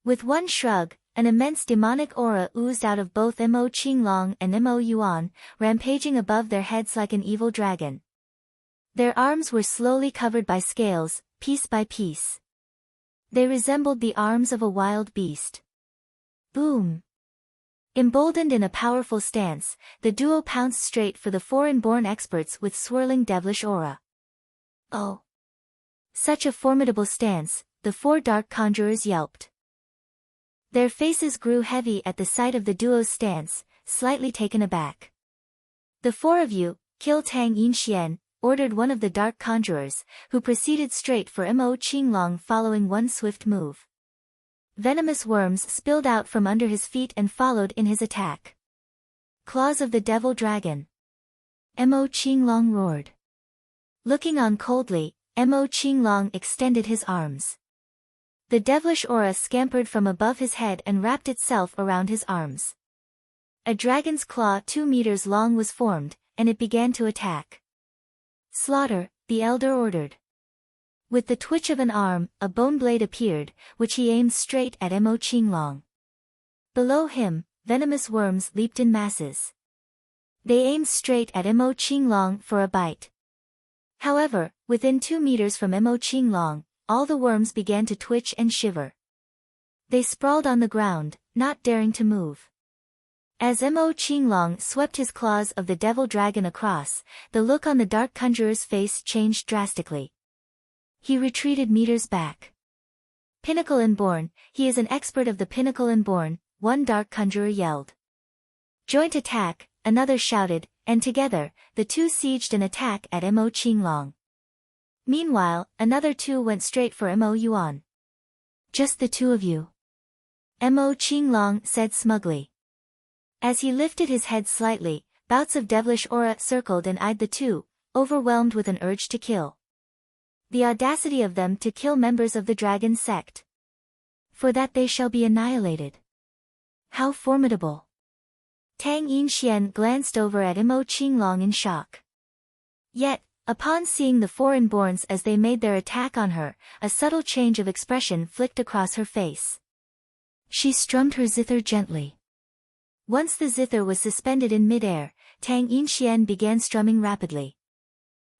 With one shrug, an immense demonic aura oozed out of both Mo Qinglong and Mo Yuan, rampaging above their heads like an evil dragon. Their arms were slowly covered by scales, piece by piece. They resembled the arms of a wild beast. Boom! Emboldened in a powerful stance, the duo pounced straight for the foreign-born experts with swirling devilish aura. Oh! Such a formidable stance, the four dark conjurers yelped. Their faces grew heavy at the sight of the duo's stance, slightly taken aback. "The four of you, kill Tang Yinxian," ordered one of the dark conjurers, who proceeded straight for Mo Qinglong following one swift move. Venomous worms spilled out from under his feet and followed in his attack. Claws of the devil dragon. Mo Qinglong roared. Looking on coldly, Mo Qinglong extended his arms. The devilish aura scampered from above his head and wrapped itself around his arms. A dragon's claw 2 meters long was formed, and it began to attack. "Slaughter," the elder ordered. With the twitch of an arm, a bone blade appeared, which he aimed straight at Mo Qinglong. Below him, venomous worms leaped in masses. They aimed straight at Mo Qinglong for a bite. However, within 2 meters from Mo Qinglong, all the worms began to twitch and shiver. They sprawled on the ground, not daring to move. As Mo Qinglong swept his claws of the devil dragon across, the look on the dark conjurer's face changed drastically. He retreated meters back. "Pinnacle Inborn, he is an expert of the Pinnacle Inborn," one dark conjurer yelled. "Joint attack," another shouted, and together, the two sieged an attack at Mo Qinglong. Meanwhile, another two went straight for Mo Yuan. "Just the two of you?" Mo Qinglong said smugly. As he lifted his head slightly, bouts of devilish aura circled and eyed the two, overwhelmed with an urge to kill. The audacity of them to kill members of the dragon sect. For that they shall be annihilated. How formidable! Tang Yinxian glanced over at Mo Qinglong in shock. Yet, upon seeing the foreign-borns as they made their attack on her, a subtle change of expression flicked across her face. She strummed her zither gently. Once the zither was suspended in mid-air, Tang Yinxian began strumming rapidly.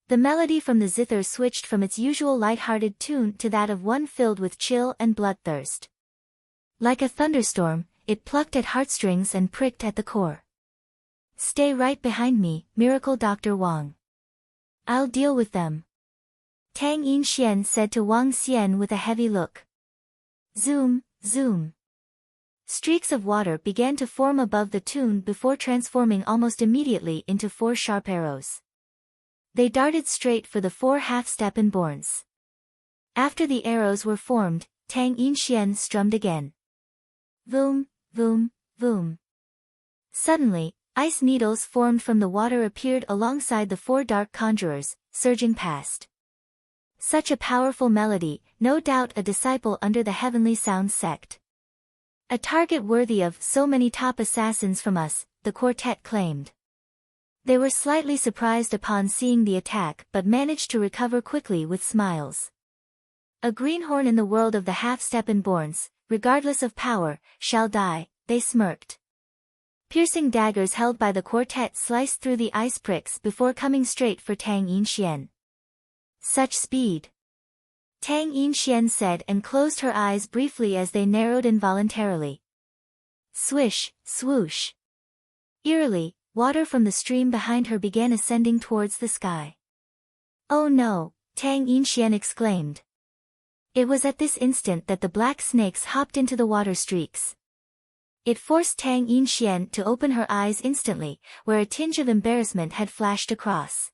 The melody from the zither switched from its usual light-hearted tune to that of one filled with chill and bloodthirst. Like a thunderstorm, it plucked at heartstrings and pricked at the core. "Stay right behind me, Miracle Dr. Wang. I'll deal with them," Tang Yinxian said to Wang Xian with a heavy look. Zoom, zoom. Streaks of water began to form above the tune before transforming almost immediately into 4 sharp arrows. They darted straight for the 4 half-step inborns. After the arrows were formed, Tang Yinxian strummed again. Voom, voom, voom. Suddenly, ice needles formed from the water appeared alongside the 4 dark conjurers, surging past. Such a powerful melody, no doubt a disciple under the Heavenly Sound sect. "A target worthy of so many top assassins from us," the quartet claimed. They were slightly surprised upon seeing the attack but managed to recover quickly with smiles. "A greenhorn in the world of the half-step inborns, regardless of power, shall die," they smirked. Piercing daggers held by the quartet sliced through the ice pricks before coming straight for Tang Yinxian. "Such speed," Tang Yinxian said and closed her eyes briefly as they narrowed involuntarily. Swish, swoosh. Eerily, water from the stream behind her began ascending towards the sky. "Oh no," Tang Yinxian exclaimed. It was at this instant that the black snakes hopped into the water streaks. It forced Tang Yinxian to open her eyes instantly, where a tinge of embarrassment had flashed across.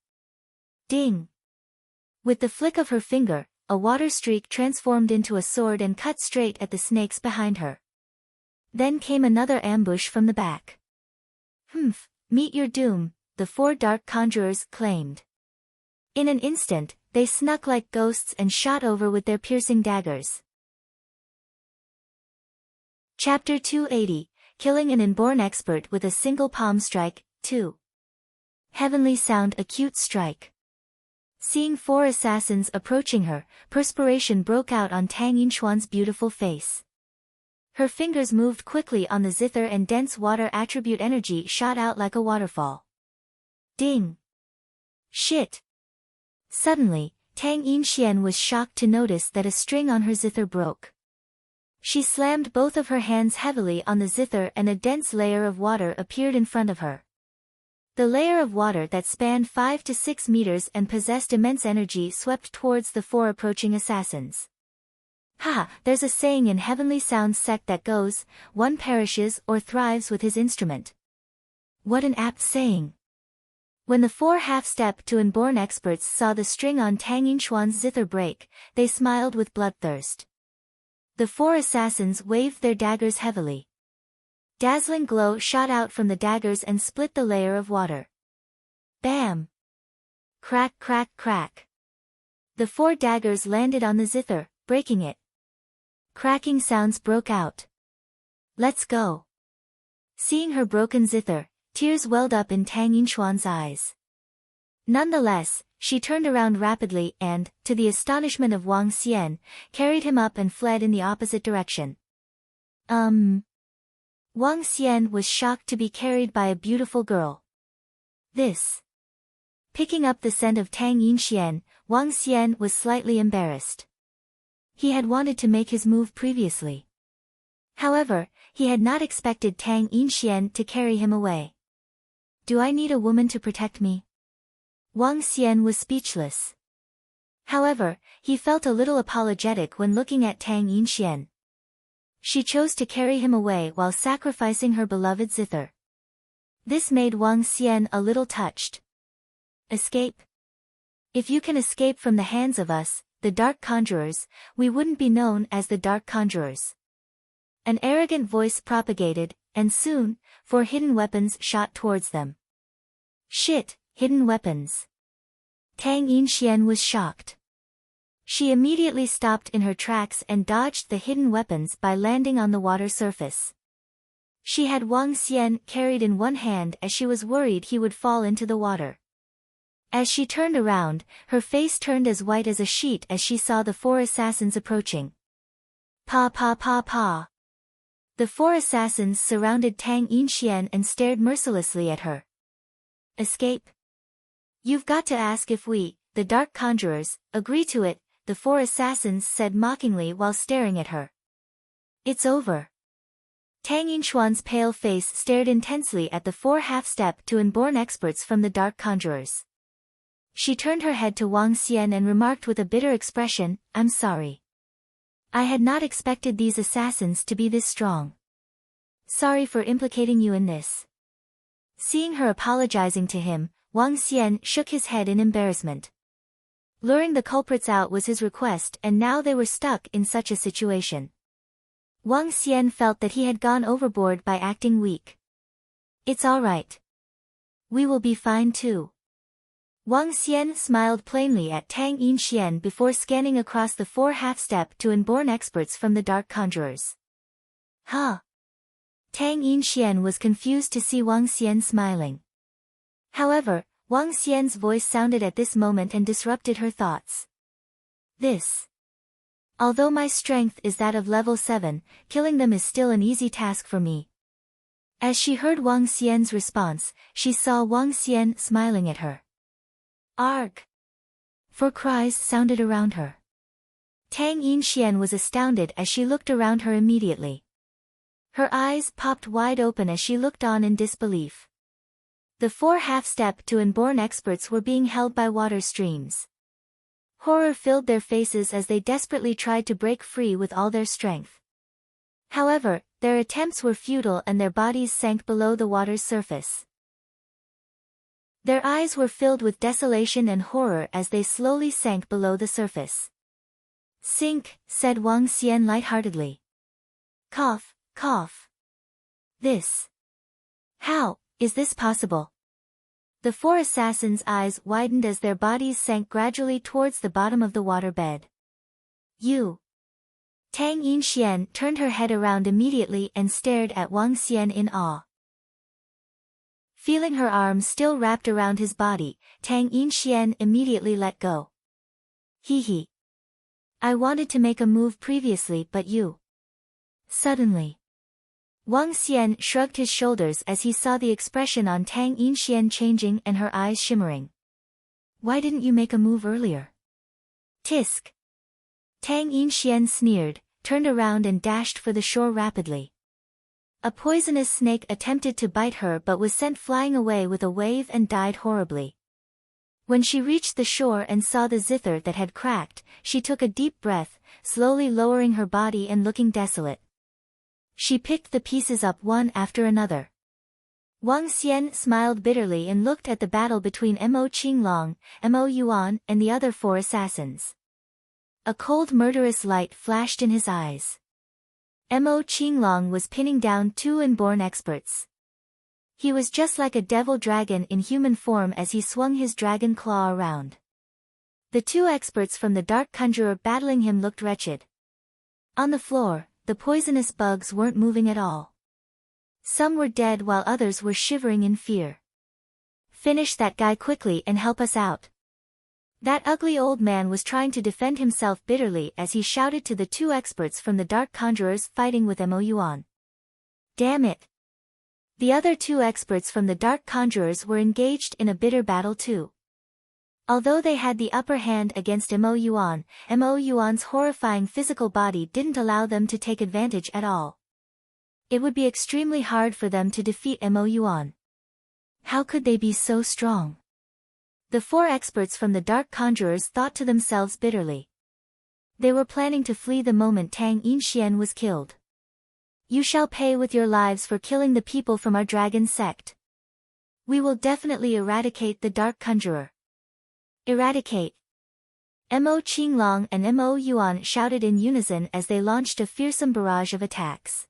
Ding! With the flick of her finger, a water streak transformed into a sword and cut straight at the snakes behind her. Then came another ambush from the back. "Humph, meet your doom," the 4 dark conjurers claimed. In an instant, they snuck like ghosts and shot over with their piercing daggers. Chapter 280, Killing an Inborn Expert with a Single Palm Strike, 2. Heavenly Sound Acute Strike. Seeing 4 assassins approaching her, perspiration broke out on Tang Yinxuan's beautiful face. Her fingers moved quickly on the zither and dense water attribute energy shot out like a waterfall. Ding! Shit! Suddenly, Tang Yinxian was shocked to notice that a string on her zither broke. She slammed both of her hands heavily on the zither and a dense layer of water appeared in front of her. The layer of water that spanned 5 to 6 meters and possessed immense energy swept towards the 4 approaching assassins. Haha, there's a saying in Heavenly Sounds sect that goes, one perishes or thrives with his instrument. What an apt saying. When the 4 half-step to inborn experts saw the string on Tang Yinshuan's zither break, they smiled with bloodthirst. The 4 assassins waved their daggers heavily. Dazzling glow shot out from the daggers and split the layer of water. Bam! Crack crack crack. The 4 daggers landed on the zither, breaking it. Cracking sounds broke out. Let's go. Seeing her broken zither, tears welled up in Tang Yinshuan's eyes. Nonetheless, she turned around rapidly and, to the astonishment of Wang Xian, carried him up and fled in the opposite direction. Wang Xian was shocked to be carried by a beautiful girl. This. Picking up the scent of Tang Yinxian, Wang Xian was slightly embarrassed. He had wanted to make his move previously. However, he had not expected Tang Yinxian to carry him away. Do I need a woman to protect me? Wang Xian was speechless. However, he felt a little apologetic when looking at Tang Yinxian. She chose to carry him away while sacrificing her beloved zither. This made Wang Xian a little touched. Escape? If you can escape from the hands of us, the Dark Conjurers, we wouldn't be known as the Dark Conjurers. An arrogant voice propagated, and soon, 4 hidden weapons shot towards them. Shit, hidden weapons. Tang Yinxian was shocked. She immediately stopped in her tracks and dodged the hidden weapons by landing on the water surface. She had Wang Xian carried in one hand as she was worried he would fall into the water. As she turned around, her face turned as white as a sheet as she saw the 4 assassins approaching. Pa pa pa pa. The 4 assassins surrounded Tang Yinxian and stared mercilessly at her. Escape? You've got to ask if we, the Dark Conjurers, agree to it, the 4 assassins said mockingly while staring at her. It's over. Tang Yinshuan's pale face stared intensely at the 4 half-step to inborn experts from the Dark Conjurers. She turned her head to Wang Xian and remarked with a bitter expression, I'm sorry. I had not expected these assassins to be this strong. Sorry for implicating you in this. Seeing her apologizing to him, Wang Xian shook his head in embarrassment. Luring the culprits out was his request and now they were stuck in such a situation. Wang Xian felt that he had gone overboard by acting weak. It's all right. We will be fine too. Wang Xian smiled plainly at Tang Yinxian before scanning across the 4 half-step to inborn experts from the Dark Conjurers. Huh? Tang Yinxian was confused to see Wang Xian smiling. However, Wang Xian's voice sounded at this moment and disrupted her thoughts. This. Although my strength is that of level 7, killing them is still an easy task for me. As she heard Wang Xian's response, she saw Wang Xian smiling at her. Arg! 4 cries sounded around her. Tang Yinxian was astounded as she looked around her immediately. Her eyes popped wide open as she looked on in disbelief. The 4 half-step to inborn experts were being held by water streams. Horror filled their faces as they desperately tried to break free with all their strength. However, their attempts were futile and their bodies sank below the water's surface. Their eyes were filled with desolation and horror as they slowly sank below the surface. Sink, said Wang Xian lightheartedly. Cough, cough. This. How is this possible? The 4 assassins' eyes widened as their bodies sank gradually towards the bottom of the waterbed. You. Tang Yinxian turned her head around immediately and stared at Wang Xian in awe. Feeling her arms still wrapped around his body, Tang Yinxian immediately let go. Hee hee. I wanted to make a move previously but you Suddenly, Wang Xian shrugged his shoulders as he saw the expression on Tang Yinxian changing and her eyes shimmering. Why didn't you make a move earlier? Tisk. Tang Yinxian sneered, turned around and dashed for the shore rapidly. A poisonous snake attempted to bite her but was sent flying away with a wave and died horribly. When she reached the shore and saw the zither that had cracked, she took a deep breath, slowly lowering her body and looking desolate. She picked the pieces up one after another. Wang Xian smiled bitterly and looked at the battle between Mo Qinglong, Mo Yuan and the other 4 assassins. A cold murderous light flashed in his eyes. Mo Qinglong was pinning down 2 inborn experts. He was just like a devil dragon in human form as he swung his dragon claw around. The 2 experts from the Dark Conjurer battling him looked wretched. On the floor, the poisonous bugs weren't moving at all. Some were dead while others were shivering in fear. Finish that guy quickly and help us out. That ugly old man was trying to defend himself bitterly as he shouted to the 2 experts from the Dark Conjurers fighting with Mo Yuan. Damn it! The other 2 experts from the Dark Conjurers were engaged in a bitter battle too. Although they had the upper hand against Mo Yuan's horrifying physical body didn't allow them to take advantage at all. It would be extremely hard for them to defeat Mo Yuan. How could they be so strong? The 4 experts from the Dark Conjurers thought to themselves bitterly. They were planning to flee the moment Tang Yinxian was killed. You shall pay with your lives for killing the people from our dragon sect. We will definitely eradicate the Dark Conjurer. Eradicate. Mo Qinglong and Mo Yuan shouted in unison as they launched a fearsome barrage of attacks.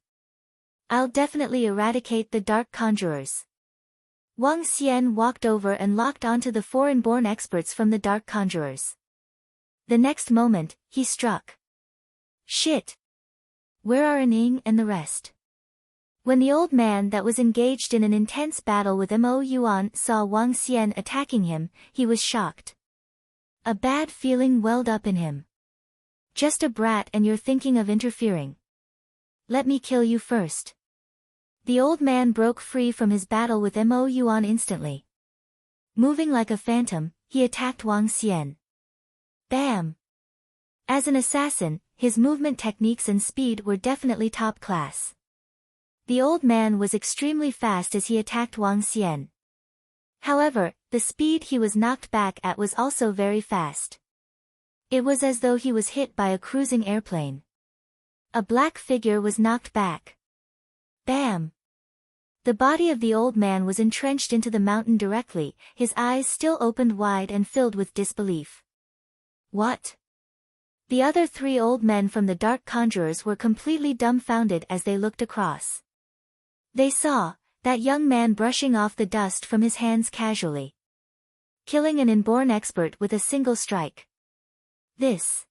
I'll definitely eradicate the Dark Conjurers. Wang Xian walked over and locked onto the 4 inborn experts from the Dark Conjurers. The next moment, he struck. Shit! Where are Ning and the rest? When the old man that was engaged in an intense battle with Mo Yuan saw Wang Xian attacking him, he was shocked. A bad feeling welled up in him. Just a brat and you're thinking of interfering. Let me kill you first. The old man broke free from his battle with Mo Yuan instantly. Moving like a phantom, he attacked Wang Xian. Bam! As an assassin, his movement techniques and speed were definitely top class. The old man was extremely fast as he attacked Wang Xian. However, the speed he was knocked back at was also very fast. It was as though he was hit by a cruising airplane. A black figure was knocked back. Bam! The body of the old man was entrenched into the mountain directly, his eyes still opened wide and filled with disbelief. What? The other 3 old men from the Dark Conjurers were completely dumbfounded as they looked across. They saw that young man brushing off the dust from his hands casually, killing an inborn expert with a single strike. This.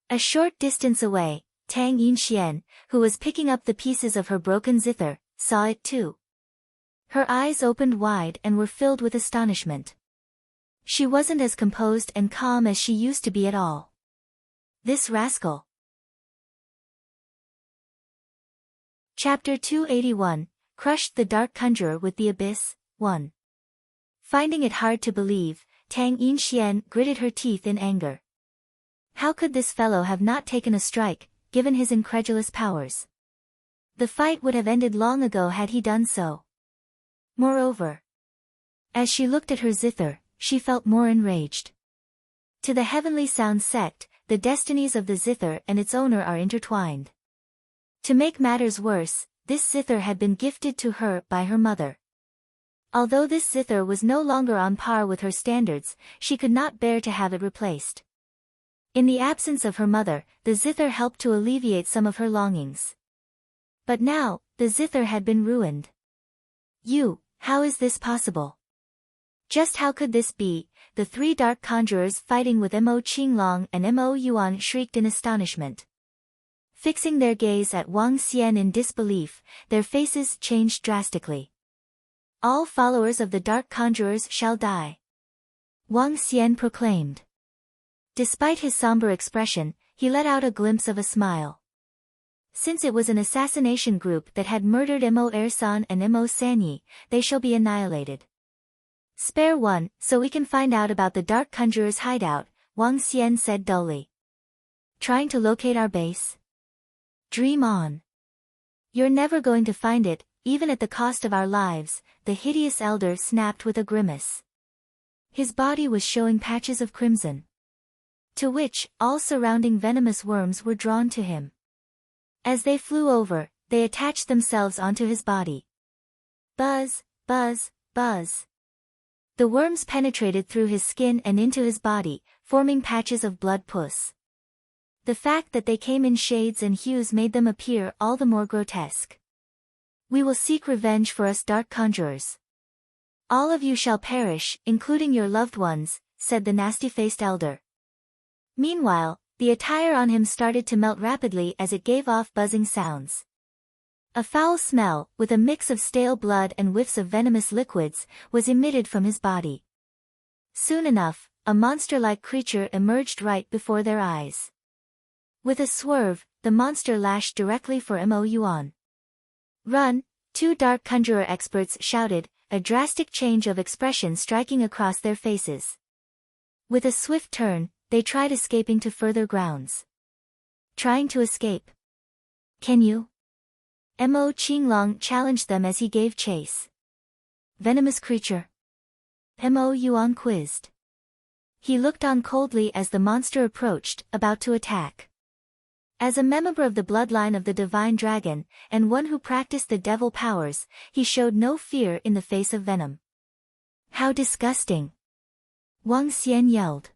A short distance away, Tang Yinxian, who was picking up the pieces of her broken zither, saw it too. Her eyes opened wide and were filled with astonishment. She wasn't as composed and calm as she used to be at all. This rascal. Chapter 281, Crushed the Dark Conjurer with the Abyss, 1. Finding it hard to believe, Tang Yinxian gritted her teeth in anger. How could this fellow have not taken a strike, given his incredulous powers? The fight would have ended long ago had he done so. Moreover, as she looked at her zither, she felt more enraged. To the Heavenly Sound sect, the destinies of the zither and its owner are intertwined. To make matters worse, this zither had been gifted to her by her mother. Although this zither was no longer on par with her standards, she could not bear to have it replaced. In the absence of her mother, the zither helped to alleviate some of her longings. But now, the zither had been ruined. How is this possible? Just how could this be? The 3 Dark Conjurers fighting with Mo Qinglong and Mo Yuan shrieked in astonishment. Fixing their gaze at Wang Xian in disbelief, their faces changed drastically. All followers of the Dark Conjurers shall die, Wang Xian proclaimed. Despite his somber expression, he let out a glimpse of a smile. Since it was an assassination group that had murdered Mo Ersan and Mo Sanyi, they shall be annihilated. Spare one, so we can find out about the Dark Conjurer's hideout, Wang Xian said dully. Trying to locate our base? Dream on. You're never going to find it, even at the cost of our lives, the hideous elder snapped with a grimace. His body was showing patches of crimson, to which all surrounding venomous worms were drawn to him. As they flew over, they attached themselves onto his body. Buzz, buzz, buzz. The worms penetrated through his skin and into his body, forming patches of blood pus. The fact that they came in shades and hues made them appear all the more grotesque. We will seek revenge for us dark conjurers. All of you shall perish, including your loved ones, said the nasty-faced elder. Meanwhile, the attire on him started to melt rapidly as it gave off buzzing sounds. A foul smell, with a mix of stale blood and whiffs of venomous liquids, was emitted from his body. Soon enough, a monster-like creature emerged right before their eyes. With a swerve, the monster lashed directly for Mo Yuan. Run, two dark conjurer experts shouted, a drastic change of expression striking across their faces. With a swift turn, they tried escaping to further grounds. Trying to escape. Can you? Mo Qinglong challenged them as he gave chase. Venomous creature? Mo Yuan quizzed. He looked on coldly as the monster approached, about to attack. As a member of the bloodline of the divine dragon, and one who practiced the devil powers, he showed no fear in the face of venom. How disgusting! Wang Xian yelled.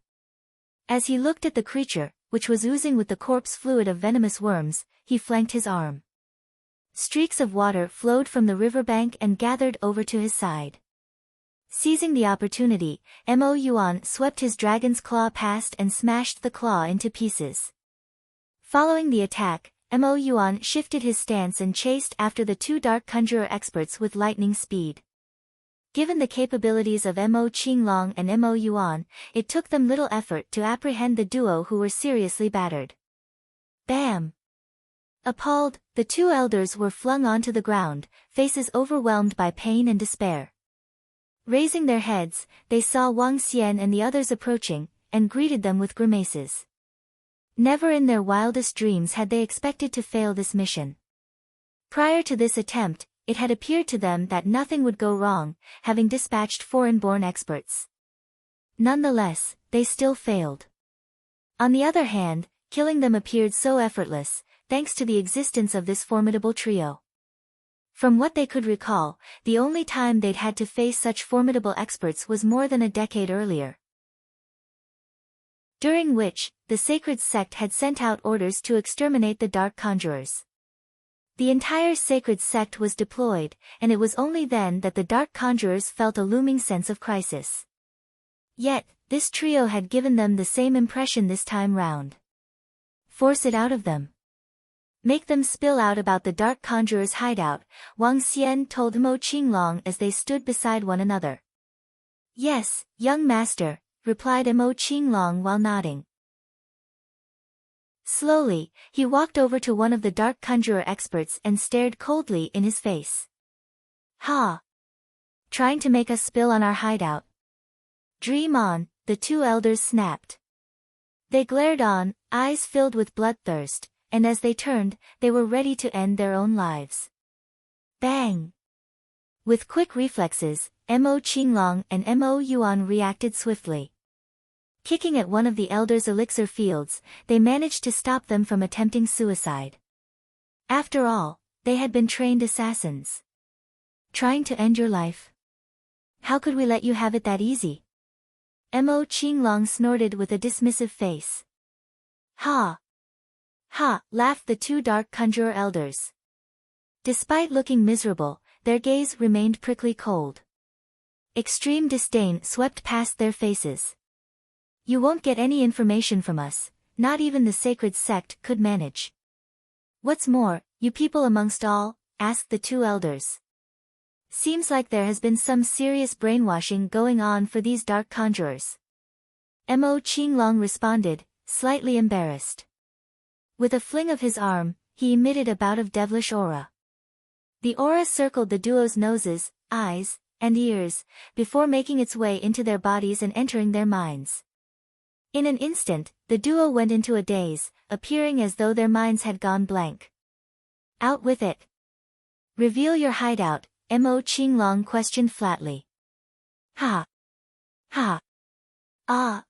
As he looked at the creature, which was oozing with the corpse fluid of venomous worms, he flanked his arm. Streaks of water flowed from the riverbank and gathered over to his side. Seizing the opportunity, Mo Yuan swept his dragon's claw past and smashed the claw into pieces. Following the attack, Mo Yuan shifted his stance and chased after the two dark conjurer experts with lightning speed. Given the capabilities of Mo Qinglong and Mo Yuan, it took them little effort to apprehend the duo who were seriously battered. Bam! Appalled, the two elders were flung onto the ground, faces overwhelmed by pain and despair. Raising their heads, they saw Wang Xian and the others approaching, and greeted them with grimaces. Never in their wildest dreams had they expected to fail this mission. Prior to this attempt, it had appeared to them that nothing would go wrong, having dispatched foreign-born experts. Nonetheless, they still failed. On the other hand, killing them appeared so effortless, thanks to the existence of this formidable trio. From what they could recall, the only time they'd had to face such formidable experts was more than a decade earlier, during which, the sacred sect had sent out orders to exterminate the dark conjurers. The entire sacred sect was deployed, and it was only then that the dark conjurers felt a looming sense of crisis. Yet, this trio had given them the same impression this time round. Force it out of them. Make them spill out about the dark conjurer's hideout, Wang Xian told Mo Qinglong as they stood beside one another. Yes, young master, replied Mo Qinglong while nodding. Slowly, he walked over to one of the dark conjurer experts and stared coldly in his face. Ha! Trying to make us spill on our hideout. Dream on, the two elders snapped. They glared on, eyes filled with bloodthirst, and as they turned, they were ready to end their own lives. Bang! With quick reflexes, Mo Qinglong and Mo Yuan reacted swiftly. Kicking at one of the elders' elixir fields, they managed to stop them from attempting suicide. After all, they had been trained assassins. Trying to end your life? How could we let you have it that easy? Mo Qinglong snorted with a dismissive face. Ha! Ha! Laughed the two dark conjurer elders. Despite looking miserable, their gaze remained prickly cold. Extreme disdain swept past their faces. You won't get any information from us, not even the sacred sect could manage. What's more, you people amongst all, asked the two elders. Seems like there has been some serious brainwashing going on for these dark conjurers. Mo Qinglong responded, slightly embarrassed. With a fling of his arm, he emitted a bout of devilish aura. The aura circled the duo's noses, eyes, and ears, before making its way into their bodies and entering their minds. In an instant, the duo went into a daze, appearing as though their minds had gone blank. Out with it. Reveal your hideout, Mo Qinglong questioned flatly. Ha! Ha! Ah!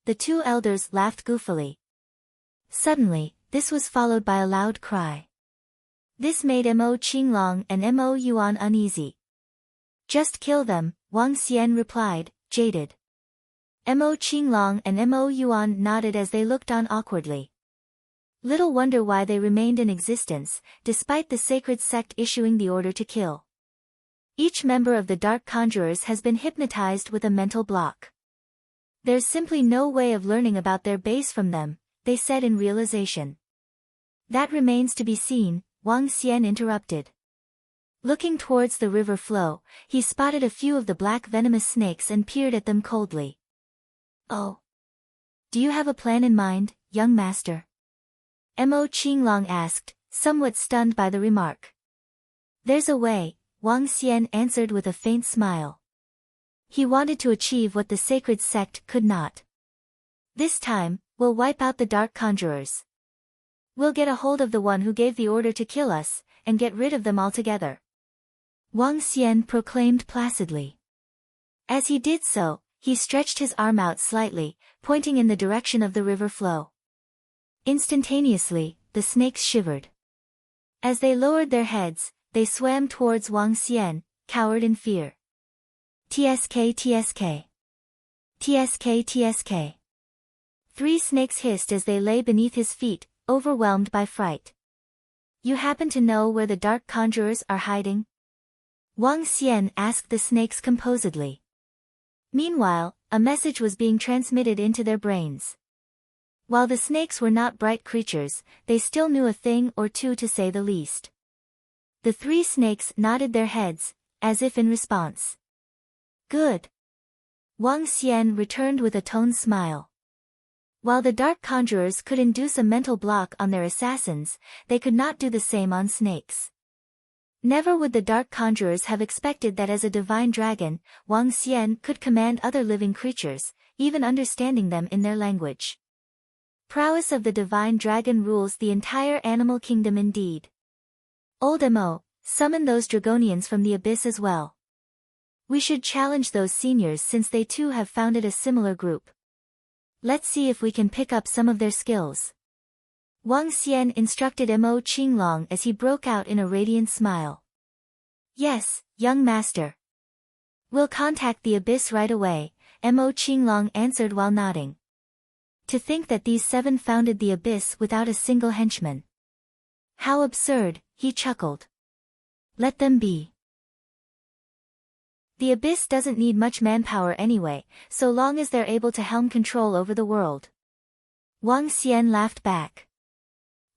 The two elders laughed goofily. Suddenly, this was followed by a loud cry. This made Mo Qinglong and Mo Yuan uneasy. Just kill them, Wang Xian replied, jaded. Mo Qinglong and Mo Yuan nodded as they looked on awkwardly. Little wonder why they remained in existence, despite the sacred sect issuing the order to kill. Each member of the Dark Conjurers has been hypnotized with a mental block. There's simply no way of learning about their base from them, they said in realization. That remains to be seen, Wang Xian interrupted. Looking towards the river flow, he spotted a few of the black venomous snakes and peered at them coldly. Oh. Do you have a plan in mind, young master? Mo Qinglong asked, somewhat stunned by the remark. There's a way, Wang Xian answered with a faint smile. He wanted to achieve what the sacred sect could not. This time, we'll wipe out the Dark Conjurers. We'll get a hold of the one who gave the order to kill us, and get rid of them altogether. Wang Xian proclaimed placidly. As he did so, he stretched his arm out slightly, pointing in the direction of the river flow. Instantaneously, the snakes shivered. As they lowered their heads, they swam towards Wang Xian, cowered in fear. TSK TSK. TSK TSK. 3 snakes hissed as they lay beneath his feet, overwhelmed by fright. You happen to know where the Dark Conjurers are hiding? Wang Xian asked the snakes composedly. Meanwhile, a message was being transmitted into their brains. While the snakes were not bright creatures, they still knew a thing or two to say the least. The 3 snakes nodded their heads, as if in response. Good. Wang Xian returned with a toned smile. While the Dark Conjurers could induce a mental block on their assassins, they could not do the same on snakes. Never would the Dark Conjurers have expected that as a divine dragon, Wang Xian could command other living creatures, even understanding them in their language. Prowess of the divine dragon rules the entire animal kingdom indeed. Old Mo, summon those dragonians from the abyss as well. We should challenge those seniors since they too have founded a similar group. Let's see if we can pick up some of their skills. Wang Xian instructed Mo Qinglong as he broke out in a radiant smile. Yes, young master. We'll contact the abyss right away, Mo Qinglong answered while nodding. To think that these 7 founded the abyss without a single henchman. How absurd, he chuckled. Let them be. The abyss doesn't need much manpower anyway, so long as they're able to helm control over the world. Wang Xian laughed back.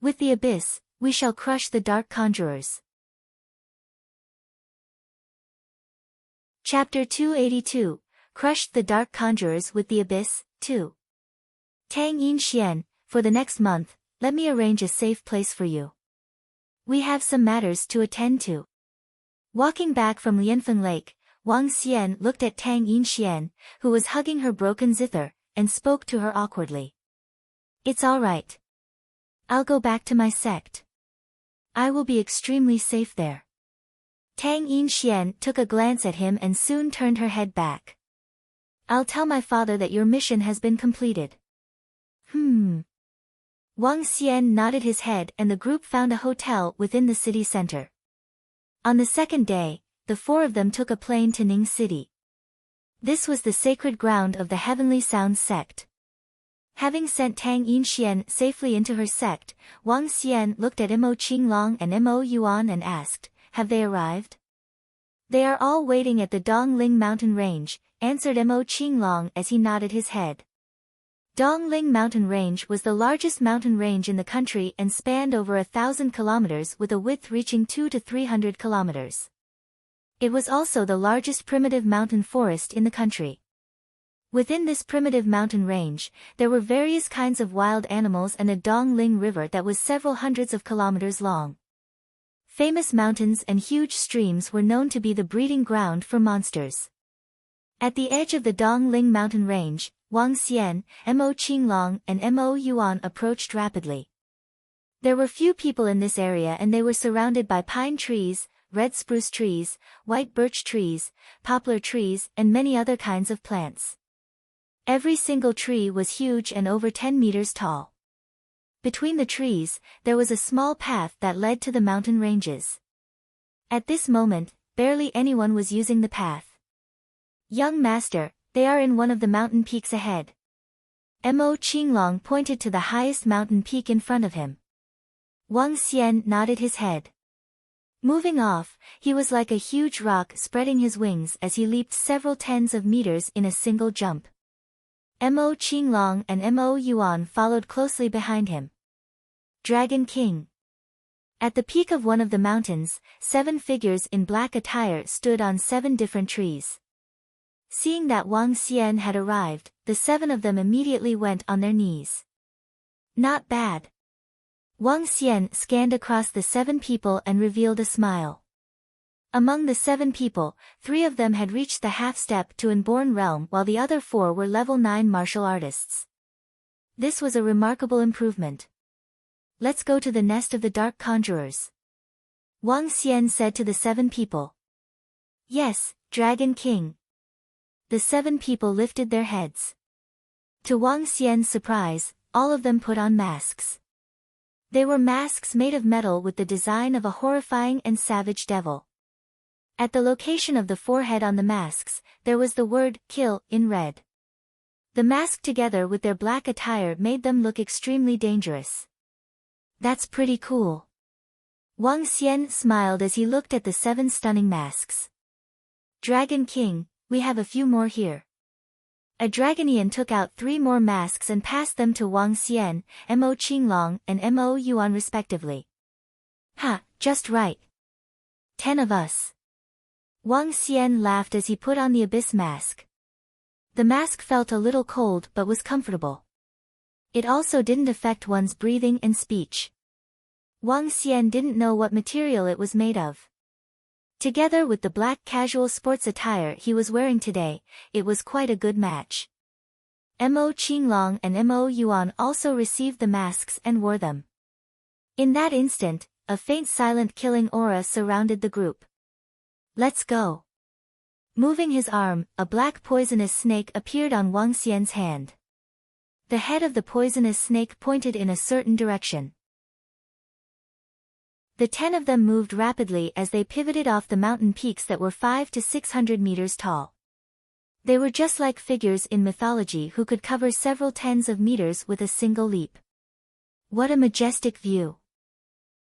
With the abyss, we shall crush the Dark Conjurers. Chapter 282, Crushed the Dark Conjurers with the Abyss, 2. Tang Yinxian, for the next month, let me arrange a safe place for you. We have some matters to attend to. Walking back from Lianfeng Lake, Wang Xian looked at Tang Yinxian, who was hugging her broken zither, and spoke to her awkwardly. It's all right. I'll go back to my sect. I will be extremely safe there. Tang Yinxian took a glance at him and soon turned her head back. I'll tell my father that your mission has been completed. Wang Xian nodded his head and the group found a hotel within the city center. On the second day, the 4 of them took a plane to Ning City. This was the sacred ground of the Heavenly Sound sect. Having sent Tang Yinxian safely into her sect, Wang Xian looked at Mo Qinglong and Mo Yuan and asked, have they arrived? They are all waiting at the Dongling mountain range, answered Mo Qinglong as he nodded his head. Dongling mountain range was the largest mountain range in the country and spanned over 1,000 kilometers with a width reaching 200 to 300 kilometers. It was also the largest primitive mountain forest in the country. Within this primitive mountain range, there were various kinds of wild animals and a Dongling River that was several hundreds of kilometers long. Famous mountains and huge streams were known to be the breeding ground for monsters. At the edge of the Dongling mountain range, Wang Xian, Mo Qinglong and Mo Yuan approached rapidly. There were few people in this area and they were surrounded by pine trees, red spruce trees, white birch trees, poplar trees and many other kinds of plants. Every single tree was huge and over 10 meters tall. Between the trees, there was a small path that led to the mountain ranges. At this moment, barely anyone was using the path. "Young master, they are in one of the mountain peaks ahead." Mo Qinglong pointed to the highest mountain peak in front of him. Wang Xian nodded his head. Moving off, he was like a huge rock spreading his wings as he leaped several tens of meters in a single jump. Mo Qinglong and Mo Yuan followed closely behind him. Dragon King. At the peak of one of the mountains, 7 figures in black attire stood on 7 different trees. Seeing that Wang Xian had arrived, the 7 of them immediately went on their knees. Not bad. Wang Xian scanned across the 7 people and revealed a smile. Among the 7 people, 3 of them had reached the half-step to Inborn Realm while the other 4 were level 9 martial artists. This was a remarkable improvement. "Let's go to the nest of the Dark Conjurers," Wang Xian said to the 7 people. "Yes, Dragon King." The 7 people lifted their heads. To Wang Xian's surprise, all of them put on masks. They were masks made of metal with the design of a horrifying and savage devil. At the location of the forehead on the masks, there was the word, "Kill," in red. The mask together with their black attire made them look extremely dangerous. "That's pretty cool." Wang Xian smiled as he looked at the 7 stunning masks. "Dragon King, we have a few more here." A Dragonian took out 3 more masks and passed them to Wang Xian, Mo Qinglong and Mo Yuan respectively. "Ha, just right. 10 of us." Wang Xian laughed as he put on the abyss mask. The mask felt a little cold but was comfortable. It also didn't affect one's breathing and speech. Wang Xian didn't know what material it was made of. Together with the black casual sports attire he was wearing today, it was quite a good match. Mo Qinglong and Mo Yuan also received the masks and wore them. In that instant, a faint silent killing aura surrounded the group. "Let's go." Moving his arm, a black poisonous snake appeared on Wang Xian's hand. The head of the poisonous snake pointed in a certain direction. The 10 of them moved rapidly as they pivoted off the mountain peaks that were 500 to 600 meters tall. They were just like figures in mythology who could cover several tens of meters with a single leap. What a majestic view!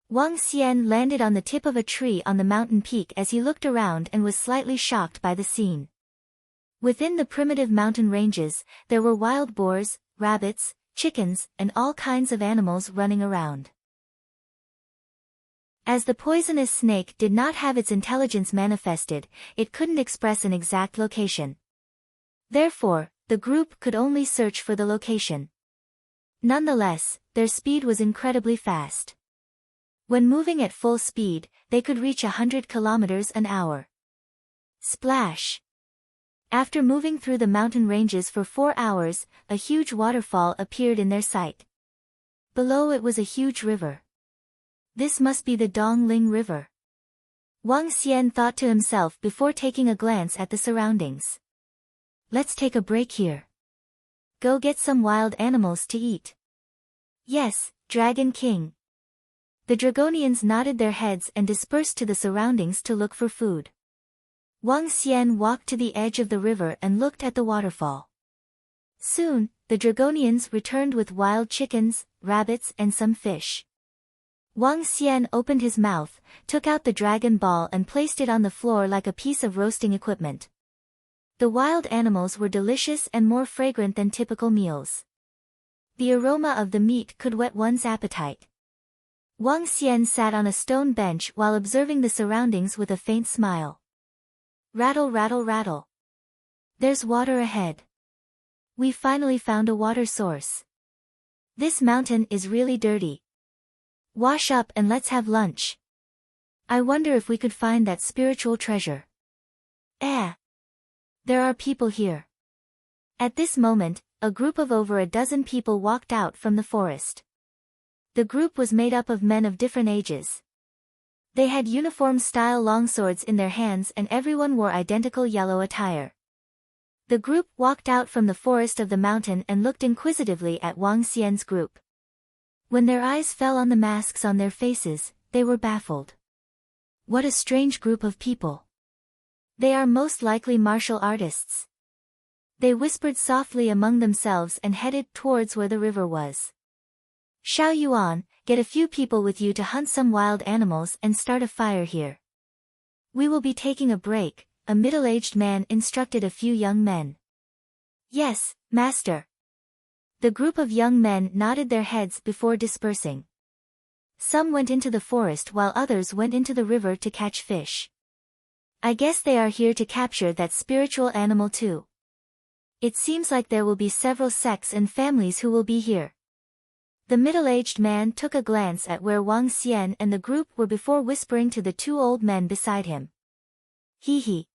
Wang Xian landed on the tip of a tree on the mountain peak as he looked around and was slightly shocked by the scene. Within the primitive mountain ranges, there were wild boars, rabbits, chickens, and all kinds of animals running around. As the poisonous snake did not have its intelligence manifested, it couldn't express an exact location. Therefore, the group could only search for the location. Nonetheless, their speed was incredibly fast. When moving at full speed, they could reach 100 kilometers an hour. Splash! After moving through the mountain ranges for 4 hours, a huge waterfall appeared in their sight. Below it was a huge river. This must be the Dongling River. Wang Xian thought to himself before taking a glance at the surroundings. "Let's take a break here. Go get some wild animals to eat." "Yes, Dragon King." The Dragonians nodded their heads and dispersed to the surroundings to look for food. Wang Xian walked to the edge of the river and looked at the waterfall. Soon, the Dragonians returned with wild chickens, rabbits and some fish. Wang Xian opened his mouth, took out the dragon ball and placed it on the floor like a piece of roasting equipment. The wild animals were delicious and more fragrant than typical meals. The aroma of the meat could whet one's appetite. Wang Xian sat on a stone bench while observing the surroundings with a faint smile. Rattle, rattle, rattle. There's water ahead. We finally found a water source. This mountain is really dirty. Wash up and let's have lunch. I wonder if we could find that spiritual treasure. There are people here. At this moment, a group of over a dozen people walked out from the forest. The group was made up of men of different ages. They had uniform-style longswords in their hands and everyone wore identical yellow attire. The group walked out from the forest of the mountain and looked inquisitively at Wang Xian's group. When their eyes fell on the masks on their faces, they were baffled. What a strange group of people. They are most likely martial artists. They whispered softly among themselves and headed towards where the river was. Xiao Yuan, get a few people with you to hunt some wild animals and start a fire here. We will be taking a break, a middle-aged man instructed a few young men. Yes, master. The group of young men nodded their heads before dispersing. Some went into the forest while others went into the river to catch fish. I guess they are here to capture that spiritual animal too. It seems like there will be several sects and families who will be here. The middle-aged man took a glance at where Wang Xian and the group were before whispering to the two old men beside him. Hee.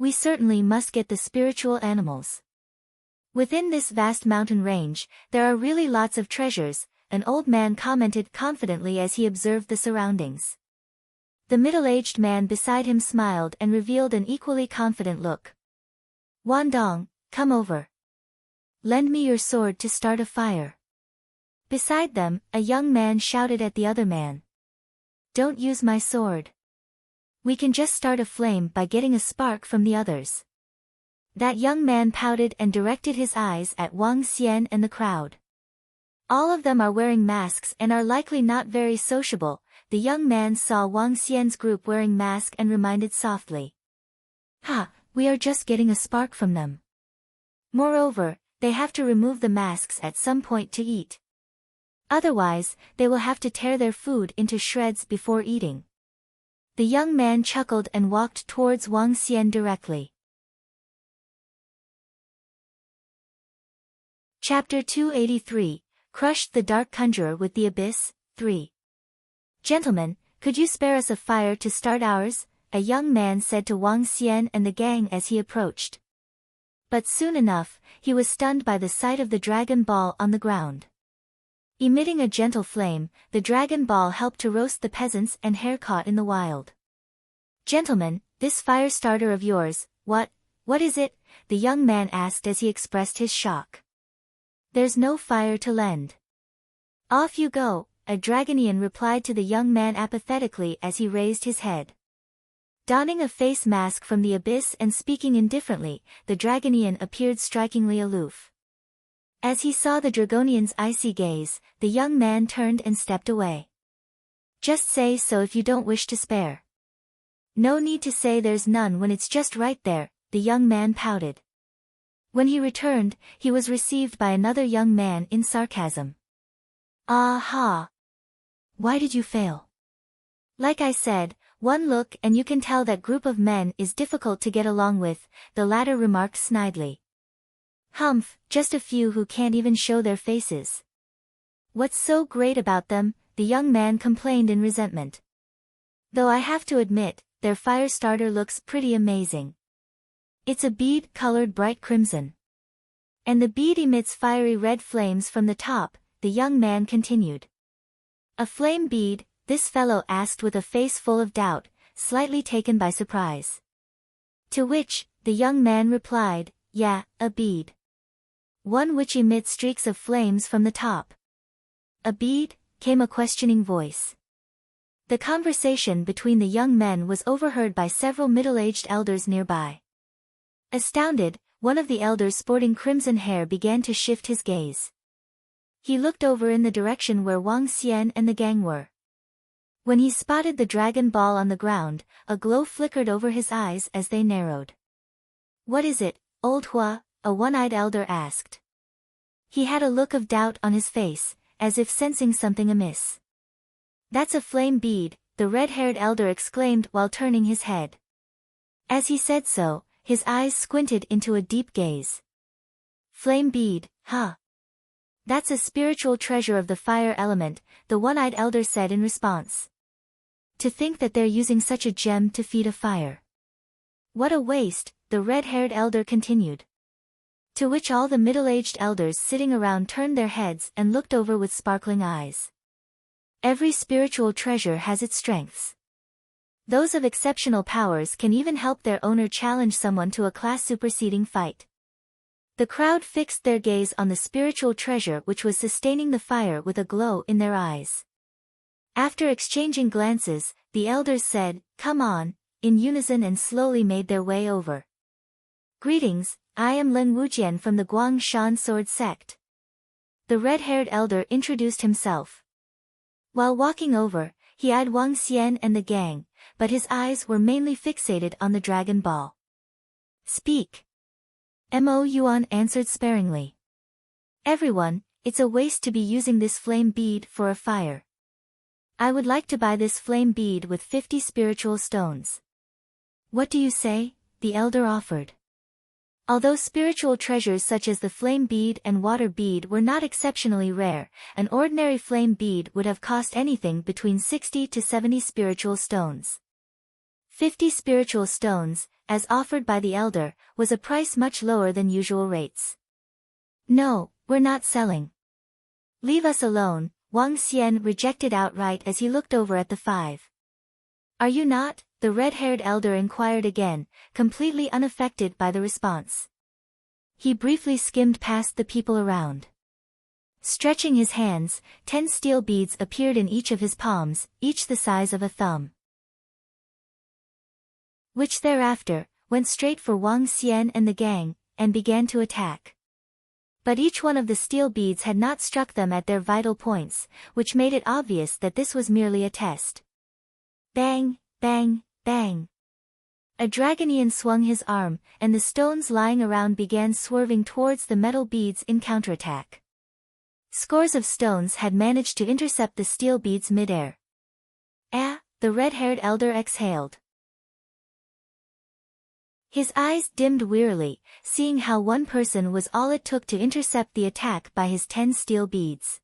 We certainly must get the spiritual animals. Within this vast mountain range, there are really lots of treasures, an old man commented confidently as he observed the surroundings. The middle-aged man beside him smiled and revealed an equally confident look. Wandong, come over. Lend me your sword to start a fire. Beside them, a young man shouted at the other man. Don't use my sword. We can just start a flame by getting a spark from the others. That young man pouted and directed his eyes at Wang Xian and the crowd. All of them are wearing masks and are likely not very sociable. The young man saw Wang Xian's group wearing masks and reminded softly. We are just getting a spark from them. Moreover, they have to remove the masks at some point to eat. Otherwise, they will have to tear their food into shreds before eating. The young man chuckled and walked towards Wang Xian directly. Chapter 283, Crushed the Dark Conjurer with the Abyss, 3. Gentlemen, could you spare us a fire to start ours? A young man said to Wang Xian and the gang as he approached. But soon enough, he was stunned by the sight of the dragon ball on the ground. Emitting a gentle flame, the dragon ball helped to roast the peasants and hare caught in the wild. Gentlemen, this fire starter of yours, what is it? The young man asked as he expressed his shock. There's no fire to lend. Off you go, a dragonian replied to the young man apathetically as he raised his head. Donning a face mask from the abyss and speaking indifferently, the dragonian appeared strikingly aloof. As he saw the dragonian's icy gaze, the young man turned and stepped away. Just say so if you don't wish to spare. No need to say there's none when it's just right there, the young man pouted. When he returned, he was received by another young man in sarcasm. Aha! Why did you fail? Like I said, one look and you can tell that group of men is difficult to get along with, the latter remarked snidely. Humph, just a few who can't even show their faces. What's so great about them? The young man complained in resentment. Though I have to admit, their fire starter looks pretty amazing. It's a bead-colored bright crimson. And the bead emits fiery red flames from the top, the young man continued. A flame bead? This fellow asked with a face full of doubt, slightly taken by surprise. To which, the young man replied, yeah, a bead. One which emits streaks of flames from the top. A bead? Came a questioning voice. The conversation between the young men was overheard by several middle-aged elders nearby. Astounded, one of the elders sporting crimson hair began to shift his gaze. He looked over in the direction where Wang Xian and the gang were. When he spotted the dragon ball on the ground, a glow flickered over his eyes as they narrowed. What is it, old Hua? A one-eyed elder asked. He had a look of doubt on his face, as if sensing something amiss. That's a flame bead, the red-haired elder exclaimed while turning his head. As he said so, his eyes squinted into a deep gaze. Flame bead, huh? That's a spiritual treasure of the fire element, the one-eyed elder said in response. To think that they're using such a gem to feed a fire. What a waste, the red-haired elder continued. To which all the middle-aged elders sitting around turned their heads and looked over with sparkling eyes. Every spiritual treasure has its strengths. Those of exceptional powers can even help their owner challenge someone to a class-superseding fight. The crowd fixed their gaze on the spiritual treasure which was sustaining the fire with a glow in their eyes. After exchanging glances, the elders said, "Come on," in unison and slowly made their way over. "Greetings, I am Len Wujian from the Guangshan Sword Sect." The red-haired elder introduced himself. While walking over, he eyed Wang Xian and the gang, but his eyes were mainly fixated on the dragon ball. "Speak." Mo Yuan answered sparingly. "Everyone, it's a waste to be using this flame bead for a fire. I would like to buy this flame bead with 50 spiritual stones." "What do you say?" the elder offered. Although spiritual treasures such as the flame bead and water bead were not exceptionally rare, an ordinary flame bead would have cost anything between 60 to 70 spiritual stones. 50 spiritual stones, as offered by the elder, was a price much lower than usual rates. "No, we're not selling. Leave us alone," Wang Xian rejected outright as he looked over at the five. "Are you not?" the red-haired elder inquired again, completely unaffected by the response. He briefly skimmed past the people around. Stretching his hands, 10 steel beads appeared in each of his palms, each the size of a thumb. Which thereafter, went straight for Wang Xian and the gang, and began to attack. But each one of the steel beads had not struck them at their vital points, which made it obvious that this was merely a test. Bang, bang, bang. A dragonian swung his arm, and the stones lying around began swerving towards the metal beads in counterattack. Scores of stones had managed to intercept the steel beads mid-air. "Ah," the red-haired elder exhaled. His eyes dimmed wearily, seeing how one person was all it took to intercept the attack by his 10 steel beads.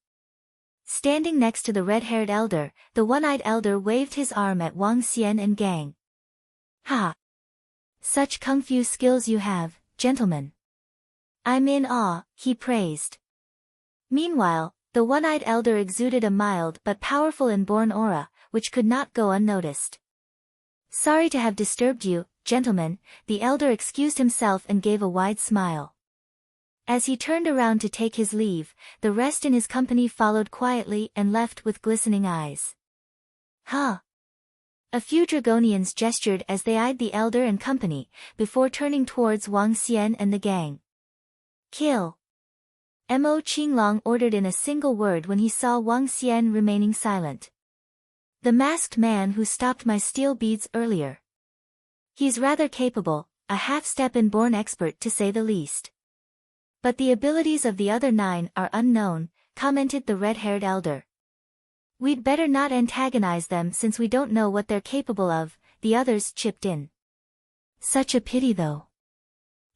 Standing next to the red-haired elder, the one-eyed elder waved his arm at Wang Xian and gang. "Ha! Such kung fu skills you have, gentlemen. I'm in awe," he praised. Meanwhile, the one-eyed elder exuded a mild but powerful inborn aura, which could not go unnoticed. "Sorry to have disturbed you, gentlemen," the elder excused himself and gave a wide smile. As he turned around to take his leave, the rest in his company followed quietly and left with glistening eyes. "Huh." A few dragonians gestured as they eyed the elder and company, before turning towards Wang Xian and the gang. "Kill." Mo Qinglong ordered in a single word when he saw Wang Xian remaining silent. "The masked man who stopped my steel beads earlier. He's rather capable, a half-step inborn expert to say the least. But the abilities of the other 9 are unknown," commented the red-haired elder. "We'd better not antagonize them since we don't know what they're capable of," the others chipped in. "Such a pity though.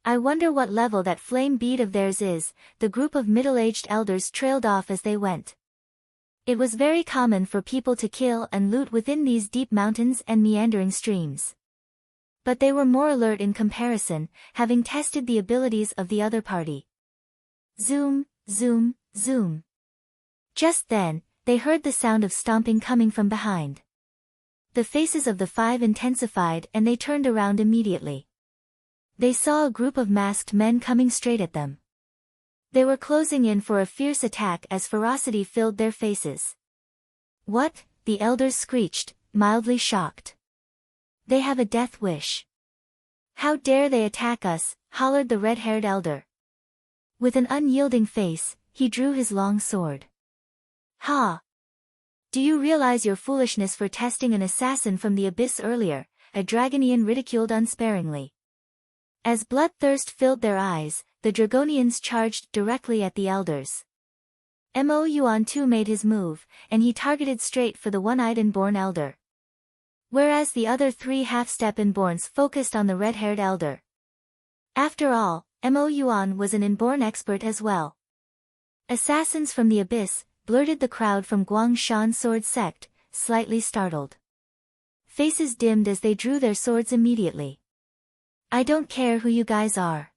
I wonder what level that flame bead of theirs is," the group of middle-aged elders trailed off as they went. It was very common for people to kill and loot within these deep mountains and meandering streams. But they were more alert in comparison, having tested the abilities of the other party. Zoom, zoom, zoom. Just then, they heard the sound of stomping coming from behind. The faces of the 5 intensified and they turned around immediately. They saw a group of masked men coming straight at them. They were closing in for a fierce attack as ferocity filled their faces. "What?" the elders screeched, mildly shocked. "They have a death wish. How dare they attack us?" hollered the red-haired elder. With an unyielding face, he drew his long sword. "Ha! Do you realize your foolishness for testing an assassin from the abyss earlier?" a dragonian ridiculed unsparingly. As bloodthirst filled their eyes, the dragonians charged directly at the elders. Mo Yuan too made his move, and he targeted straight for the one-eyed inborn elder. Whereas the other 3 half-step inborns focused on the red-haired elder. After all, Mo Yuan was an inborn expert as well. Assassins from the Abyss, blurted the crowd from Guangshan Sword Sect, slightly startled. Faces dimmed as they drew their swords immediately. I don't care who you guys are.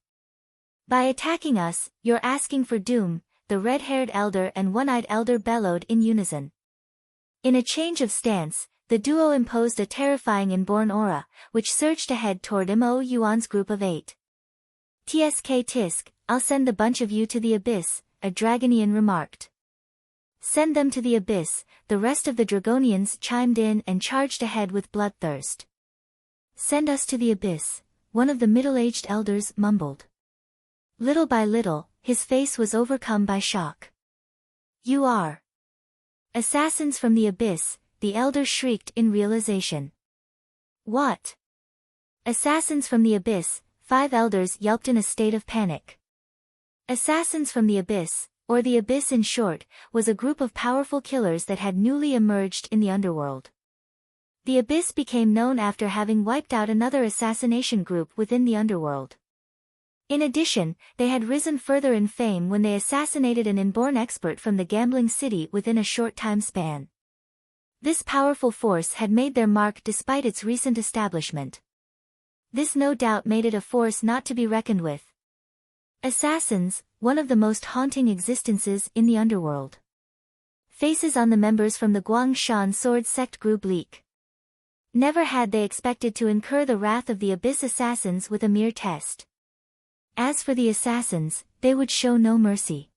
By attacking us, you're asking for doom, the red-haired elder and one-eyed elder bellowed in unison. In a change of stance, the duo imposed a terrifying inborn aura, which surged ahead toward Mo Yuan's group of 8. Tsk tisk, I'll send the bunch of you to the Abyss, a Dragonian remarked. Send them to the Abyss, the rest of the Dragonians chimed in and charged ahead with bloodthirst. Send us to the Abyss, one of the middle-aged elders mumbled. Little by little, his face was overcome by shock. You are assassins from the Abyss, the elder shrieked in realization. What? Assassins from the Abyss, 5 elders yelped in a state of panic. Assassins from the Abyss, or the Abyss in short, was a group of powerful killers that had newly emerged in the underworld. The Abyss became known after having wiped out another assassination group within the underworld. In addition, they had risen further in fame when they assassinated an inborn expert from the gambling city within a short time span. This powerful force had made their mark despite its recent establishment. This no doubt made it a force not to be reckoned with. Assassins, one of the most haunting existences in the underworld. Faces on the members from the Guangshan Sword Sect grew bleak. Never had they expected to incur the wrath of the Abyss assassins with a mere test. As for the assassins, they would show no mercy.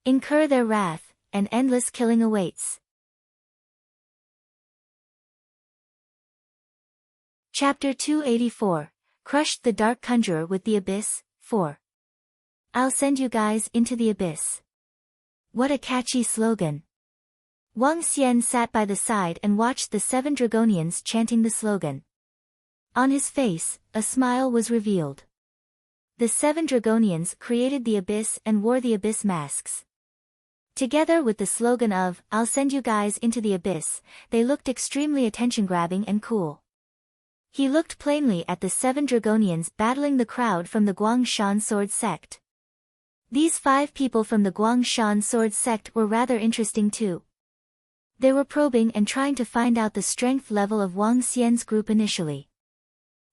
Incur their wrath, and endless killing awaits. Chapter 284, Crushed the Dark Conjurer with the Abyss, 4. I'll send you guys into the Abyss. What a catchy slogan. Wang Xian sat by the side and watched the 7 Dragonians chanting the slogan. On his face, a smile was revealed. The 7 Dragonians created the Abyss and wore the Abyss masks. Together with the slogan of, I'll send you guys into the Abyss, they looked extremely attention-grabbing and cool. He looked plainly at the 7 Dragonians battling the crowd from the Guangshan Sword Sect. These 5 people from the Guangshan Sword Sect were rather interesting too. They were probing and trying to find out the strength level of Wang Xian's group initially.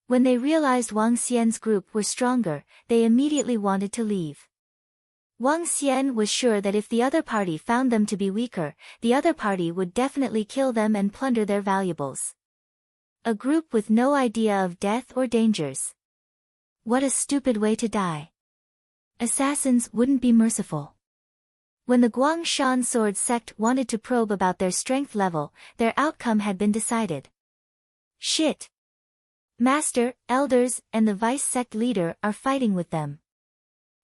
When they realized Wang Xian's group were stronger, they immediately wanted to leave. Wang Xian was sure that if the other party found them to be weaker, the other party would definitely kill them and plunder their valuables. A group with no idea of death or dangers. What a stupid way to die. Assassins wouldn't be merciful. When the Guangshan Sword Sect wanted to probe about their strength level, their outcome had been decided. Shit! Master, elders, and the vice sect leader are fighting with them.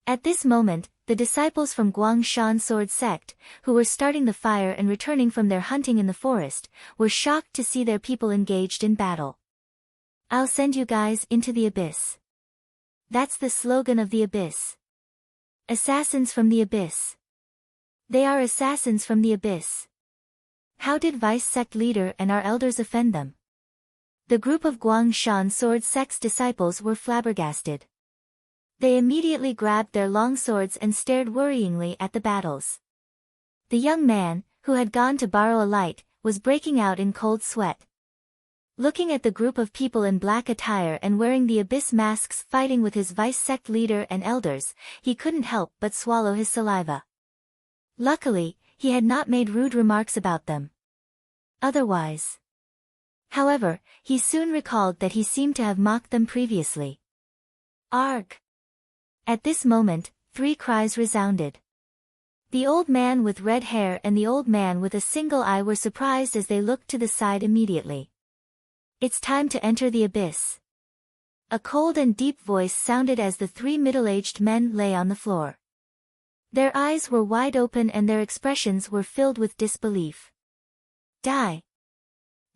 At this moment, the disciples from Guangshan Sword Sect, who were starting the fire and returning from their hunting in the forest, were shocked to see their people engaged in battle. I'll send you guys into the Abyss. That's the slogan of the Abyss. Assassins from the Abyss. They are assassins from the Abyss. How did vice sect leader and our elders offend them? The group of Guangshan Sword Sect's disciples were flabbergasted. They immediately grabbed their long swords and stared worryingly at the battles. The young man, who had gone to borrow a light, was breaking out in cold sweat. Looking at the group of people in black attire and wearing the Abyss masks fighting with his vice sect leader and elders, he couldn't help but swallow his saliva. Luckily, he had not made rude remarks about them. Otherwise. However, he soon recalled that he seemed to have mocked them previously. Arg! At this moment, 3 cries resounded. The old man with red hair and the old man with a single eye were surprised as they looked to the side immediately. It's time to enter the Abyss. A cold and deep voice sounded as the 3 middle-aged men lay on the floor. Their eyes were wide open and their expressions were filled with disbelief. Die!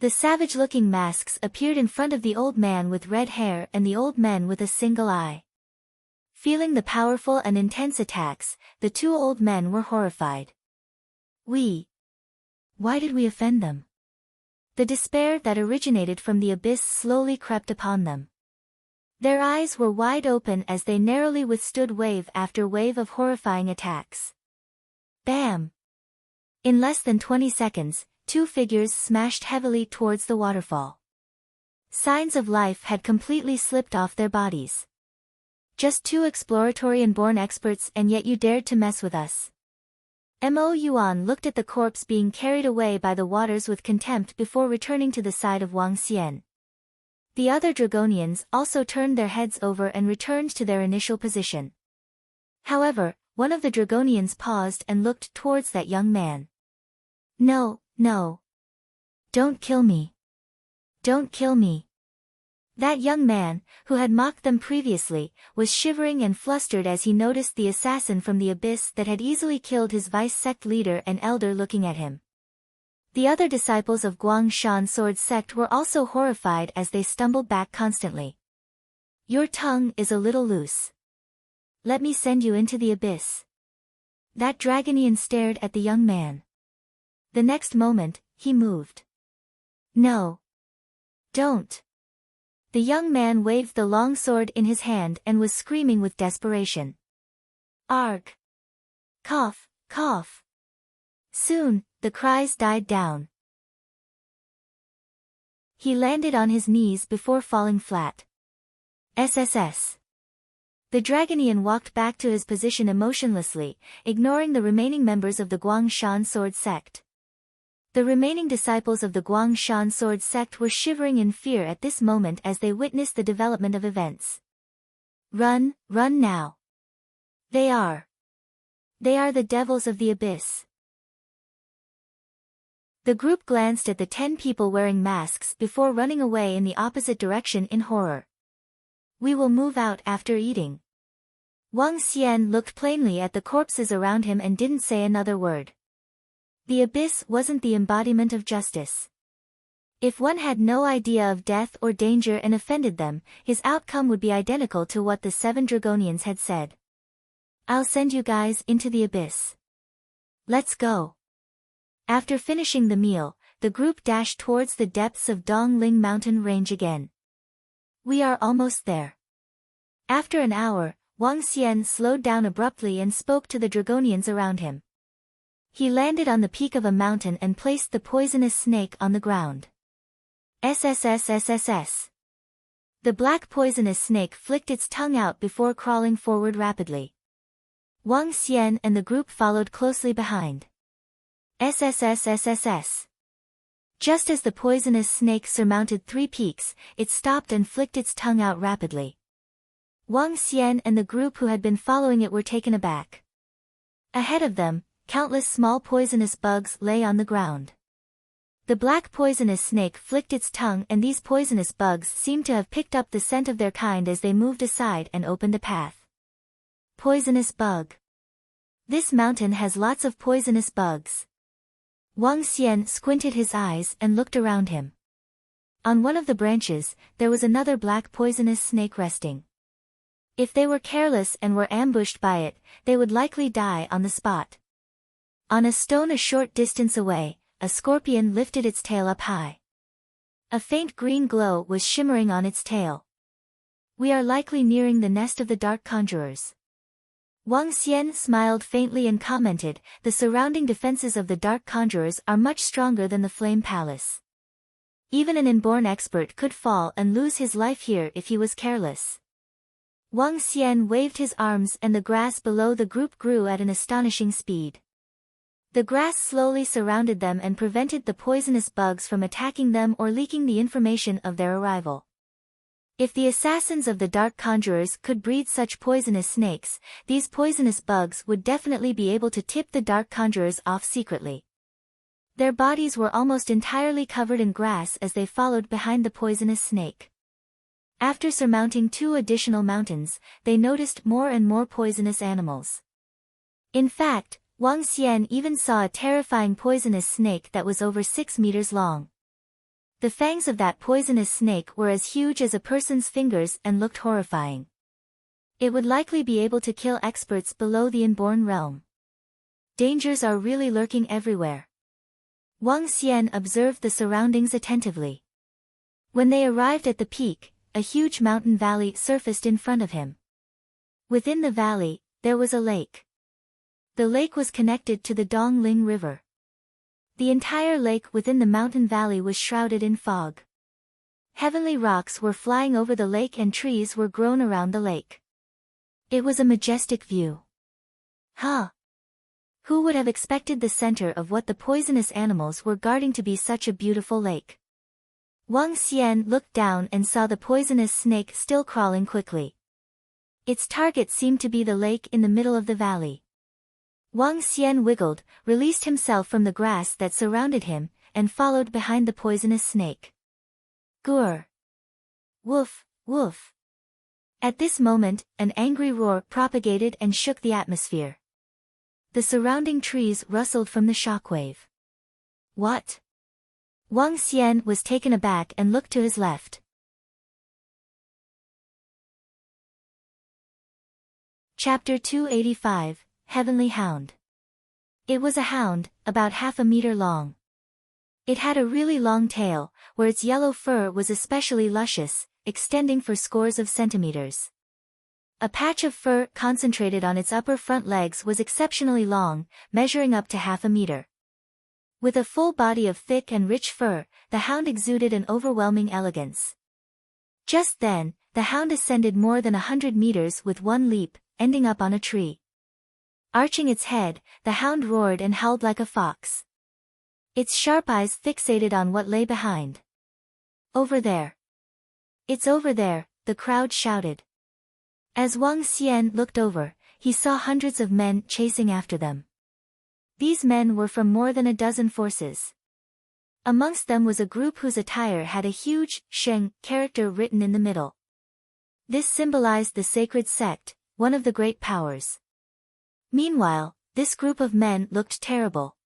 The savage-looking masks appeared in front of the old man with red hair and the old men with a single eye. Feeling the powerful and intense attacks, the 2 old men were horrified. Why did we offend them? The despair that originated from the Abyss slowly crept upon them. Their eyes were wide open as they narrowly withstood wave after wave of horrifying attacks. Bam! In less than 20 seconds, two figures smashed heavily towards the waterfall. Signs of life had completely slipped off their bodies. Just two exploratory and born experts, and yet you dared to mess with us. Mo Yuan looked at the corpse being carried away by the waters with contempt before returning to the side of Wang Xian. The other Dragonians also turned their heads over and returned to their initial position. However, one of the Dragonians paused and looked towards that young man. No, no. Don't kill me. Don't kill me. That young man, who had mocked them previously, was shivering and flustered as he noticed the assassin from the abyss that had easily killed his vice-sect leader and elder looking at him. The other disciples of Guangshan Sword Sect were also horrified as they stumbled back constantly. Your tongue is a little loose. Let me send you into the abyss. That Dragonian stared at the young man. The next moment, he moved. No. Don't. The young man waved the long sword in his hand and was screaming with desperation. Arg! Cough, cough. Soon, the cries died down. He landed on his knees before falling flat. SSS. The Dragonian walked back to his position emotionlessly, ignoring the remaining members of the Guangshan Sword Sect. The remaining disciples of the Guangshan Sword Sect were shivering in fear at this moment as they witnessed the development of events. Run, run now. They are the devils of the abyss. The group glanced at the 10 people wearing masks before running away in the opposite direction in horror. We will move out after eating. Wang Xian looked plainly at the corpses around him and didn't say another word. The abyss wasn't the embodiment of justice. If one had no idea of death or danger and offended them, his outcome would be identical to what the 7 Dragonians had said. I'll send you guys into the abyss. Let's go. After finishing the meal, the group dashed towards the depths of Dongling Mountain Range again. We are almost there. After an hour, Wang Xian slowed down abruptly and spoke to the Dragonians around him. He landed on the peak of a mountain and placed the poisonous snake on the ground. SSS. The black poisonous snake flicked its tongue out before crawling forward rapidly. Wang Xian and the group followed closely behind. SSS. Just as the poisonous snake surmounted 3 peaks, it stopped and flicked its tongue out rapidly. Wang Xian and the group who had been following it were taken aback. Ahead of them, countless small poisonous bugs lay on the ground. The black poisonous snake flicked its tongue, and these poisonous bugs seemed to have picked up the scent of their kind as they moved aside and opened a path. Poisonous bug. This mountain has lots of poisonous bugs. Wang Xian squinted his eyes and looked around him. On one of the branches, there was another black poisonous snake resting. If they were careless and were ambushed by it, they would likely die on the spot. On a stone a short distance away, a scorpion lifted its tail up high. A faint green glow was shimmering on its tail. We are likely nearing the nest of the dark conjurers. Wang Xian smiled faintly and commented, the surrounding defenses of the dark conjurers are much stronger than the Flame Palace. Even an inborn expert could fall and lose his life here if he was careless. Wang Xian waved his arms and the grass below the group grew at an astonishing speed. The grass slowly surrounded them and prevented the poisonous bugs from attacking them or leaking the information of their arrival. If the assassins of the dark conjurers could breed such poisonous snakes, these poisonous bugs would definitely be able to tip the dark conjurers off secretly. Their bodies were almost entirely covered in grass as they followed behind the poisonous snake. After surmounting 2 additional mountains, they noticed more and more poisonous animals. In fact, Wang Xian even saw a terrifying poisonous snake that was over 6 meters long. The fangs of that poisonous snake were as huge as a person's fingers and looked horrifying. It would likely be able to kill experts below the inborn realm. Dangers are really lurking everywhere. Wang Xian observed the surroundings attentively. When they arrived at the peak, a huge mountain valley surfaced in front of him. Within the valley, there was a lake. The lake was connected to the Dongling River. The entire lake within the mountain valley was shrouded in fog. Heavenly rocks were flying over the lake and trees were grown around the lake. It was a majestic view. Huh! Who would have expected the center of what the poisonous animals were guarding to be such a beautiful lake? Wang Xian looked down and saw the poisonous snake still crawling quickly. Its target seemed to be the lake in the middle of the valley. Wang Xian wiggled, released himself from the grass that surrounded him, and followed behind the poisonous snake. Gur! Woof, woof! At this moment, an angry roar propagated and shook the atmosphere. The surrounding trees rustled from the shockwave. What? Wang Xian was taken aback and looked to his left. Chapter 285, Heavenly Hound. It was a hound, about half a meter long. It had a really long tail, where its yellow fur was especially luscious, extending for scores of centimeters. A patch of fur concentrated on its upper front legs was exceptionally long, measuring up to half a meter. With a full body of thick and rich fur, the hound exuded an overwhelming elegance. Just then, the hound ascended more than 100 meters with one leap, ending up on a tree. Arching its head, the hound roared and howled like a fox. Its sharp eyes fixated on what lay behind. Over there! It's over there, the crowd shouted. As Wang Xian looked over, he saw hundreds of men chasing after them. These men were from more than a dozen forces. Amongst them was a group whose attire had a huge Sheng character written in the middle. This symbolized the sacred sect, one of the great powers. Meanwhile, this group of men looked terrible.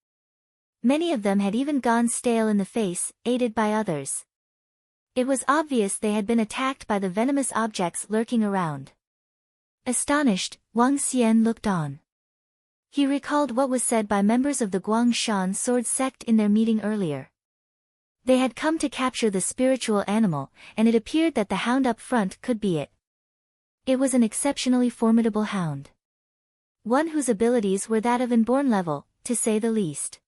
Many of them had even gone stale in the face, aided by others. It was obvious they had been attacked by the venomous objects lurking around. Astonished, Wang Xian looked on. He recalled what was said by members of the Guangshan sword sect in their meeting earlier. They had come to capture the spiritual animal, and it appeared that the hound up front could be it. It was an exceptionally formidable hound. One whose abilities were that of inborn level, to say the least.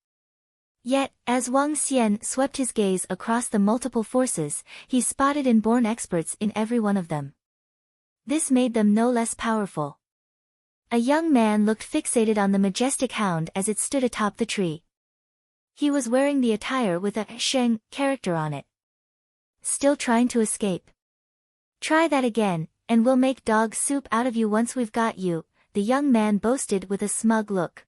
Yet, as Wang Xian swept his gaze across the multiple forces, he spotted inborn experts in every one of them. This made them no less powerful. A young man looked fixated on the majestic hound as it stood atop the tree. He was wearing the attire with a Sheng character on it. Still trying to escape? Try that again, and we'll make dog soup out of you once we've got you, the young man boasted with a smug look.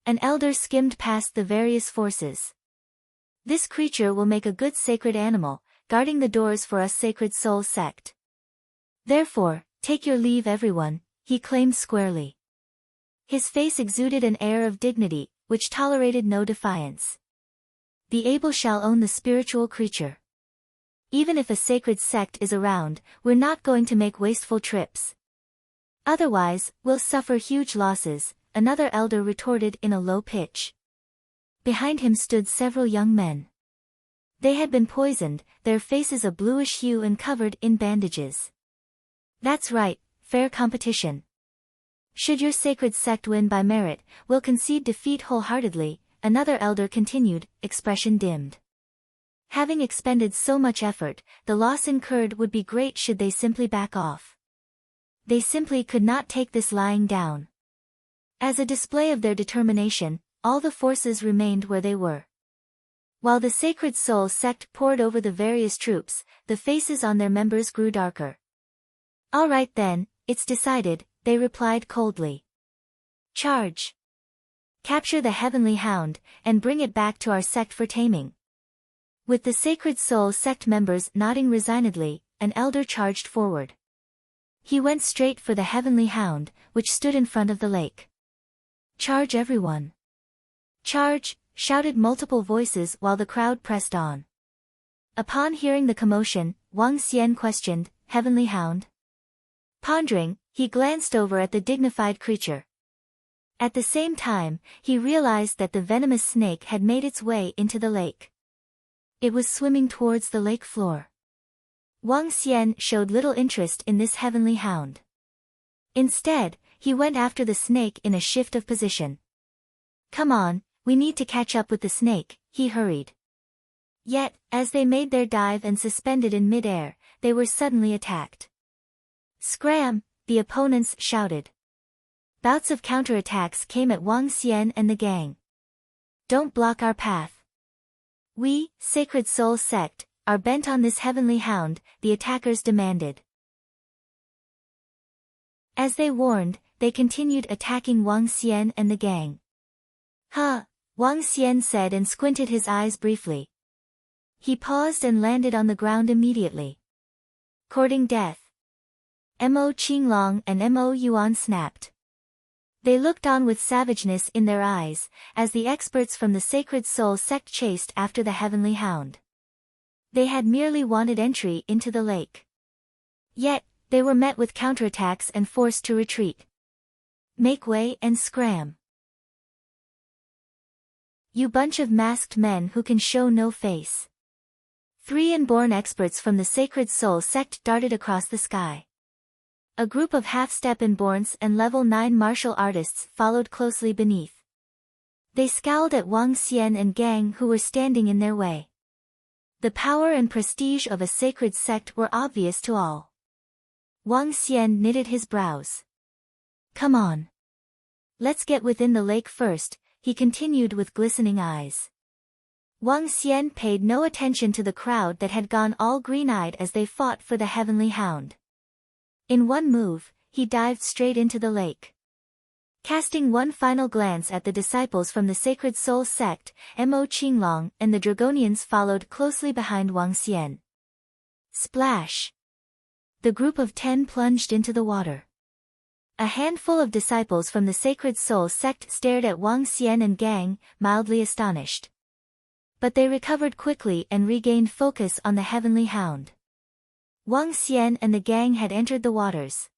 An elder skimmed past the various forces. This creature will make a good sacred animal, guarding the doors for us sacred soul sect. Therefore, take your leave everyone, he claimed squarely. His face exuded an air of dignity, which tolerated no defiance. The able shall own the spiritual creature. Even if a sacred sect is around, we're not going to make wasteful trips. Otherwise, we'll suffer huge losses, another elder retorted in a low pitch. Behind him stood several young men. They had been poisoned, their faces a bluish hue and covered in bandages. That's right, fair competition. Should your sacred sect win by merit, we'll concede defeat wholeheartedly, another elder continued, expression dimmed. Having expended so much effort, the loss incurred would be great should they simply back off. They simply could not take this lying down. As a display of their determination, all the forces remained where they were. While the Sacred Soul sect poured over the various troops, the faces on their members grew darker. All right then, it's decided, they replied coldly. Charge! Capture the Heavenly Hound, and bring it back to our sect for taming. With the Sacred Soul sect members nodding resignedly, an elder charged forward. He went straight for the Heavenly Hound, which stood in front of the lake. Charge everyone! Charge! Shouted multiple voices while the crowd pressed on. Upon hearing the commotion, Wang Xian questioned, Heavenly Hound? Pondering, he glanced over at the dignified creature. At the same time, he realized that the venomous snake had made its way into the lake. It was swimming towards the lake floor. Wang Xian showed little interest in this heavenly hound. Instead, he went after the snake in a shift of position. Come on, we need to catch up with the snake, he hurried. Yet, as they made their dive and suspended in mid-air, they were suddenly attacked. Scram! The opponents shouted. Bouts of counterattacks came at Wang Xian and the gang. Don't block our path. We, Sacred Soul Sect, are bent on this heavenly hound, the attackers demanded. As they warned, they continued attacking Wang Xian and the gang. Huh, Wang Xian said and squinted his eyes briefly. He paused and landed on the ground immediately. Courting death. Mo Qinglong and Mo Yuan snapped. They looked on with savageness in their eyes, as the experts from the Sacred Soul Sect chased after the heavenly hound. They had merely wanted entry into the lake. Yet, they were met with counterattacks and forced to retreat. Make way and scram. You bunch of masked men who can show no face. 3 inborn experts from the Sacred Soul Sect darted across the sky. A group of half-step inborns and level 9 martial artists followed closely beneath. They scowled at Wang Xian and gang who were standing in their way. The power and prestige of a sacred sect were obvious to all. Wang Xian knitted his brows. Come on. Let's get within the lake first, he continued with glistening eyes. Wang Xian paid no attention to the crowd that had gone all green-eyed as they fought for the heavenly hound. In one move, he dived straight into the lake. Casting one final glance at the disciples from the Sacred Soul Sect, Mo Qinglong and the Dragonians followed closely behind Wang Xian. Splash! The group of 10 plunged into the water. A handful of disciples from the Sacred Soul Sect stared at Wang Xian and gang, mildly astonished. But they recovered quickly and regained focus on the heavenly hound. Wang Xian and the gang had entered the waters.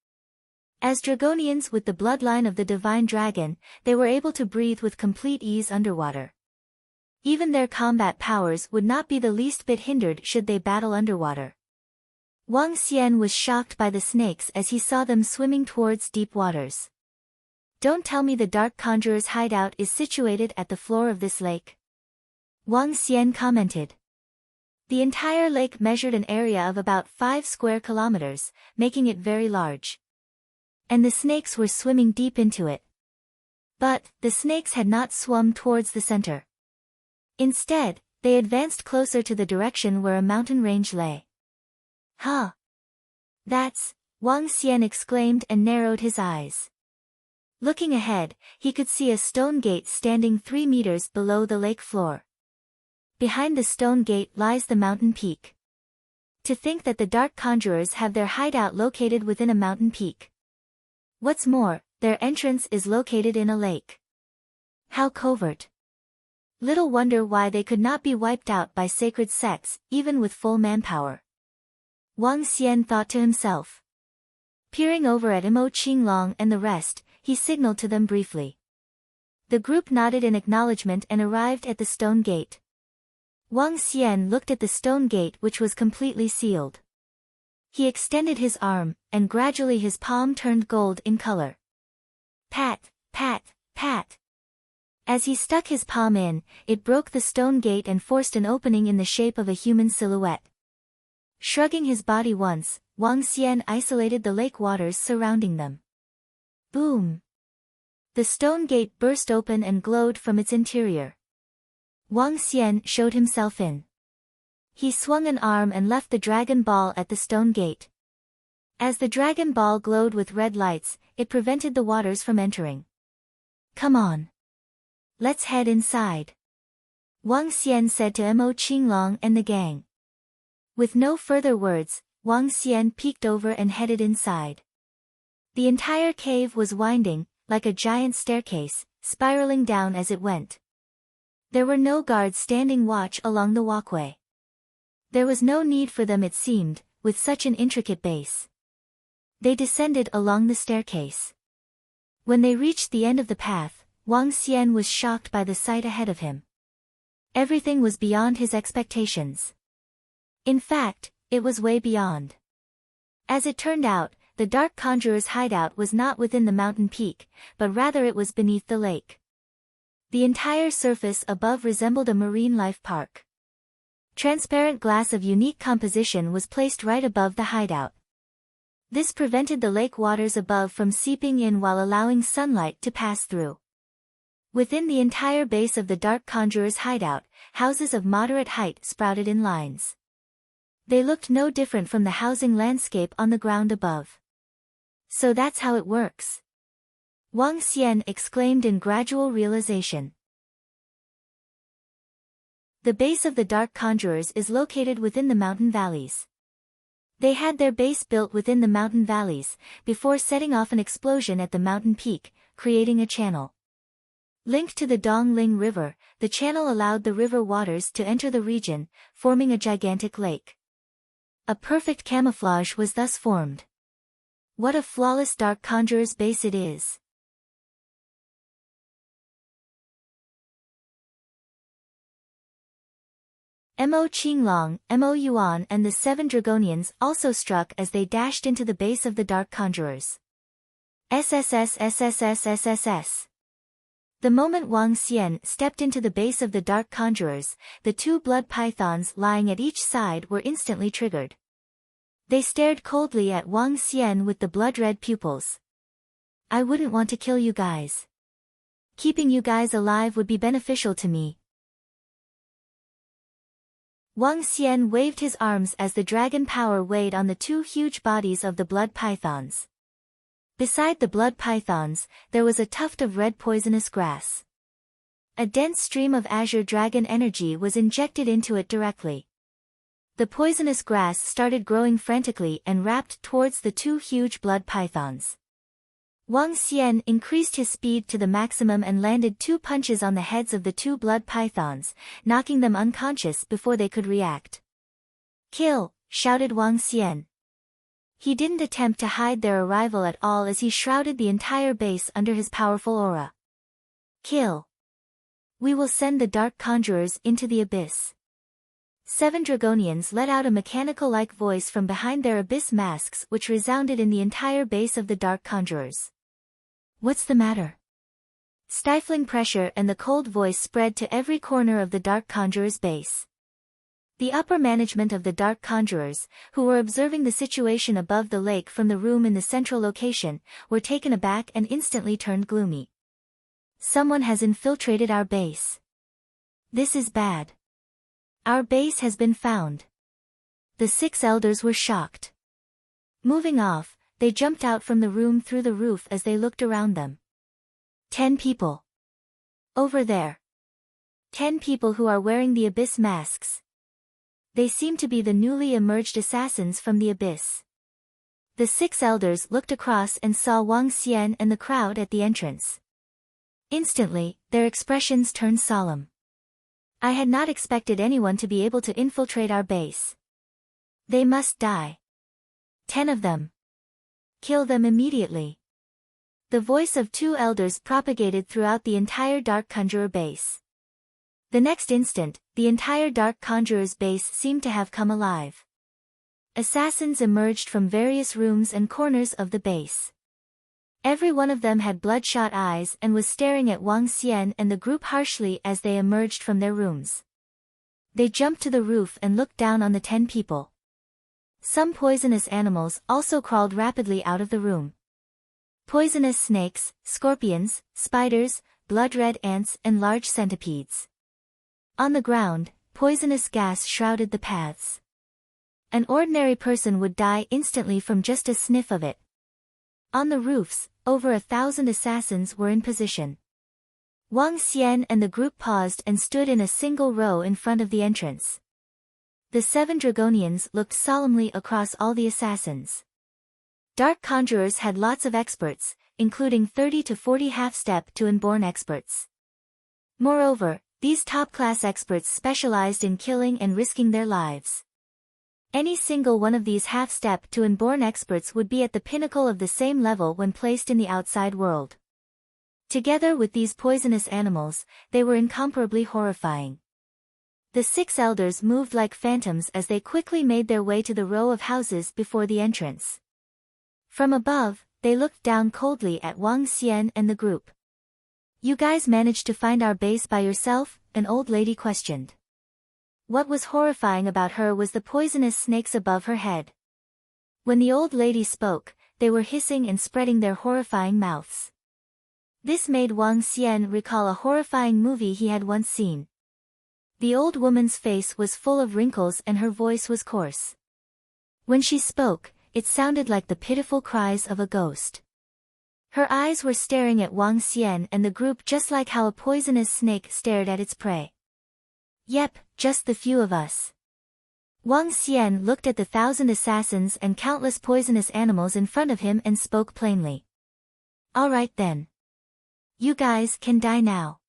As Dragonians with the bloodline of the divine dragon, they were able to breathe with complete ease underwater. Even their combat powers would not be the least bit hindered should they battle underwater. Wang Xian was shocked by the snakes as he saw them swimming towards deep waters. Don't tell me the Dark Conjurer's hideout is situated at the floor of this lake. Wang Xian commented. The entire lake measured an area of about 5 square kilometers, making it very large. And the snakes were swimming deep into it. But, the snakes had not swum towards the center. Instead, they advanced closer to the direction where a mountain range lay. Huh! That's, Wang Xian exclaimed and narrowed his eyes. Looking ahead, he could see a stone gate standing 3 meters below the lake floor. Behind the stone gate lies the mountain peak. To think that the Dark Conjurers have their hideout located within a mountain peak. What's more, their entrance is located in a lake. How covert. Little wonder why they could not be wiped out by sacred sects, even with full manpower. Wang Xian thought to himself. Peering over at Mo Qinglong and the rest, he signaled to them briefly. The group nodded in acknowledgement and arrived at the stone gate. Wang Xian looked at the stone gate which was completely sealed. He extended his arm, and gradually his palm turned gold in color. Pat, pat, pat. As he stuck his palm in, it broke the stone gate and forced an opening in the shape of a human silhouette. Shrugging his body once, Wang Xian isolated the lake waters surrounding them. Boom! The stone gate burst open and glowed from its interior. Wang Xian showed himself in. He swung an arm and left the dragon ball at the stone gate. As the dragon ball glowed with red lights, it prevented the waters from entering. Come on. Let's head inside. Wang Xian said to Mo Qinglong and the gang. With no further words, Wang Xian peeked over and headed inside. The entire cave was winding, like a giant staircase, spiraling down as it went. There were no guards standing watch along the walkway. There was no need for them it seemed, with such an intricate base. They descended along the staircase. When they reached the end of the path, Wang Xian was shocked by the sight ahead of him. Everything was beyond his expectations. In fact, It was way beyond. As it turned out, the Dark Conjurer's hideout was not within the mountain peak, but rather it was beneath the lake. The entire surface above resembled a marine life park. Transparent glass of unique composition was placed right above the hideout. This prevented the lake waters above from seeping in while allowing sunlight to pass through. Within the entire base of the Dark Conjurer's hideout, houses of moderate height sprouted in lines. They looked no different from the housing landscape on the ground above. So that's how it works. Wang Xian exclaimed in gradual realization. The base of the Dark Conjurers is located within the mountain valleys. They had their base built within the mountain valleys, before setting off an explosion at the mountain peak, creating a channel. Linked to the Dongling River, the channel allowed the river waters to enter the region, forming a gigantic lake. A perfect camouflage was thus formed. What a flawless Dark Conjurer's base it is! Mo Qinglong, Mo Yuan and the 7 Dragonians also struck as they dashed into the base of the Dark Conjurers. SSS. The moment Wang Xian stepped into the base of the Dark Conjurers, the 2 blood pythons lying at each side were instantly triggered. They stared coldly at Wang Xian with the blood-red pupils. I wouldn't want to kill you guys. Keeping you guys alive would be beneficial to me. Wang Xian waved his arms as the dragon power weighed on the 2 huge bodies of the blood pythons. Beside the blood pythons, there was a tuft of red poisonous grass. A dense stream of azure dragon energy was injected into it directly. The poisonous grass started growing frantically and wrapped towards the 2 huge blood pythons. Wang Xian increased his speed to the maximum and landed 2 punches on the heads of the 2 blood pythons, knocking them unconscious before they could react. Kill! Shouted Wang Xian. He didn't attempt to hide their arrival at all as he shrouded the entire base under his powerful aura. Kill! We will send the Dark Conjurers into the abyss. 7 Dragonians let out a mechanical-like voice from behind their abyss masks which resounded in the entire base of the Dark Conjurers. What's the matter? Stifling pressure and the cold voice spread to every corner of the Dark Conjurers' base. The upper management of the Dark Conjurers, who were observing the situation above the lake from the room in the central location, were taken aback and instantly turned gloomy. Someone has infiltrated our base. This is bad. Our base has been found. The 6 elders were shocked. Moving off, they jumped out from the room through the roof as they looked around them. 10 people. Over there. 10 people who are wearing the abyss masks. They seem to be the newly emerged assassins from the abyss. The 6 elders looked across and saw Wang Xian and the crowd at the entrance. Instantly, their expressions turned solemn. I had not expected anyone to be able to infiltrate our base. They must die. 10 of them. Kill them immediately. The voice of 2 elders propagated throughout the entire Dark Conjurer base. The next instant, the entire Dark Conjurer's base seemed to have come alive. Assassins emerged from various rooms and corners of the base. Every one of them had bloodshot eyes and was staring at Wang Xian and the group harshly as they emerged from their rooms. They jumped to the roof and looked down on the 10 people. Some poisonous animals also crawled rapidly out of the room. Poisonous snakes, scorpions, spiders, blood-red ants and large centipedes. On the ground, poisonous gas shrouded the paths. An ordinary person would die instantly from just a sniff of it. On the roofs, over 1,000 assassins were in position. Wang Xian and the group paused and stood in a single row in front of the entrance. The 7 Dragonians looked solemnly across all the assassins. Dark Conjurers had lots of experts, including 30 to 40 half-step to inborn experts. Moreover, these top-class experts specialized in killing and risking their lives. Any single one of these half-step to inborn experts would be at the pinnacle of the same level when placed in the outside world. Together with these poisonous animals, they were incomparably horrifying. The 6 elders moved like phantoms as they quickly made their way to the row of houses before the entrance. From above, they looked down coldly at Wang Xian and the group. "You guys managed to find our base by yourself?" an old lady questioned. What was horrifying about her was the poisonous snakes above her head. When the old lady spoke, they were hissing and spreading their horrifying mouths. This made Wang Xian recall a horrifying movie he had once seen. The old woman's face was full of wrinkles and her voice was coarse. When she spoke, it sounded like the pitiful cries of a ghost. Her eyes were staring at Wang Xian and the group just like how a poisonous snake stared at its prey. "Yep, just the few of us." Wang Xian looked at the 1,000 assassins and countless poisonous animals in front of him and spoke plainly. "All right then. You guys can die now."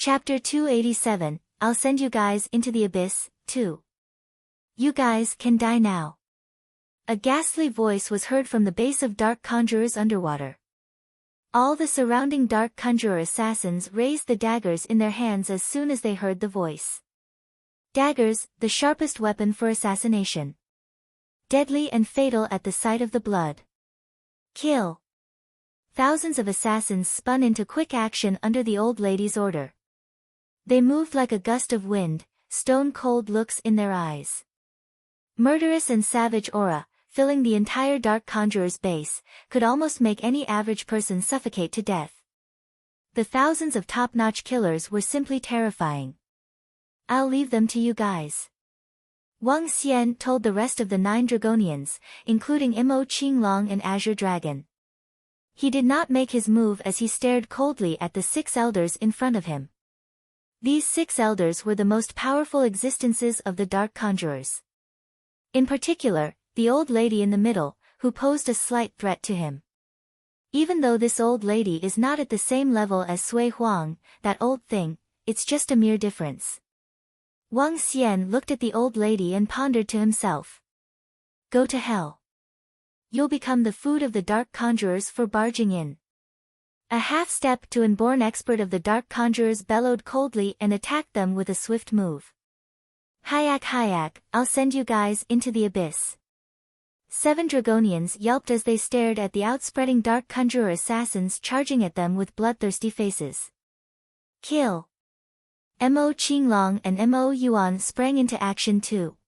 Chapter 287, I'll send you guys into the abyss, 2. You guys can die now. A ghastly voice was heard from the base of dark conjurers underwater. All the surrounding dark conjurer assassins raised the daggers in their hands as soon as they heard the voice. Daggers, the sharpest weapon for assassination. Deadly and fatal at the sight of the blood. Kill. Thousands of assassins spun into quick action under the old lady's order. They moved like a gust of wind, stone-cold looks in their eyes. Murderous and savage aura, filling the entire dark conjurer's base, could almost make any average person suffocate to death. The thousands of top-notch killers were simply terrifying. "I'll leave them to you guys." Wang Xian told the rest of the 9 Dragonians, including Imo Qinglong and Azure Dragon. He did not make his move as he stared coldly at the 6 elders in front of him. These 6 elders were the most powerful existences of the dark conjurers. In particular, the old lady in the middle, who posed a slight threat to him. Even though this old lady is not at the same level as Sui Huang, that old thing, it's just a mere difference. Wang Xian looked at the old lady and pondered to himself. Go to hell. You'll become the food of the dark conjurers for barging in. A half-step to inborn expert of the dark conjurers bellowed coldly and attacked them with a swift move. Hayak, I'll send you guys into the abyss." 7 Dragonians yelped as they stared at the outspreading dark conjurer assassins charging at them with bloodthirsty faces. Kill. Mo Qinglong and Mo Yuan sprang into action too.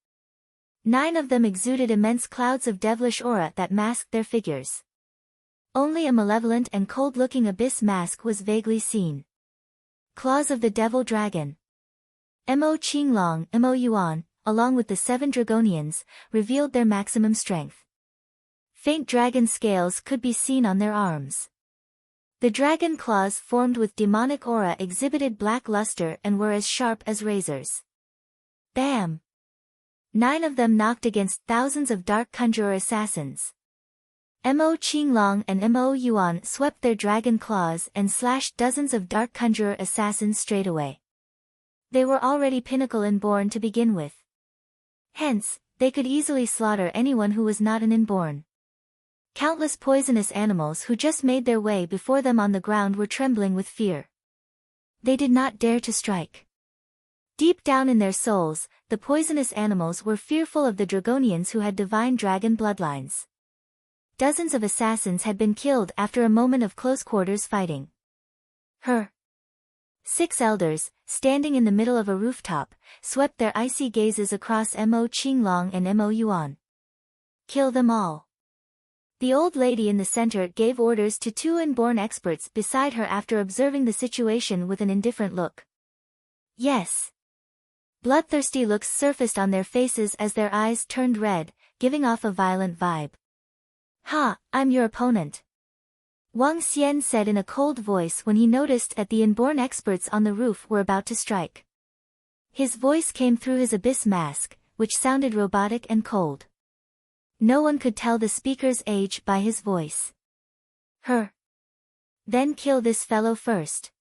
9 of them exuded immense clouds of devilish aura that masked their figures. Only a malevolent and cold-looking abyss mask was vaguely seen. Claws of the Devil Dragon. Mo Qinglong, Mo Yuan, along with the 7 Dragonians, revealed their maximum strength. Faint dragon scales could be seen on their arms. The dragon claws formed with demonic aura exhibited black luster and were as sharp as razors. Bam! 9 of them knocked against thousands of dark conjurer assassins. Mo Qinglong and Mo Yuan swept their dragon claws and slashed dozens of dark conjurer assassins straight away. They were already pinnacle inborn to begin with. Hence, they could easily slaughter anyone who was not an inborn. Countless poisonous animals who just made their way before them on the ground were trembling with fear. They did not dare to strike. Deep down in their souls, the poisonous animals were fearful of the Dragonians who had divine dragon bloodlines. Dozens of assassins had been killed after a moment of close-quarters fighting. 6 elders, standing in the middle of a rooftop, swept their icy gazes across Mo Qinglong and Mo Yuan. Kill them all. The old lady in the center gave orders to 2 inborn experts beside her after observing the situation with an indifferent look. Yes. Bloodthirsty looks surfaced on their faces as their eyes turned red, giving off a violent vibe. Ha, I'm your opponent. Wang Xian said in a cold voice when he noticed that the inborn experts on the roof were about to strike. His voice came through his abyss mask, which sounded robotic and cold. No one could tell the speaker's age by his voice. Then kill this fellow first.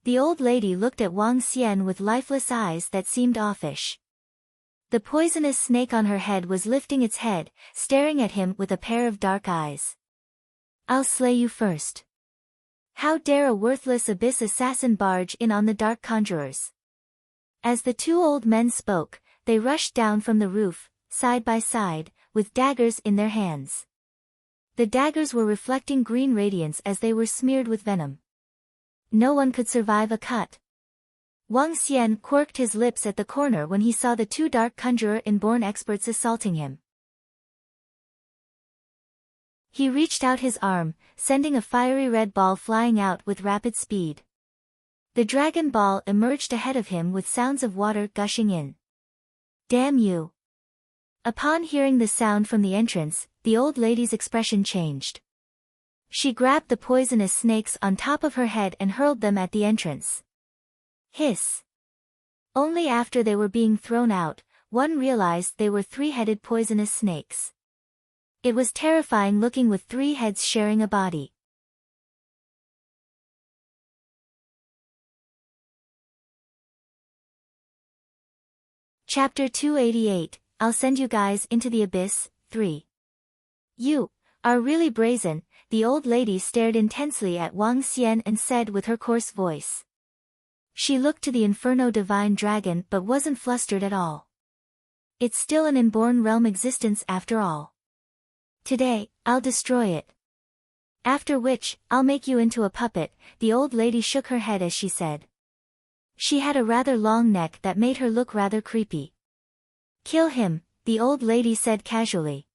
The old lady looked at Wang Xian with lifeless eyes that seemed offish. The poisonous snake on her head was lifting its head, staring at him with a pair of dark eyes. I'll slay you first. How dare a worthless abyss assassin barge in on the dark conjurers? As the two old men spoke, they rushed down from the roof, side by side, with daggers in their hands. The daggers were reflecting green radiance as they were smeared with venom. No one could survive a cut. Wang Xian quirked his lips at the corner when he saw the two dark conjurer inborn experts assaulting him. He reached out his arm, sending a fiery red ball flying out with rapid speed. The dragon ball emerged ahead of him with sounds of water gushing in. Damn you! Upon hearing the sound from the entrance, the old lady's expression changed. She grabbed the poisonous snakes on top of her head and hurled them at the entrance. Hiss! Only after they were being thrown out, one realized they were three-headed poisonous snakes. It was terrifying looking with three heads sharing a body. Chapter 288, I'll send you guys into the abyss, 3. You are really brazen, the old lady stared intensely at Wang Xian and said with her coarse voice. She looked to the Inferno Divine Dragon but wasn't flustered at all. It's still an inborn realm existence after all. Today, I'll destroy it. After which, I'll make you into a puppet, the old lady shook her head as she said. She had a rather long neck that made her look rather creepy. Kill him, the old lady said casually.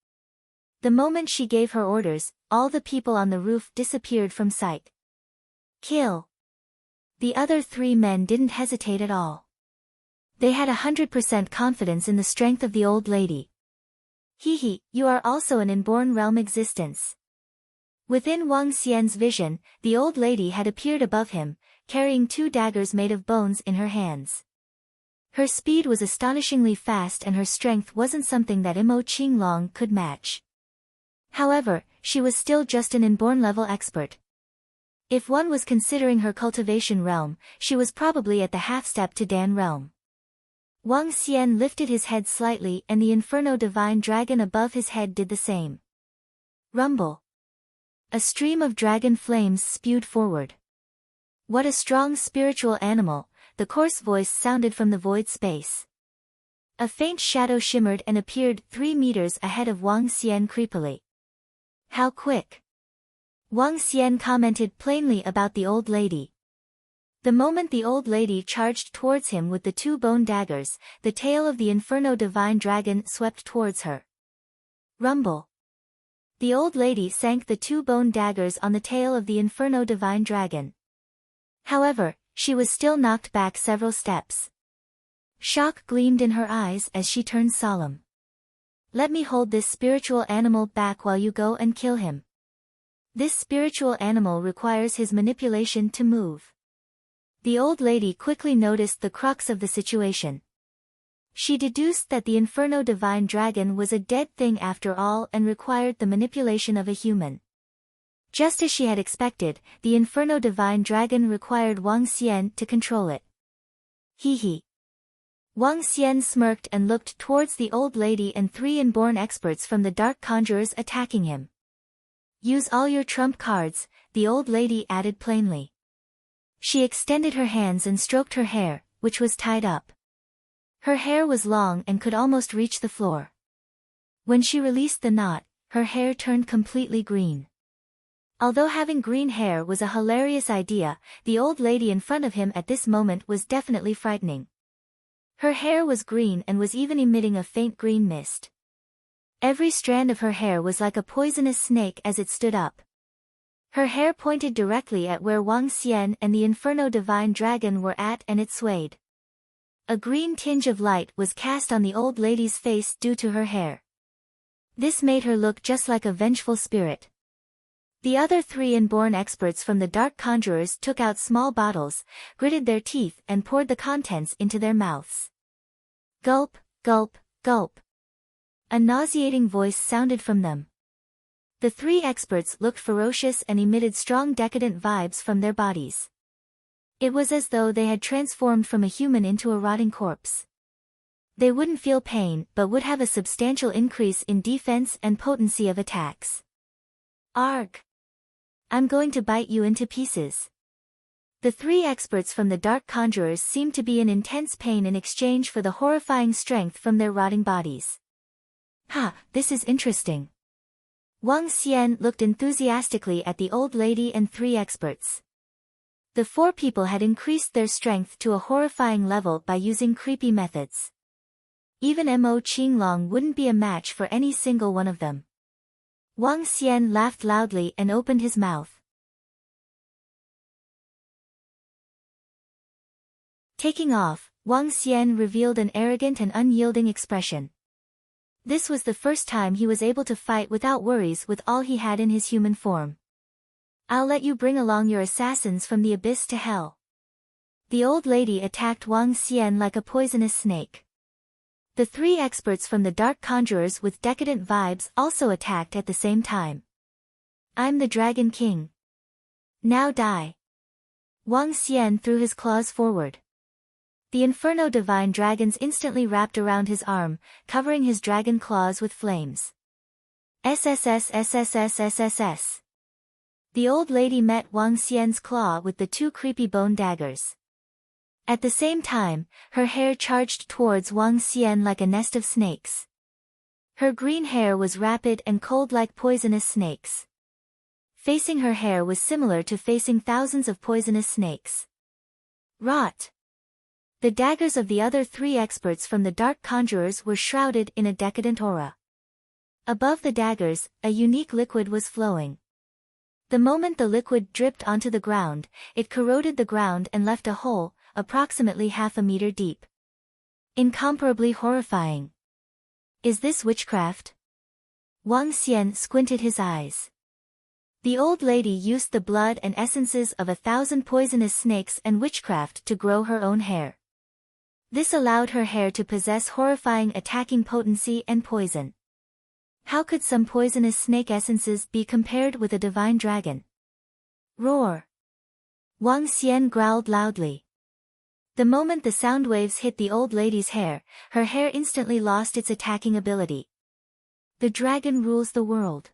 The moment she gave her orders, all the people on the roof disappeared from sight. Kill. The other three men didn't hesitate at all. They had 100% confidence in the strength of the old lady. Hee, you are also an inborn realm existence. Within Wang Xian's vision, the old lady had appeared above him, carrying two daggers made of bones in her hands. Her speed was astonishingly fast and her strength wasn't something that Mo Qinglong could match. However, she was still just an inborn level expert. If one was considering her cultivation realm, she was probably at the half-step to Dan realm. Wang Xian lifted his head slightly and the Inferno Divine Dragon above his head did the same. Rumble. A stream of dragon flames spewed forward. What a strong spiritual animal, the coarse voice sounded from the void space. A faint shadow shimmered and appeared 3 meters ahead of Wang Xian creepily. How quick! Wang Xian commented plainly about the old lady. The moment the old lady charged towards him with the two bone daggers, the tail of the Inferno Divine Dragon swept towards her. Rumble. The old lady sank the two bone daggers on the tail of the Inferno Divine Dragon. However, she was still knocked back several steps. Shock gleamed in her eyes as she turned solemn. Let me hold this spiritual animal back while you go and kill him. This spiritual animal requires his manipulation to move. The old lady quickly noticed the crux of the situation. She deduced that the Inferno Divine Dragon was a dead thing after all and required the manipulation of a human. Just as she had expected, the Inferno Divine Dragon required Wang Xian to control it. Hee. Wang Xian smirked and looked towards the old lady and 3 inborn experts from the dark conjurers attacking him. Use all your trump cards, the old lady added plainly. She extended her hands and stroked her hair, which was tied up. Her hair was long and could almost reach the floor. When she released the knot, her hair turned completely green. Although having green hair was a hilarious idea, the old lady in front of him at this moment was definitely frightening. Her hair was green and was even emitting a faint green mist. Every strand of her hair was like a poisonous snake as it stood up. Her hair pointed directly at where Wang Xian and the Inferno Divine Dragon were at and it swayed. A green tinge of light was cast on the old lady's face due to her hair. This made her look just like a vengeful spirit. The other 3 inborn experts from the dark conjurers took out small bottles, gritted their teeth and poured the contents into their mouths. Gulp, gulp, gulp. A nauseating voice sounded from them. The 3 experts looked ferocious and emitted strong decadent vibes from their bodies. It was as though they had transformed from a human into a rotting corpse. They wouldn't feel pain but would have a substantial increase in defense and potency of attacks. Arg! I'm going to bite you into pieces. The three experts from the Dark Conjurers seemed to be in intense pain in exchange for the horrifying strength from their rotting bodies. Ha, this is interesting. Wang Xian looked enthusiastically at the old lady and three experts. The four people had increased their strength to a horrifying level by using creepy methods. Even Mo Qinglong wouldn't be a match for any single one of them. Wang Xian laughed loudly and opened his mouth. Taking off, Wang Xian revealed an arrogant and unyielding expression. This was the first time he was able to fight without worries with all he had in his human form. I'll let you bring along your assassins from the abyss to hell. The old lady attacked Wang Xian like a poisonous snake. The three experts from the Dark Conjurers with decadent vibes also attacked at the same time. I'm the Dragon King. Now die. Wang Xian threw his claws forward. The Inferno Divine Dragons instantly wrapped around his arm, covering his dragon claws with flames. SSS. The old lady met Wang Xian's claw with the two creepy bone daggers. At the same time, her hair charged towards Wang Xian like a nest of snakes. Her green hair was rapid and cold like poisonous snakes. Facing her hair was similar to facing thousands of poisonous snakes. Rot! The daggers of the other three experts from the Dark Conjurers were shrouded in a decadent aura. Above the daggers, a unique liquid was flowing. The moment the liquid dripped onto the ground, it corroded the ground and left a hole, approximately half a meter deep. Incomparably horrifying. Is this witchcraft? Wang Xian squinted his eyes. The old lady used the blood and essences of 1,000 poisonous snakes and witchcraft to grow her own hair. This allowed her hair to possess horrifying attacking potency and poison. How could some poisonous snake essences be compared with a divine dragon? Roar! Wang Xian growled loudly. The moment the sound waves hit the old lady's hair, her hair instantly lost its attacking ability. The dragon rules the world.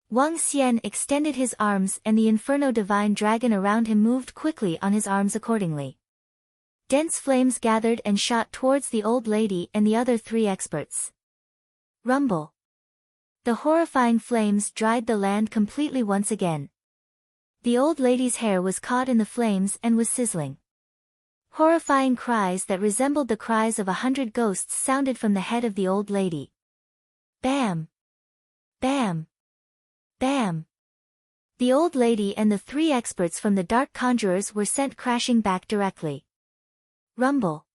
Wang Xian extended his arms and the Inferno Divine Dragon around him moved quickly on his arms accordingly. Dense flames gathered and shot towards the old lady and the other three experts. Rumble. The horrifying flames dried the land completely once again. The old lady's hair was caught in the flames and was sizzling. Horrifying cries that resembled the cries of 100 ghosts sounded from the head of the old lady. Bam! Bam! Bam! The old lady and the three experts from the Dark Conjurers were sent crashing back directly. Rumble.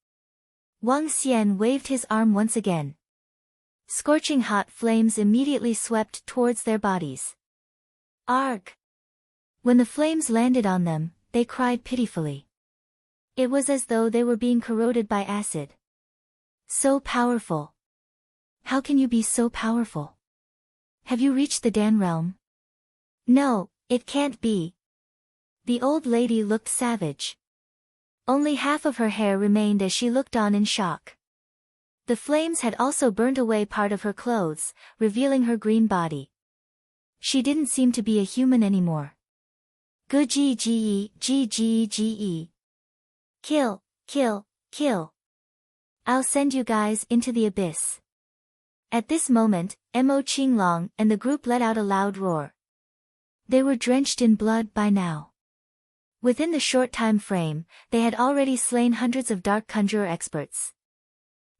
Wang Xian waved his arm once again. Scorching hot flames immediately swept towards their bodies. Arg! When the flames landed on them, they cried pitifully. It was as though they were being corroded by acid. So powerful. How can you be so powerful? Have you reached the Dan realm? No, it can't be. The old lady looked savage. Only half of her hair remained as she looked on in shock. The flames had also burnt away part of her clothes, revealing her green body. She didn't seem to be a human anymore. G-G-E. Kill, kill, kill. I'll send you guys into the abyss. At this moment, Mo Qinglong and the group let out a loud roar. They were drenched in blood by now. Within the short time frame, they had already slain hundreds of Dark Conjurer experts.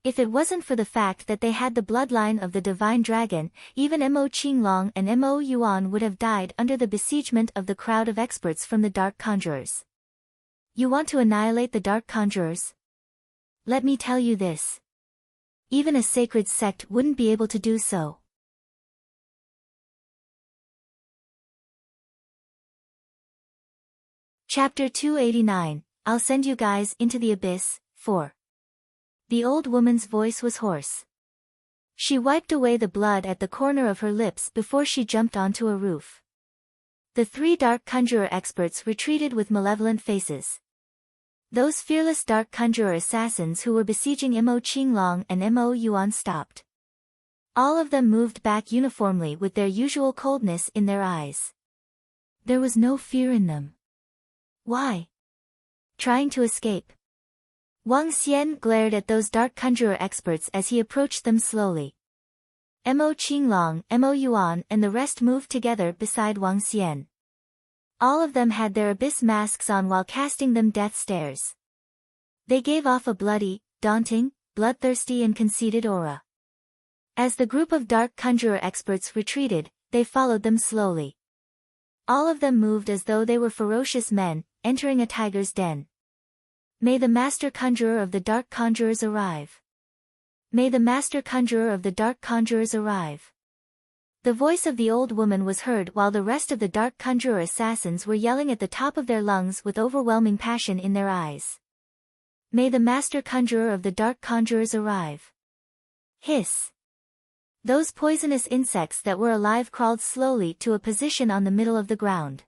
If it wasn't for the fact that they had the bloodline of the Divine Dragon, even Mo Qinglong and Mo Yuan would have died under the besiegement of the crowd of experts from the Dark Conjurers. You want to annihilate the Dark Conjurers? Let me tell you this. Even a sacred sect wouldn't be able to do so. Chapter 289, I'll send you guys into the abyss, 4. The old woman's voice was hoarse. She wiped away the blood at the corner of her lips before she jumped onto a roof. The three Dark Conjurer experts retreated with malevolent faces. Those fearless Dark Conjurer assassins who were besieging Mo Qinglong and Mo Yuan stopped. All of them moved back uniformly with their usual coldness in their eyes. There was no fear in them. Why? Trying to escape. Wang Xian glared at those dark conjurer experts as he approached them slowly. Mo Qinglong, Mo Yuan and the rest moved together beside Wang Xian. All of them had their abyss masks on while casting them death stares. They gave off a bloody, daunting, bloodthirsty and conceited aura. As the group of dark conjurer experts retreated, they followed them slowly. All of them moved as though they were ferocious men, entering a tiger's den. May the master conjurer of the dark conjurers arrive. May the master conjurer of the dark conjurers arrive. The voice of the old woman was heard while the rest of the dark conjurer assassins were yelling at the top of their lungs with overwhelming passion in their eyes. May the master conjurer of the dark conjurers arrive. Hiss. Those poisonous insects that were alive crawled slowly to a position on the middle of the ground.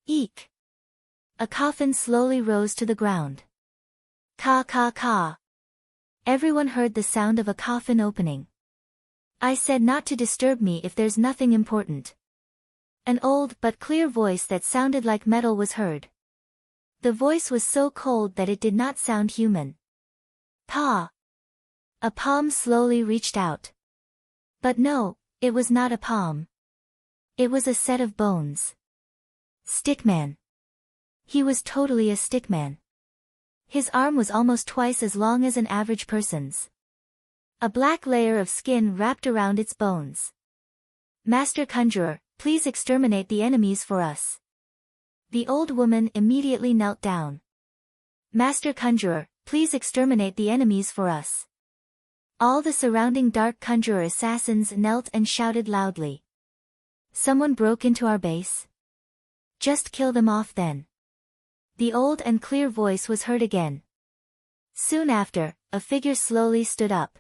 Eek. A coffin slowly rose to the ground. Ka ka ka. Everyone heard the sound of a coffin opening. I said not to disturb me if there's nothing important. An old but clear voice that sounded like metal was heard. The voice was so cold that it did not sound human. Pa. A palm slowly reached out. But no, it was not a palm. It was a set of bones. Stickman. He was totally a stickman. His arm was almost twice as long as an average person's. A black layer of skin wrapped around its bones. Master Conjurer, please exterminate the enemies for us. The old woman immediately knelt down. Master Conjurer, please exterminate the enemies for us. All the surrounding dark conjurer assassins knelt and shouted loudly. Someone broke into our base? Just kill them off then. The old and clear voice was heard again. Soon after, a figure slowly stood up.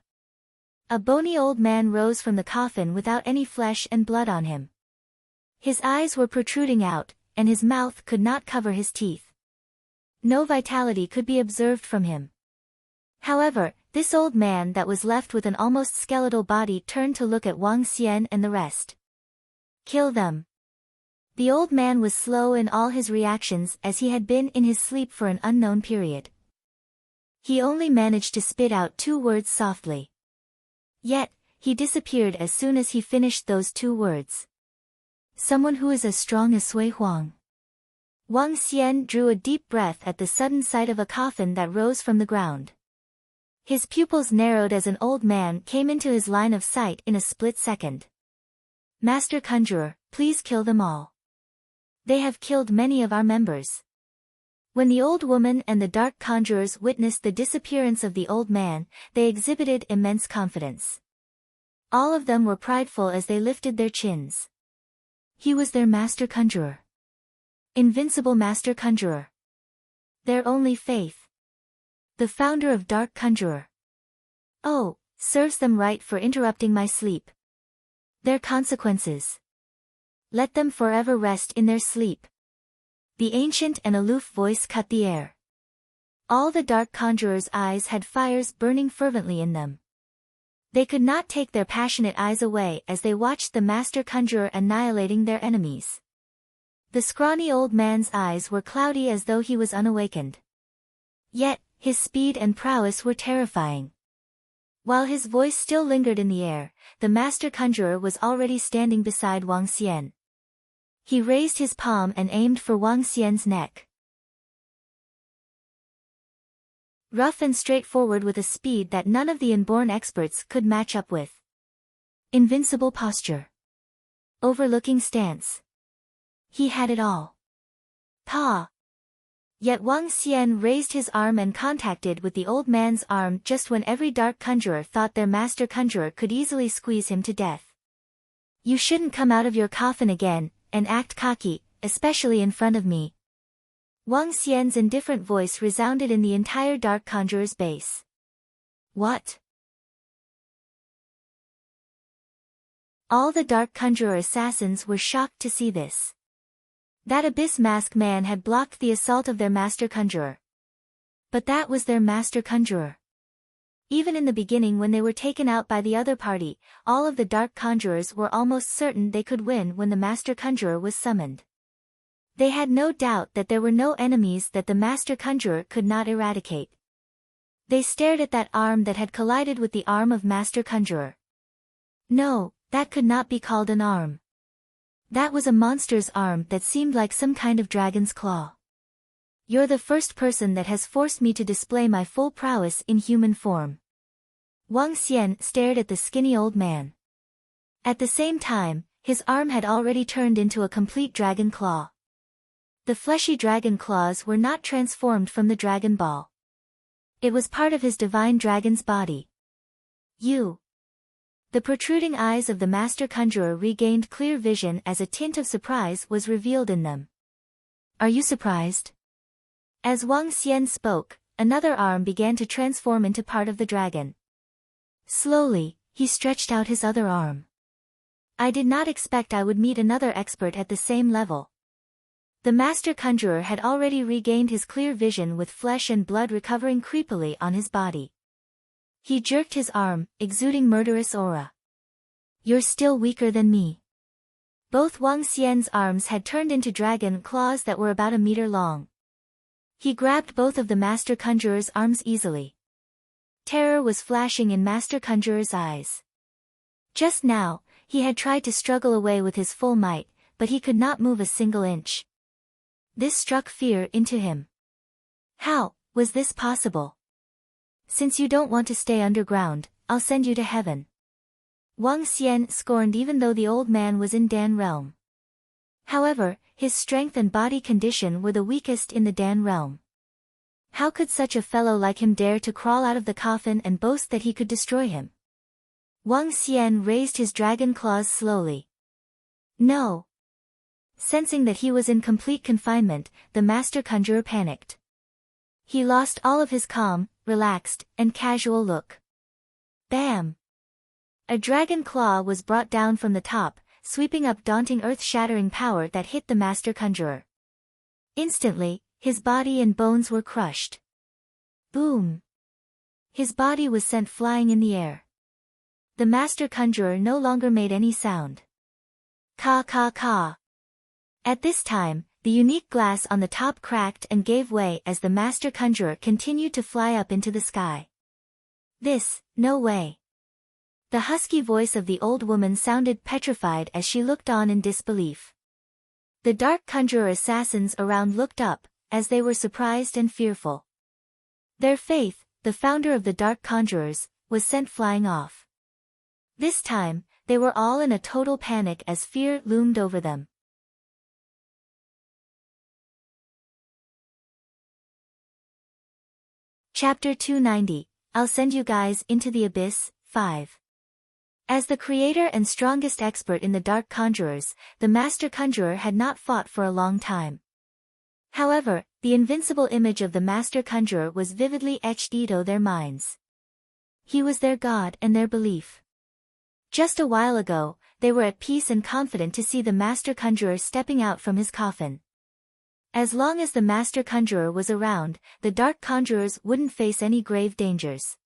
A bony old man rose from the coffin without any flesh and blood on him. His eyes were protruding out, and his mouth could not cover his teeth. No vitality could be observed from him. However, this old man that was left with an almost skeletal body turned to look at Wang Xian and the rest. Kill them. The old man was slow in all his reactions as he had been in his sleep for an unknown period. He only managed to spit out 2 words softly. Yet, he disappeared as soon as he finished those 2 words. Someone who is as strong as Sui Huang. Wang Xian drew a deep breath at the sudden sight of a coffin that rose from the ground. His pupils narrowed as an old man came into his line of sight in a split second. Master Conjurer, please kill them all. They have killed many of our members. When the old woman and the dark conjurers witnessed the disappearance of the old man, they exhibited immense confidence. All of them were prideful as they lifted their chins. He was their master conjurer. Invincible master conjurer. Their only faith. The founder of Dark Conjurer. Oh, serves them right for interrupting my sleep. Their consequences. Let them forever rest in their sleep. The ancient and aloof voice cut the air. All the dark conjurers' eyes had fires burning fervently in them. They could not take their passionate eyes away as they watched the master conjurer annihilating their enemies. The scrawny old man's eyes were cloudy as though he was unawakened. Yet, his speed and prowess were terrifying. While his voice still lingered in the air, the master conjurer was already standing beside Wang Xian. He raised his palm and aimed for Wang Xian's neck. Rough and straightforward with a speed that none of the inborn experts could match up with. Invincible posture. Overlooking stance. He had it all. Pa! Yet Wang Xian raised his arm and contacted with the old man's arm just when every dark conjurer thought their master conjurer could easily squeeze him to death. You shouldn't come out of your coffin again, and act cocky, especially in front of me. Wang Xian's indifferent voice resounded in the entire dark conjurer's base. What? All the dark conjurer assassins were shocked to see this. That abyss mask man had blocked the assault of their master conjurer. But that was their master conjurer. Even in the beginning when they were taken out by the other party, all of the dark conjurers were almost certain they could win when the master conjurer was summoned. They had no doubt that there were no enemies that the master conjurer could not eradicate. They stared at that arm that had collided with the arm of master conjurer. No, that could not be called an arm. That was a monster's arm that seemed like some kind of dragon's claw. You're the first person that has forced me to display my full prowess in human form. Wang Xian stared at the skinny old man. At the same time, his arm had already turned into a complete dragon claw. The fleshy dragon claws were not transformed from the Dragon Ball. It was part of his divine dragon's body. You. The protruding eyes of the master conjurer regained clear vision as a tint of surprise was revealed in them. Are you surprised? As Wang Xian spoke, another arm began to transform into part of the dragon. Slowly, he stretched out his other arm. I did not expect I would meet another expert at the same level. The master conjurer had already regained his clear vision with flesh and blood recovering creepily on his body. He jerked his arm, exuding murderous aura. You're still weaker than me. Both Wang Xian's arms had turned into dragon claws that were about a meter long. He grabbed both of the master conjurer's arms easily. Terror was flashing in master conjurer's eyes. Just now, he had tried to struggle away with his full might, but he could not move a single inch. This struck fear into him. How was this possible? Since you don't want to stay underground, I'll send you to heaven. Wang Xian scorned even though the old man was in Dan realm. However, his strength and body condition were the weakest in the Dan realm. How could such a fellow like him dare to crawl out of the coffin and boast that he could destroy him? Wang Xian raised his dragon claws slowly. No. Sensing that he was in complete confinement, the master conjurer panicked. He lost all of his calm, relaxed, and casual look. Bam! A dragon claw was brought down from the top, sweeping up daunting earth-shattering power that hit the master conjurer. Instantly, his body and bones were crushed. Boom! His body was sent flying in the air. The master conjurer no longer made any sound. Ka ka ka. At this time, the unique glass on the top cracked and gave way as the master conjurer continued to fly up into the sky. No way. The husky voice of the old woman sounded petrified as she looked on in disbelief. The dark conjurer assassins around looked up, as they were surprised and fearful. Their faith, the founder of the dark conjurers, was sent flying off. This time, they were all in a total panic as fear loomed over them. Chapter 290, I'll send you guys into the abyss, 5. As the creator and strongest expert in the dark conjurers, the master conjurer had not fought for a long time. However, the invincible image of the master conjurer was vividly etched into their minds. He was their god and their belief. Just a while ago, they were at peace and confident to see the master conjurer stepping out from his coffin. As long as the master conjurer was around, the dark conjurers wouldn't face any grave dangers.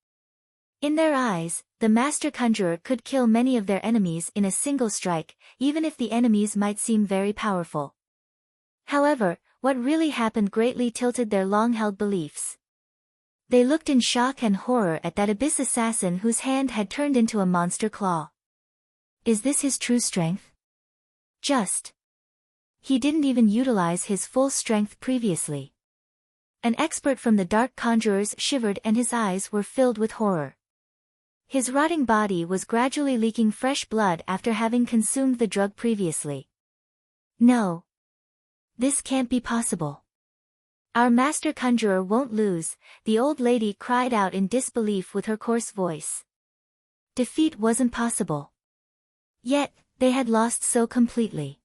In their eyes, the master conjurer could kill many of their enemies in a single strike, even if the enemies might seem very powerful. However, what really happened greatly tilted their long-held beliefs. They looked in shock and horror at that abyss assassin whose hand had turned into a monster claw. Is this his true strength? He didn't even utilize his full strength previously. An expert from the dark conjurers shivered and his eyes were filled with horror. His rotting body was gradually leaking fresh blood after having consumed the drug previously. No. This can't be possible. Our master conjurer won't lose, the old lady cried out in disbelief with her coarse voice. Defeat wasn't possible. Yet, they had lost so completely.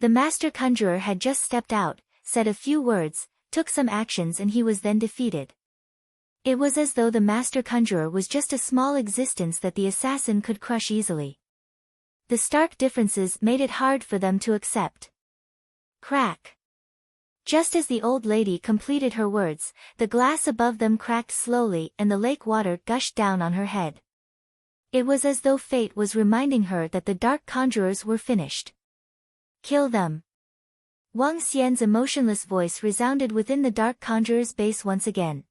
The master conjurer had just stepped out, said a few words, took some actions and he was then defeated. It was as though the master conjurer was just a small existence that the assassin could crush easily. The stark differences made it hard for them to accept. Crack. Just as the old lady completed her words, the glass above them cracked slowly and the lake water gushed down on her head. It was as though fate was reminding her that the dark conjurers were finished. Kill them. Wang Xian's emotionless voice resounded within the dark conjurer's base once again.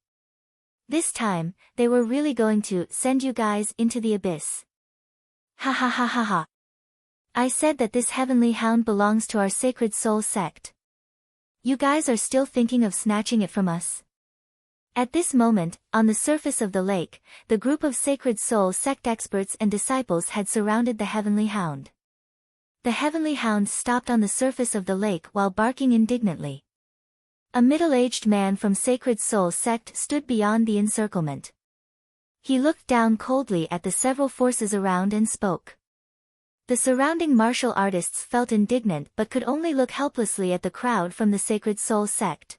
This time, they were really going to send you guys into the abyss. Ha ha ha ha ha. I said that this heavenly hound belongs to our Sacred Soul sect. You guys are still thinking of snatching it from us? At this moment, on the surface of the lake, the group of Sacred Soul sect experts and disciples had surrounded the heavenly hound. The heavenly hound stopped on the surface of the lake while barking indignantly. A middle-aged man from Sacred Soul sect stood beyond the encirclement. He looked down coldly at the several forces around and spoke. The surrounding martial artists felt indignant but could only look helplessly at the crowd from the Sacred Soul sect.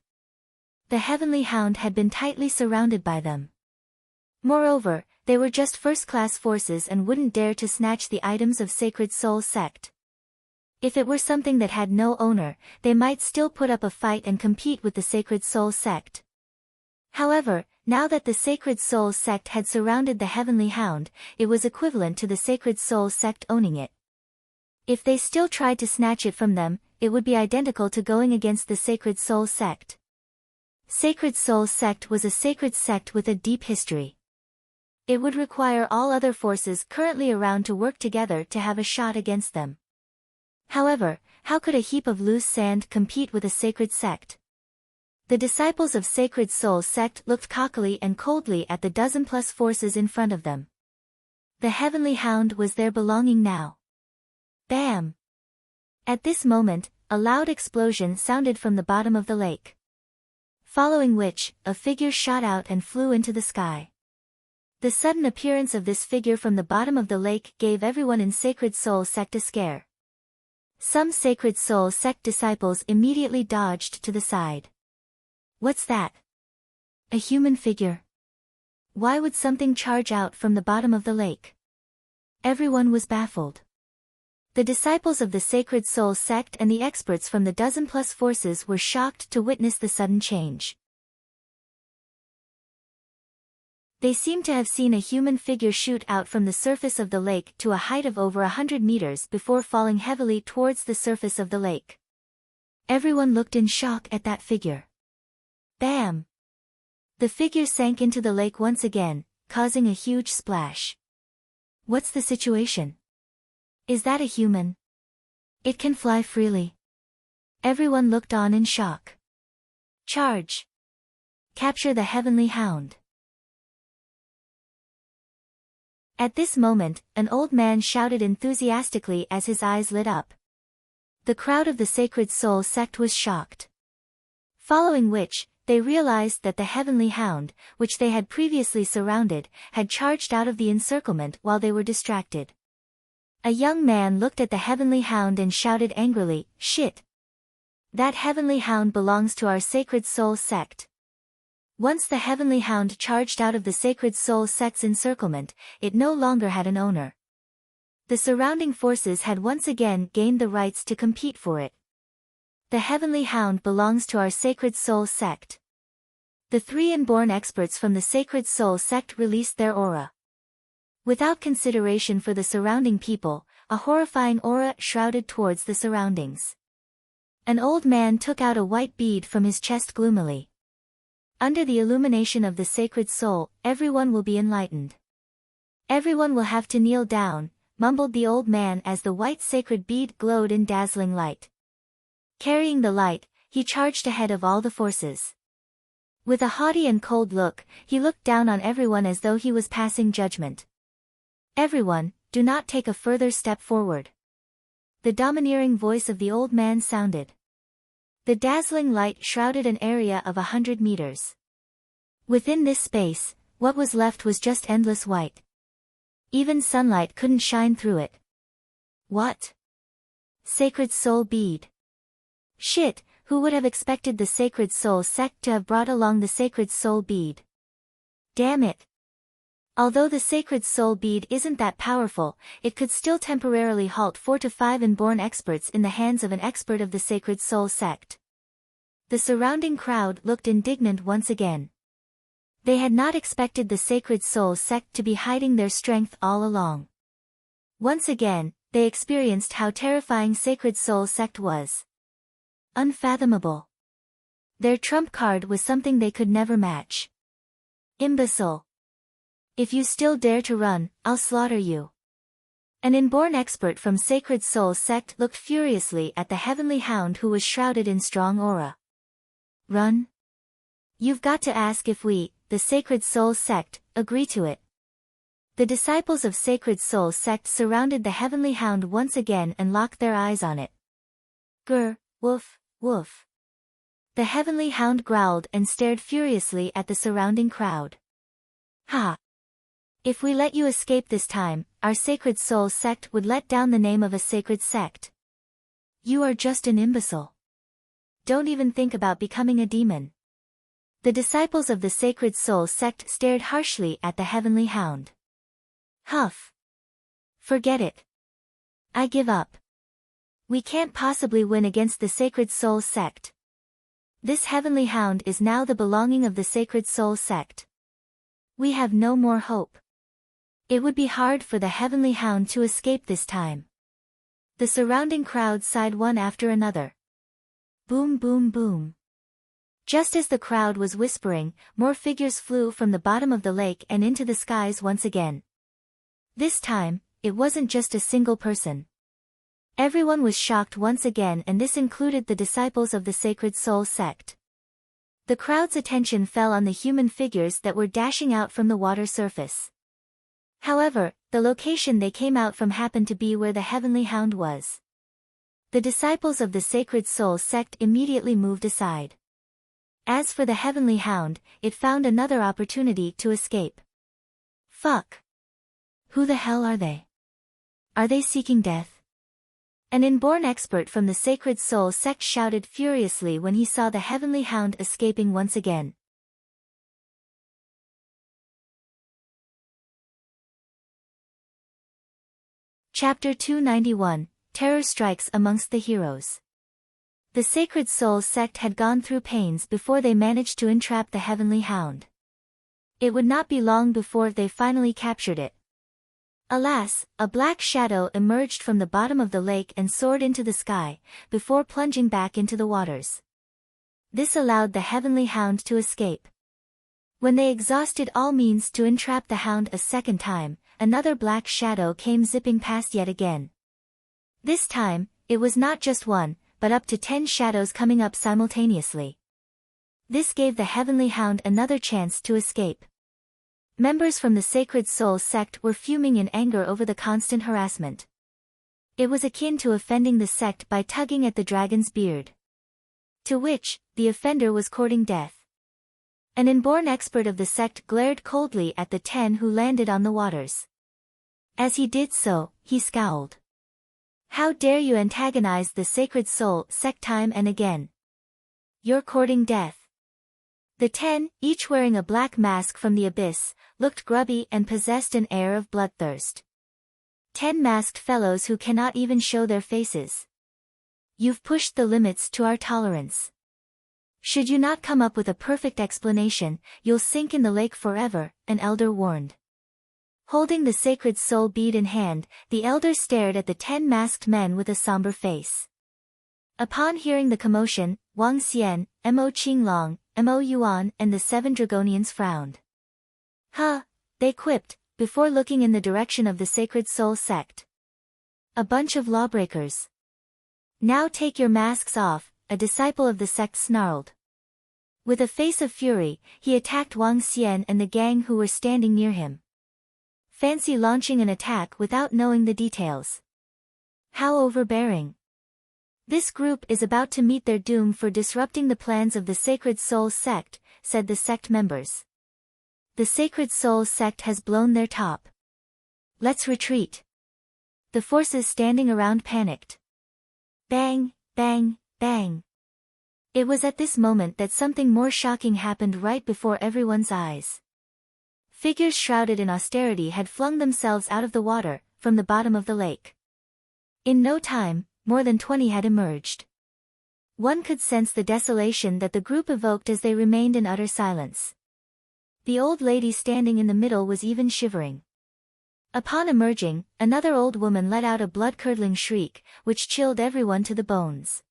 The heavenly hound had been tightly surrounded by them. Moreover, they were just first-class forces and wouldn't dare to snatch the items of Sacred Soul sect. If it were something that had no owner, they might still put up a fight and compete with the Sacred Soul sect. However, now that the Sacred Soul sect had surrounded the heavenly hound, it was equivalent to the Sacred Soul sect owning it. If they still tried to snatch it from them, it would be identical to going against the Sacred Soul sect. Sacred Soul sect was a sacred sect with a deep history. It would require all other forces currently around to work together to have a shot against them. However, how could a heap of loose sand compete with a sacred sect? The disciples of Sacred Soul sect looked cockily and coldly at the dozen-plus forces in front of them. The heavenly hound was their belonging now. Bam! At this moment, a loud explosion sounded from the bottom of the lake. Following which, a figure shot out and flew into the sky. The sudden appearance of this figure from the bottom of the lake gave everyone in Sacred Soul sect a scare. Some Sacred Soul sect disciples immediately dodged to the side. What's that? A human figure? Why would something charge out from the bottom of the lake? Everyone was baffled. The disciples of the Sacred Soul sect and the experts from the dozen-plus forces were shocked to witness the sudden change. They seemed to have seen a human figure shoot out from the surface of the lake to a height of over 100 meters before falling heavily towards the surface of the lake. Everyone looked in shock at that figure. Bam! The figure sank into the lake once again, causing a huge splash. What's the situation? Is that a human? It can fly freely. Everyone looked on in shock. Charge! Capture the heavenly hound. At this moment, an old man shouted enthusiastically as his eyes lit up. The crowd of the Sacred Soul sect was shocked. Following which, they realized that the heavenly hound, which they had previously surrounded, had charged out of the encirclement while they were distracted. A young man looked at the heavenly hound and shouted angrily, "Shit! That heavenly hound belongs to our Sacred Soul sect." Once the heavenly hound charged out of the Sacred Soul sect's encirclement, it no longer had an owner. The surrounding forces had once again gained the rights to compete for it. The heavenly hound belongs to our Sacred Soul sect. The three inborn experts from the Sacred Soul sect released their aura. Without consideration for the surrounding people, a horrifying aura shrouded towards the surroundings. An old man took out a white bead from his chest gloomily. Under the illumination of the Sacred Soul, everyone will be enlightened. Everyone will have to kneel down, mumbled the old man as the white sacred bead glowed in dazzling light. Carrying the light, he charged ahead of all the forces. With a haughty and cold look, he looked down on everyone as though he was passing judgment. Everyone, do not take a further step forward. The domineering voice of the old man sounded. The dazzling light shrouded an area of 100 meters. Within this space, what was left was just endless white. Even sunlight couldn't shine through it. What? Sacred Soul bead. Shit, who would have expected the Sacred Soul sect to have brought along the Sacred Soul bead? Damn it. Although the Sacred Soul bead isn't that powerful, it could still temporarily halt 4 to 5 inborn experts in the hands of an expert of the Sacred Soul sect. The surrounding crowd looked indignant once again. They had not expected the Sacred Soul sect to be hiding their strength all along. Once again, they experienced how terrifying Sacred Soul sect was. Unfathomable. Their trump card was something they could never match. Imbecile. If you still dare to run, I'll slaughter you. An inborn expert from Sacred Soul sect looked furiously at the heavenly hound who was shrouded in strong aura. Run? You've got to ask if we, the Sacred Soul sect, agree to it. The disciples of Sacred Soul sect surrounded the heavenly hound once again and locked their eyes on it. Grr, woof, woof. The heavenly hound growled and stared furiously at the surrounding crowd. Ha! If we let you escape this time, our Sacred Soul sect would let down the name of a sacred sect. You are just an imbecile. Don't even think about becoming a demon. The disciples of the Sacred Soul sect stared harshly at the heavenly hound. Huff. Forget it. I give up. We can't possibly win against the Sacred Soul sect. This heavenly hound is now the belonging of the Sacred Soul sect. We have no more hope. It would be hard for the heavenly hound to escape this time. The surrounding crowd sighed one after another. Boom, boom, boom. Just as the crowd was whispering, more figures flew from the bottom of the lake and into the skies once again. This time, it wasn't just a single person. Everyone was shocked once again, and this included the disciples of the Sacred Soul sect. The crowd's attention fell on the human figures that were dashing out from the water surface. However, the location they came out from happened to be where the heavenly hound was. The disciples of the Sacred Soul sect immediately moved aside. As for the heavenly hound, it found another opportunity to escape. Fuck. Who the hell are they? Are they seeking death? An inborn expert from the Sacred Soul sect shouted furiously when he saw the heavenly hound escaping once again. Chapter 291, Terror Strikes Amongst the Heroes. The Sacred Soul sect had gone through pains before they managed to entrap the heavenly hound. It would not be long before they finally captured it. Alas, a black shadow emerged from the bottom of the lake and soared into the sky, before plunging back into the waters. This allowed the heavenly hound to escape. When they exhausted all means to entrap the hound a second time, another black shadow came zipping past yet again. This time, it was not just one, but up to 10 shadows coming up simultaneously. This gave the heavenly hound another chance to escape. Members from the Sacred Soul sect were fuming in anger over the constant harassment. It was akin to offending the sect by tugging at the dragon's beard. To which, the offender was courting death. An inborn expert of the sect glared coldly at the 10 who landed on the waters. As he did so, he scowled. How dare you antagonize the Sacred Soul sect time and again? You're courting death. The 10, each wearing a black mask from the abyss, looked grubby and possessed an air of bloodthirst. 10 masked fellows who cannot even show their faces. You've pushed the limits to our tolerance. Should you not come up with a perfect explanation, you'll sink in the lake forever, an elder warned. Holding the sacred soul bead in hand, the elder stared at the 10 masked men with a somber face. Upon hearing the commotion, Wang Xian, Mo Qinglong, Mo Yuan and the 7 Dragonians frowned. Huh, they quipped, before looking in the direction of the Sacred Soul sect. A bunch of lawbreakers. Now take your masks off, a disciple of the sect snarled. With a face of fury, he attacked Wang Xian and the gang who were standing near him. Fancy launching an attack without knowing the details. How overbearing. This group is about to meet their doom for disrupting the plans of the Sacred Soul sect, said the sect members. The Sacred Soul sect has blown their top. Let's retreat. The forces standing around panicked. Bang, bang, bang. It was at this moment that something more shocking happened right before everyone's eyes. Figures shrouded in austerity had flung themselves out of the water, from the bottom of the lake. In no time, more than 20 had emerged. One could sense the desolation that the group evoked as they remained in utter silence. The old lady standing in the middle was even shivering. Upon emerging, another old woman let out a blood-curdling shriek, which chilled everyone to the bones.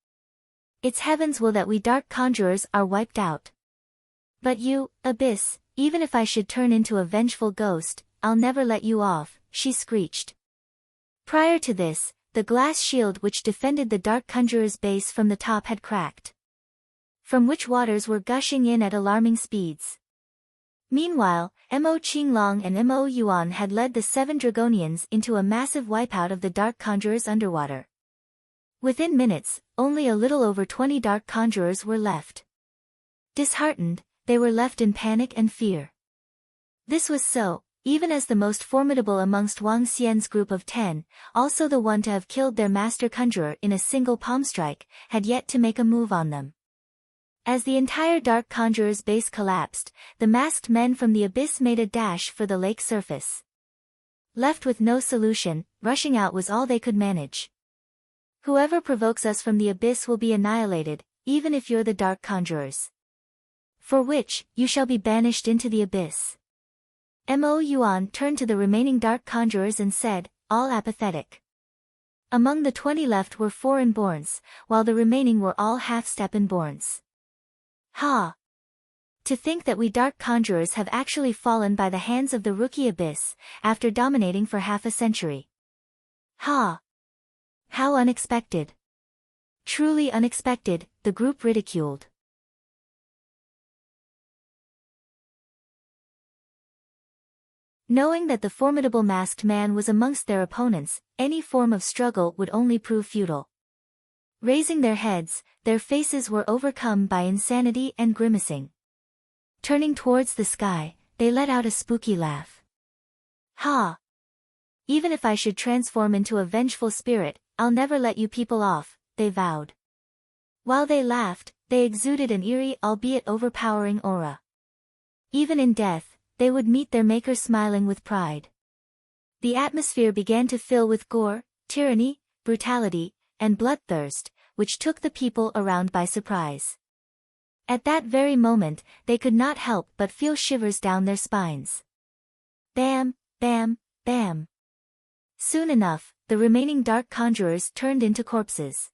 It's heaven's will that we dark conjurers are wiped out. But you, Abyss, even if I should turn into a vengeful ghost, I'll never let you off, she screeched. Prior to this, the glass shield which defended the dark conjurer's base from the top had cracked, from which waters were gushing in at alarming speeds. Meanwhile, Mo Qinglong and Mo Yuan had led the 7 Dragonians into a massive wipeout of the dark conjurers underwater. Within minutes, only a little over 20 dark conjurers were left. Disheartened, they were left in panic and fear. This was so, even as the most formidable amongst Wang Xian's group of 10, also the one to have killed their master conjurer in a single palm strike, had yet to make a move on them. As the entire dark conjurer's base collapsed, the masked men from the abyss made a dash for the lake surface. Left with no solution, rushing out was all they could manage. Whoever provokes us from the abyss will be annihilated, even if you're the dark conjurers. For which, you shall be banished into the abyss. Mo Yuan turned to the remaining dark conjurers and said, all apathetic. Among the 20 left were 4 inborns, while the remaining were all half-step inborns. Ha! To think that we dark conjurers have actually fallen by the hands of the rookie abyss, after dominating for half a century. Ha! How unexpected. Truly unexpected, the group ridiculed. Knowing that the formidable masked man was amongst their opponents, any form of struggle would only prove futile. Raising their heads, their faces were overcome by insanity and grimacing. Turning towards the sky, they let out a spooky laugh. Ha! Even if I should transform into a vengeful spirit, I'll never let you people off, they vowed. While they laughed, they exuded an eerie albeit overpowering aura. Even in death, they would meet their maker smiling with pride. The atmosphere began to fill with gore, tyranny, brutality, and bloodthirst, which took the people around by surprise. At that very moment, they could not help but feel shivers down their spines. Bam, bam, bam. Soon enough, the remaining dark conjurers turned into corpses.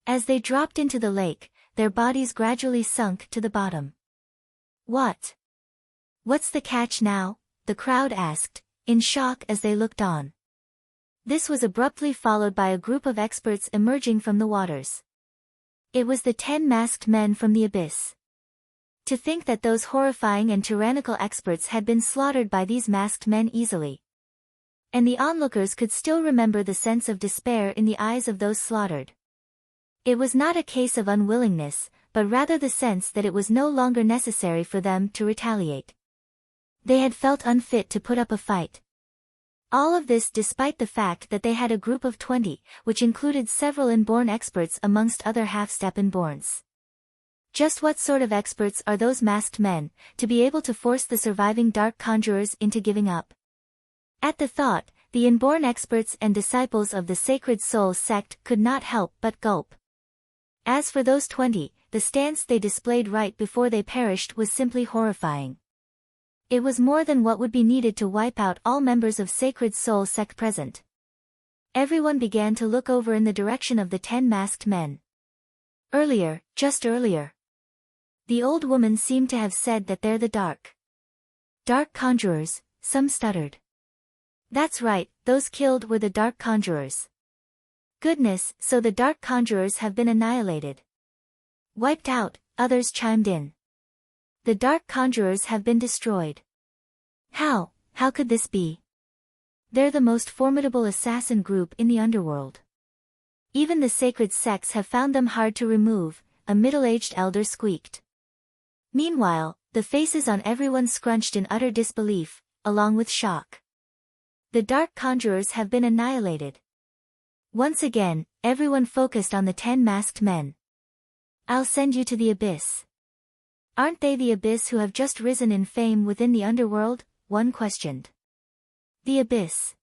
As they dropped into the lake, their bodies gradually sunk to the bottom. What? What's the catch now? The crowd asked, in shock as they looked on. This was abruptly followed by a group of experts emerging from the waters. It was the 10 masked men from the abyss. To think that those horrifying and tyrannical experts had been slaughtered by these masked men easily. And the onlookers could still remember the sense of despair in the eyes of those slaughtered. It was not a case of unwillingness, but rather the sense that it was no longer necessary for them to retaliate. They had felt unfit to put up a fight. All of this despite the fact that they had a group of 20, which included several inborn experts amongst other half-step inborns. Just what sort of experts are those masked men, to be able to force the surviving dark conjurers into giving up? At the thought, the inborn experts and disciples of the Sacred Soul sect could not help but gulp. As for those 20, the stance they displayed right before they perished was simply horrifying. It was more than what would be needed to wipe out all members of Sacred Soul sect present. Everyone began to look over in the direction of the 10 masked men. Earlier, just earlier. The old woman seemed to have said that they're the dark conjurers, some stuttered. That's right, those killed were the dark conjurers. Goodness, so the dark conjurers have been annihilated. Wiped out, others chimed in. The dark conjurers have been destroyed. How could this be? They're the most formidable assassin group in the underworld. Even the sacred sects have found them hard to remove, a middle-aged elder squeaked. Meanwhile, the faces on everyone scrunched in utter disbelief, along with shock. The dark conjurers have been annihilated. Once again, everyone focused on the 10 masked men. I'll send you to the abyss. Aren't they the abyss who have just risen in fame within the underworld? One questioned. The abyss.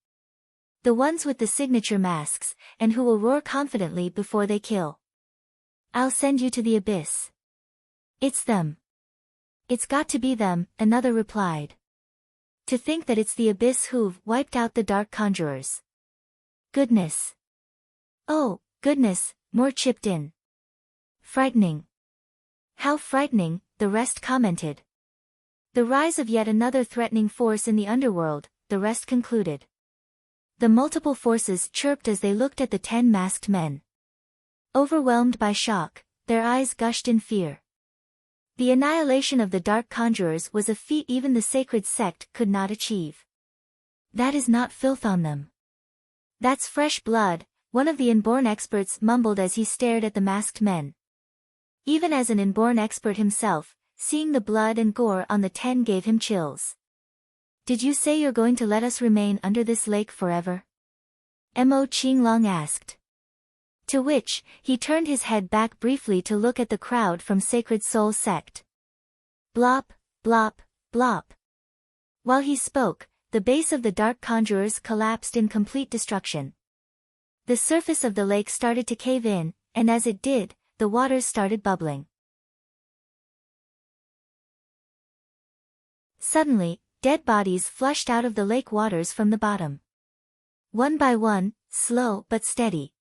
The ones with the signature masks, and who will roar confidently before they kill. I'll send you to the abyss. It's them. It's got to be them, another replied. To think that it's the abyss who've wiped out the dark conjurers. Goodness. Oh, goodness, more chipped in. Frightening. How frightening, the rest commented. The rise of yet another threatening force in the underworld, the rest concluded. The multiple forces chirped as they looked at the 10 masked men. Overwhelmed by shock, their eyes gushed in fear. The annihilation of the dark conjurers was a feat even the sacred sect could not achieve. That is not filth on them. That's fresh blood, one of the inborn experts mumbled as he stared at the masked men. Even as an inborn expert himself, seeing the blood and gore on the 10 gave him chills. Did you say you're going to let us remain under this lake forever? Mo Qinglong asked. To which, he turned his head back briefly to look at the crowd from Sacred Soul Sect. Blop, blop, blop. While he spoke, the base of the dark conjurers collapsed in complete destruction. The surface of the lake started to cave in, and as it did, the waters started bubbling. Suddenly, dead bodies flushed out of the lake waters from the bottom. One by one, slow but steady.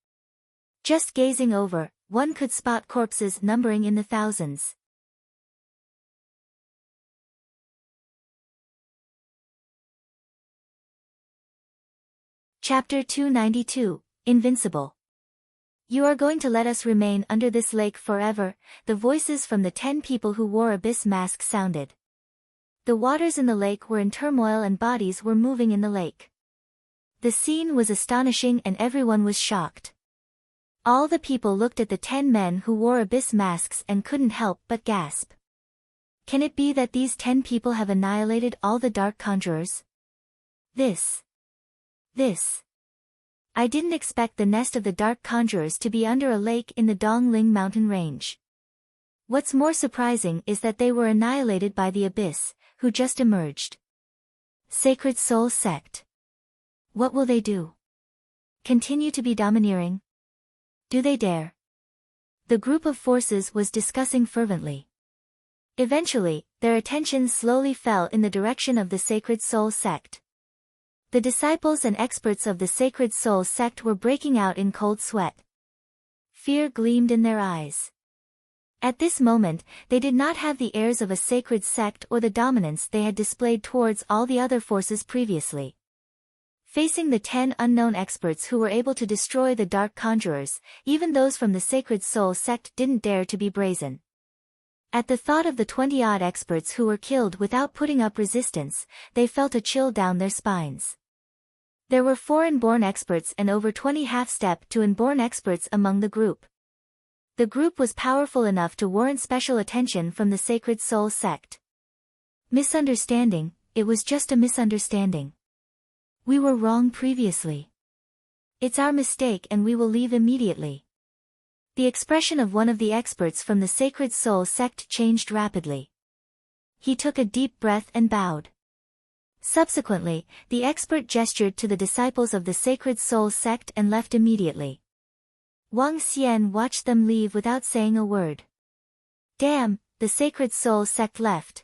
Just gazing over, one could spot corpses numbering in the thousands. Chapter 292, Invincible. You are going to let us remain under this lake forever, the voices from the 10 people who wore abyss masks sounded. The waters in the lake were in turmoil and bodies were moving in the lake. The scene was astonishing and everyone was shocked. All the people looked at the 10 men who wore abyss masks and couldn't help but gasp. Can it be that these 10 people have annihilated all the dark conjurers? This. I didn't expect the nest of the dark conjurers to be under a lake in the Dongling mountain range. What's more surprising is that they were annihilated by the abyss, who just emerged. Sacred Soul Sect. What will they do? Continue to be domineering? Do they dare? The group of forces was discussing fervently. Eventually, their attention slowly fell in the direction of the Sacred Soul Sect. The disciples and experts of the Sacred Soul Sect were breaking out in cold sweat. Fear gleamed in their eyes. At this moment, they did not have the airs of a sacred sect or the dominance they had displayed towards all the other forces previously. Facing the 10 unknown experts who were able to destroy the dark conjurers, even those from the Sacred Soul Sect didn't dare to be brazen. At the thought of the 20-odd experts who were killed without putting up resistance, they felt a chill down their spines. There were 4 inborn experts and over 20 half-step to inborn experts among the group. The group was powerful enough to warrant special attention from the Sacred Soul Sect. Misunderstanding, it was just a misunderstanding. We were wrong previously. It's our mistake and we will leave immediately. The expression of one of the experts from the Sacred Soul Sect changed rapidly. He took a deep breath and bowed. Subsequently, the expert gestured to the disciples of the Sacred Soul Sect and left immediately. Wang Xian watched them leave without saying a word. Damn, the Sacred Soul Sect left.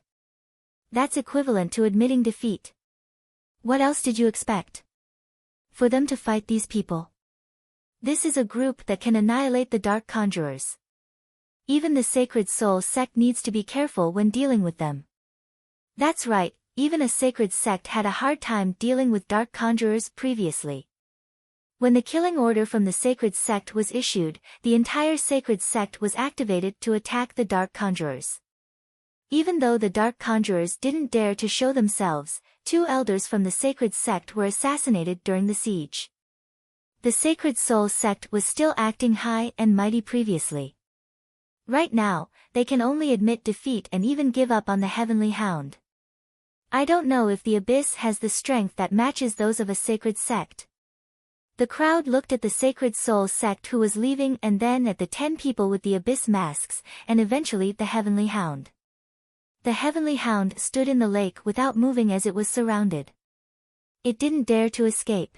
That's equivalent to admitting defeat. What else did you expect? For them to fight these people? This is a group that can annihilate the dark conjurers. Even the Sacred Soul Sect needs to be careful when dealing with them. That's right, even a sacred sect had a hard time dealing with dark conjurers previously. When the killing order from the sacred sect was issued, the entire sacred sect was activated to attack the dark conjurers. Even though the dark conjurers didn't dare to show themselves, 2 elders from the sacred sect were assassinated during the siege. The Sacred Soul Sect was still acting high and mighty previously. Right now, they can only admit defeat and even give up on the Heavenly Hound. I don't know if the Abyss has the strength that matches those of a sacred sect. The crowd looked at the Sacred Soul Sect who was leaving and then at the 10 people with the Abyss masks, and eventually the Heavenly Hound. The Heavenly Hound stood in the lake without moving as it was surrounded. It didn't dare to escape.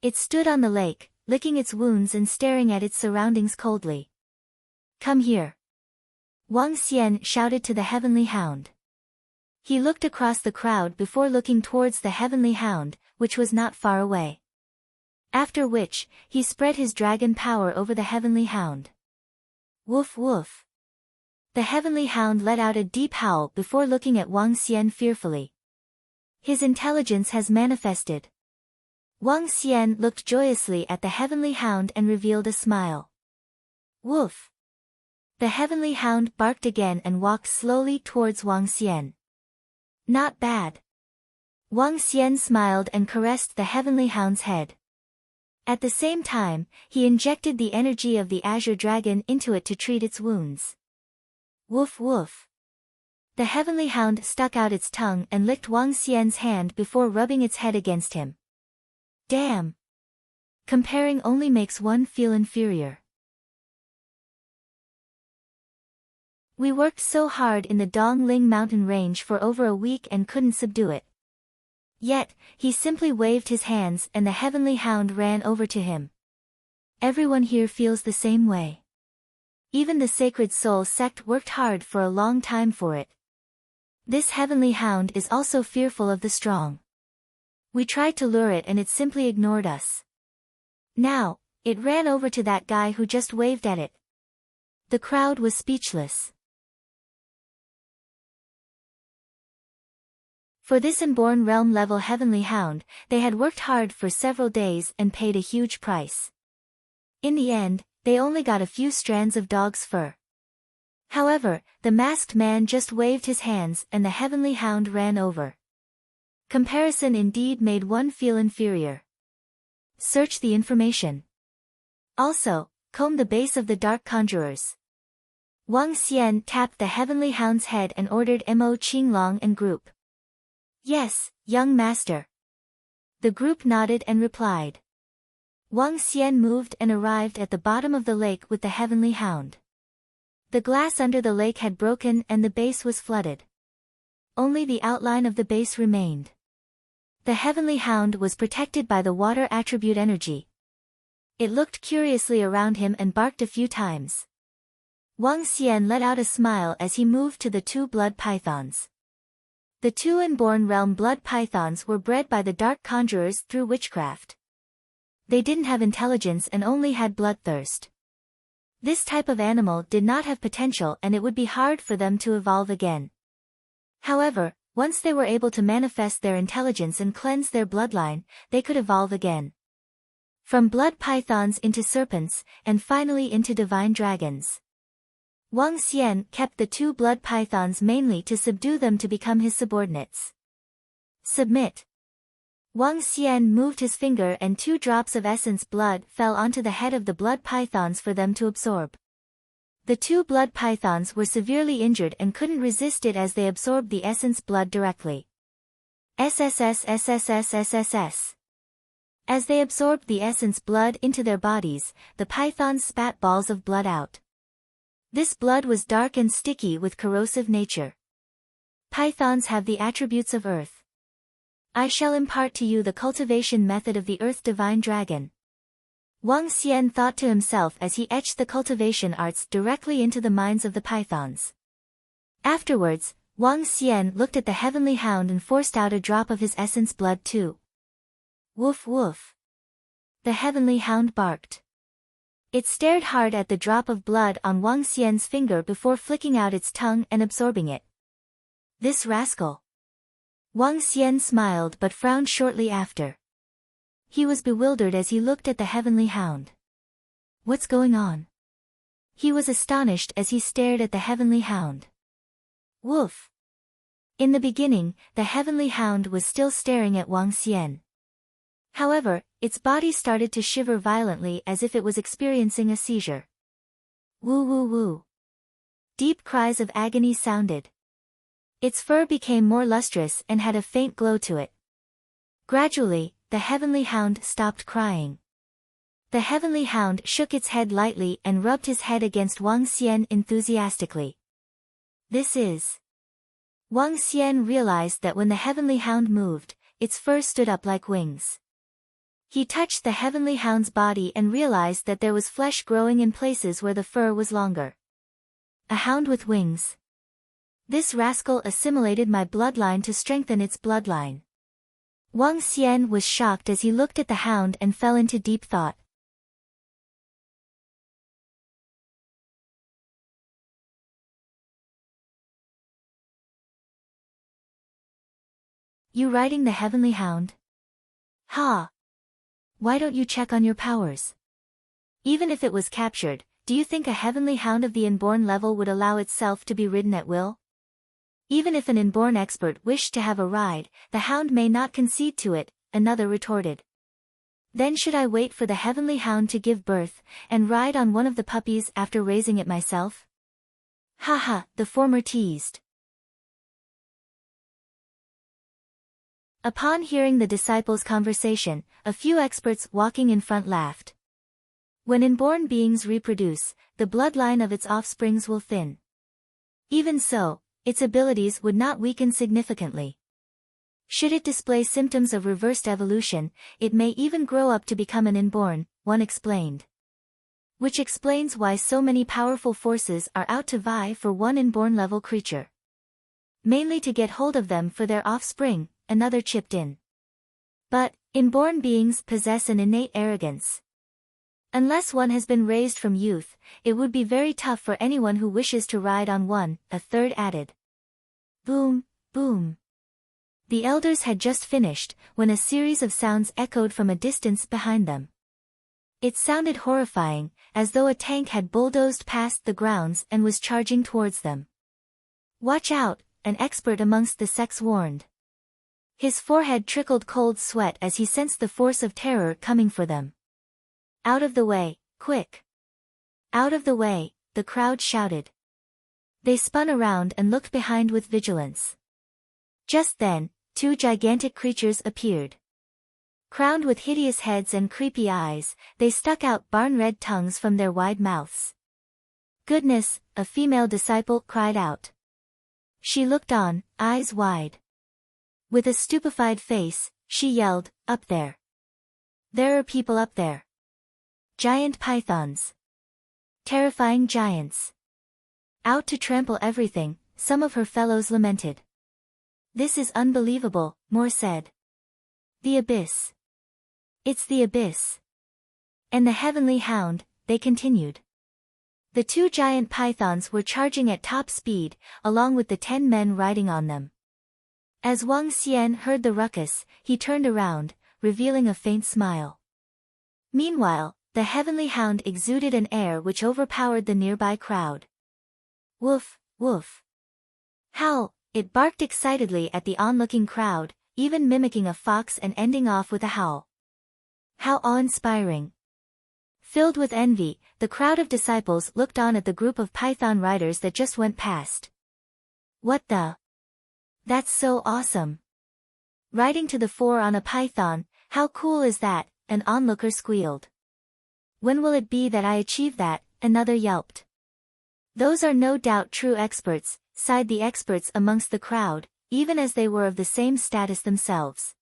It stood on the lake, licking its wounds and staring at its surroundings coldly. Come here. Wang Xian shouted to the Heavenly Hound. He looked across the crowd before looking towards the Heavenly Hound, which was not far away. After which, he spread his dragon power over the Heavenly Hound. Woof woof. The heavenly hound let out a deep howl before looking at Wang Xian fearfully. His intelligence has manifested. Wang Xian looked joyously at the heavenly hound and revealed a smile. Woof. The heavenly hound barked again and walked slowly towards Wang Xian. Not bad. Wang Xian smiled and caressed the heavenly hound's head. At the same time, he injected the energy of the azure dragon into it to treat its wounds. Woof woof. The heavenly hound stuck out its tongue and licked Wang Xian's hand before rubbing its head against him. Damn. Comparing only makes one feel inferior. We worked so hard in the Dongling mountain range for over a week and couldn't subdue it. Yet, he simply waved his hands and the heavenly hound ran over to him. Everyone here feels the same way. Even the Sacred Soul sect worked hard for a long time for it. This heavenly hound is also fearful of the strong. We tried to lure it and it simply ignored us. Now, it ran over to that guy who just waved at it. The crowd was speechless. For this inborn realm level heavenly hound, they had worked hard for several days and paid a huge price. In the end, they only got a few strands of dog's fur. However, the masked man just waved his hands and the heavenly hound ran over. Comparison indeed made one feel inferior. Search the information. Also, comb the base of the dark conjurers. Wang Xian tapped the heavenly hound's head and ordered Mo Qinglong and group. Yes, young master. The group nodded and replied. Wang Xian moved and arrived at the bottom of the lake with the heavenly hound. The glass under the lake had broken and the base was flooded. Only the outline of the base remained. The heavenly hound was protected by the water attribute energy. It looked curiously around him and barked a few times. Wang Xian let out a smile as he moved to the two blood pythons. The two inborn realm blood pythons were bred by the dark conjurers through witchcraft. They didn't have intelligence and only had bloodthirst. This type of animal did not have potential and it would be hard for them to evolve again. However, once they were able to manifest their intelligence and cleanse their bloodline, they could evolve again. From blood pythons into serpents, and finally into divine dragons. Wang Xian kept the two blood pythons mainly to subdue them to become his subordinates. Submit. Wang Xian moved his finger and 2 drops of essence blood fell onto the head of the blood pythons for them to absorb. The 2 blood pythons were severely injured and couldn't resist it as they absorbed the essence blood directly. SSS. As they absorbed the essence blood into their bodies, the pythons spat balls of blood out. This blood was dark and sticky with corrosive nature. Pythons have the attributes of earth. I shall impart to you the cultivation method of the earth divine dragon. Wang Xian thought to himself as he etched the cultivation arts directly into the minds of the pythons. Afterwards, Wang Xian looked at the heavenly hound and forced out a drop of his essence blood too. Woof woof. The heavenly hound barked. It stared hard at the drop of blood on Wang Xian's finger before flicking out its tongue and absorbing it. This rascal. Wang Xian smiled but frowned shortly after. He was bewildered as he looked at the heavenly hound. What's going on? He was astonished as he stared at the heavenly hound. Woof. In the beginning, the heavenly hound was still staring at Wang Xian. However, its body started to shiver violently as if it was experiencing a seizure. Woo woo woo. Deep cries of agony sounded. Its fur became more lustrous and had a faint glow to it. Gradually, the heavenly hound stopped crying. The heavenly hound shook its head lightly and rubbed his head against Wang Xian enthusiastically. This is. Wang Xian realized that when the heavenly hound moved, its fur stood up like wings. He touched the heavenly hound's body and realized that there was flesh growing in places where the fur was longer. A hound with wings. This rascal assimilated my bloodline to strengthen its bloodline. Wang Xian was shocked as he looked at the hound and fell into deep thought. You riding the heavenly hound? Ha! Why don't you check on your powers? Even if it was captured, do you think a heavenly hound of the inborn level would allow itself to be ridden at will? Even if an inborn expert wished to have a ride, the hound may not concede to it, another retorted. Then should I wait for the heavenly hound to give birth, and ride on one of the puppies after raising it myself? Ha, the former teased. Upon hearing the disciples' conversation, a few experts walking in front laughed. When inborn beings reproduce, the bloodline of its offsprings will thin. Even so, its abilities would not weaken significantly. Should it display symptoms of reversed evolution, it may even grow up to become an inborn, one explained. Which explains why so many powerful forces are out to vie for one inborn-level creature. Mainly to get hold of them for their offspring, another chipped in. But, inborn beings possess an innate arrogance. Unless one has been raised from youth, it would be very tough for anyone who wishes to ride on one, a third added. Boom, boom. The elders had just finished, when a series of sounds echoed from a distance behind them. It sounded horrifying, as though a tank had bulldozed past the grounds and was charging towards them. Watch out, an expert amongst the sex warned. His forehead trickled cold sweat as he sensed the force of terror coming for them. Out of the way, quick! Out of the way, the crowd shouted. They spun around and looked behind with vigilance. Just then, two gigantic creatures appeared. Crowned with hideous heads and creepy eyes, they stuck out barn-red tongues from their wide mouths. Goodness, a female disciple cried out. She looked on, eyes wide. With a stupefied face, she yelled, "Up there! There are people up there! Giant pythons! Terrifying giants! Out to trample everything," some of her fellows lamented. "This is unbelievable," more said. "The abyss! It's the abyss!" "And the heavenly hound," they continued. The two giant pythons were charging at top speed, along with the 10 men riding on them. As Wang Xian heard the ruckus, he turned around, revealing a faint smile. Meanwhile, the heavenly hound exuded an air which overpowered the nearby crowd. Woof, woof. Howl, it barked excitedly at the onlooking crowd, even mimicking a fox and ending off with a howl. How awe-inspiring. Filled with envy, the crowd of disciples looked on at the group of python riders that just went past. What the? That's so awesome. Riding to the fore on a python, how cool is that? An onlooker squealed. When will it be that I achieve that? Another yelped. Those are no doubt true experts, sighed the experts amongst the crowd, even as they were of the same status themselves.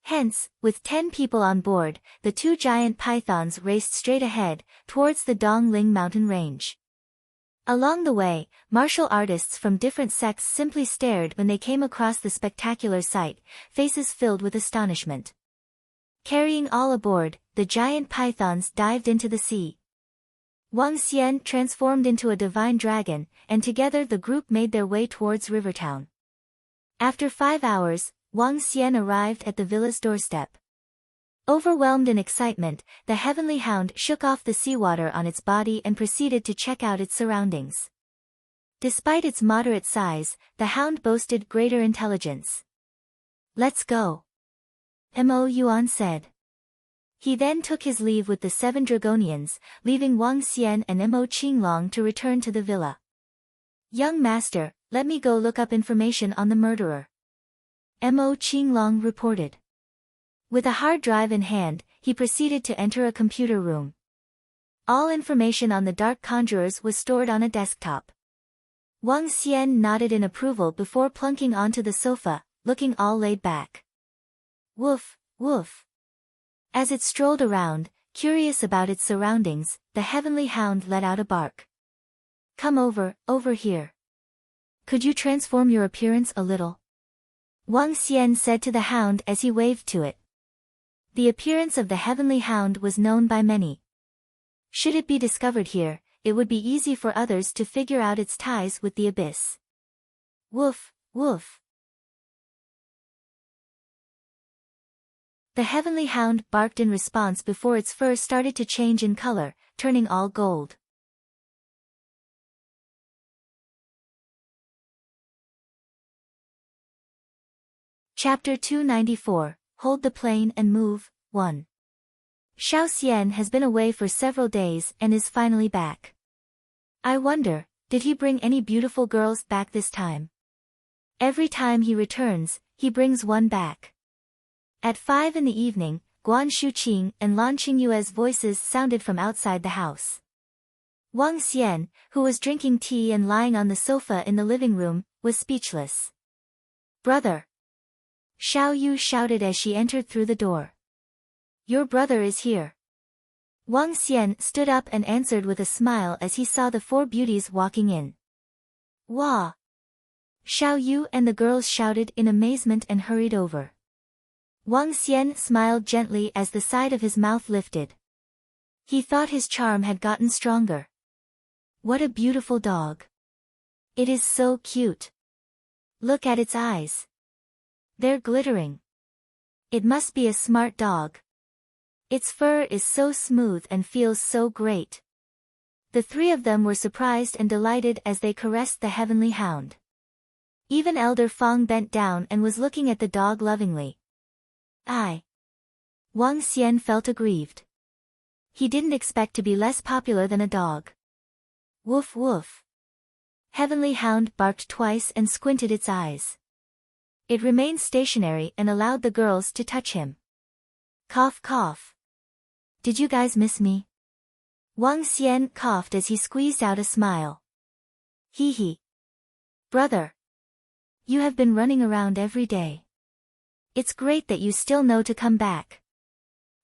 Hence, with 10 people on board, the two giant pythons raced straight ahead, towards the Dongling mountain range. Along the way, martial artists from different sects simply stared when they came across the spectacular sight, faces filled with astonishment. Carrying all aboard, the giant pythons dived into the sea. Wang Xian transformed into a divine dragon, and together the group made their way towards Rivertown. After 5 hours, Wang Xian arrived at the villa's doorstep. Overwhelmed in excitement, the heavenly hound shook off the seawater on its body and proceeded to check out its surroundings. Despite its moderate size, the hound boasted greater intelligence. "Let's go," Mo Yuan said. He then took his leave with the 7 Dragonians, leaving Wang Xian and Mo Qinglong to return to the villa. "Young master, let me go look up information on the murderer," Mo Qinglong reported. With a hard drive in hand, he proceeded to enter a computer room. All information on the dark conjurers was stored on a desktop. Wang Xian nodded in approval before plunking onto the sofa, looking all laid back. Woof, woof. As it strolled around, curious about its surroundings, the heavenly hound let out a bark. "Come over here. Could you transform your appearance a little?" Wang Xian said to the hound as he waved to it. The appearance of the heavenly hound was known by many. Should it be discovered here, it would be easy for others to figure out its ties with the abyss. Woof, woof. The heavenly hound barked in response before its fur started to change in color, turning all gold. Chapter 294, Hold the Plane and Move, 1. Xiao Xian has been away for several days and is finally back. I wonder, did he bring any beautiful girls back this time? Every time he returns, he brings one back. At 5 in the evening, Guan Shuqing and Lan Qingyue's voices sounded from outside the house. Wang Xian, who was drinking tea and lying on the sofa in the living room, was speechless. Brother! Xiao Yu shouted as she entered through the door. Your brother is here. Wang Xian stood up and answered with a smile as he saw the 4 beauties walking in. Wah! Xiao Yu and the girls shouted in amazement and hurried over. Wang Xian smiled gently as the side of his mouth lifted. He thought his charm had gotten stronger. What a beautiful dog. It is so cute. Look at its eyes. They're glittering. It must be a smart dog. Its fur is so smooth and feels so great. The 3 of them were surprised and delighted as they caressed the heavenly hound. Even Elder Fong bent down and was looking at the dog lovingly. Wang Xian felt aggrieved. He didn't expect to be less popular than a dog. Woof woof. Heavenly hound barked twice and squinted its eyes. It remained stationary and allowed the girls to touch him. Cough cough. Did you guys miss me? Wang Xian coughed as he squeezed out a smile. Hee hee. Brother. You have been running around every day. It's great that you still know to come back.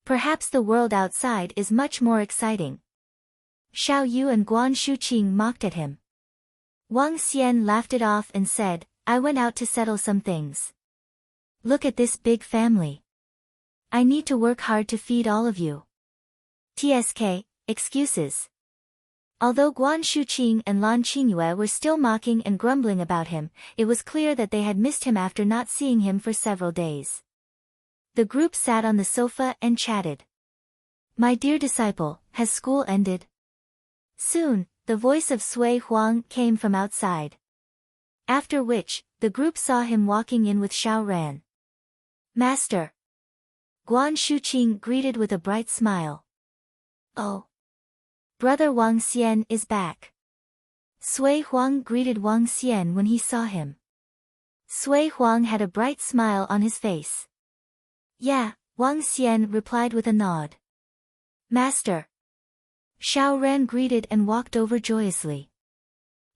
Perhaps the world outside is much more exciting. Xiao Yu and Guan Shuqing mocked at him. Wang Xian laughed it off and said, I went out to settle some things. Look at this big family. I need to work hard to feed all of you. TSK, excuses. Although Guan Shuqing and Lan Qingyue were still mocking and grumbling about him, it was clear that they had missed him after not seeing him for several days. The group sat on the sofa and chatted. My dear disciple, has school ended? Soon, the voice of Sui Huang came from outside. After which, the group saw him walking in with Xiao Ran. Master. Guan Shuqing greeted with a bright smile. Oh. Brother Wang Xian is back. Sui Huang greeted Wang Xian when he saw him. Sui Huang had a bright smile on his face. Yeah, Wang Xian replied with a nod. Master. Xiao Ran greeted and walked over joyously.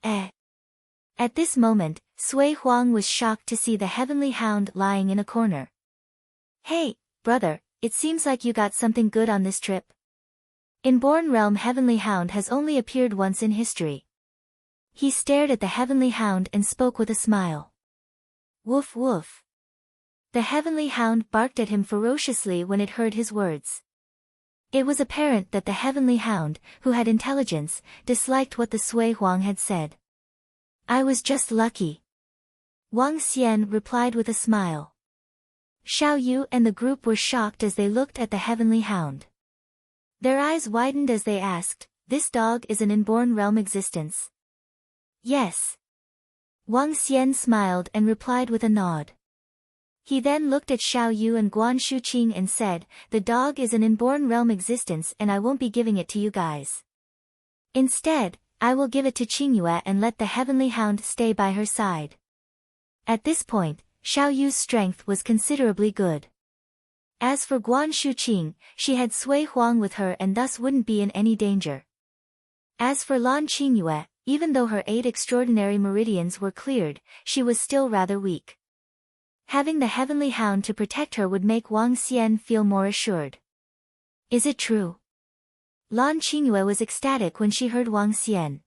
At this moment, Sui Huang was shocked to see the heavenly hound lying in a corner. Hey, brother, it seems like you got something good on this trip. Inborn Realm Heavenly Hound has only appeared once in history. He stared at the heavenly hound and spoke with a smile. Woof woof. The heavenly hound barked at him ferociously when it heard his words. It was apparent that the heavenly hound, who had intelligence, disliked what the Sui Huang had said. I was just lucky. Wang Xian replied with a smile. Xiao Yu and the group were shocked as they looked at the heavenly hound. Their eyes widened as they asked, this dog is an inborn realm existence? Yes. Wang Xian smiled and replied with a nod. He then looked at Xiao Yu and Guan Shuqing and said, the dog is an inborn realm existence and I won't be giving it to you guys. Instead, I will give it to Qingyue and let the heavenly hound stay by her side. At this point, Xiao Yu's strength was considerably good. As for Guan Shuqing, she had Sui Huang with her and thus wouldn't be in any danger. As for Lan Qingyue, even though her 8 extraordinary meridians were cleared, she was still rather weak. Having the heavenly hound to protect her would make Wang Xian feel more assured. Is it true? Lan Qingyue was ecstatic when she heard Wang Xian.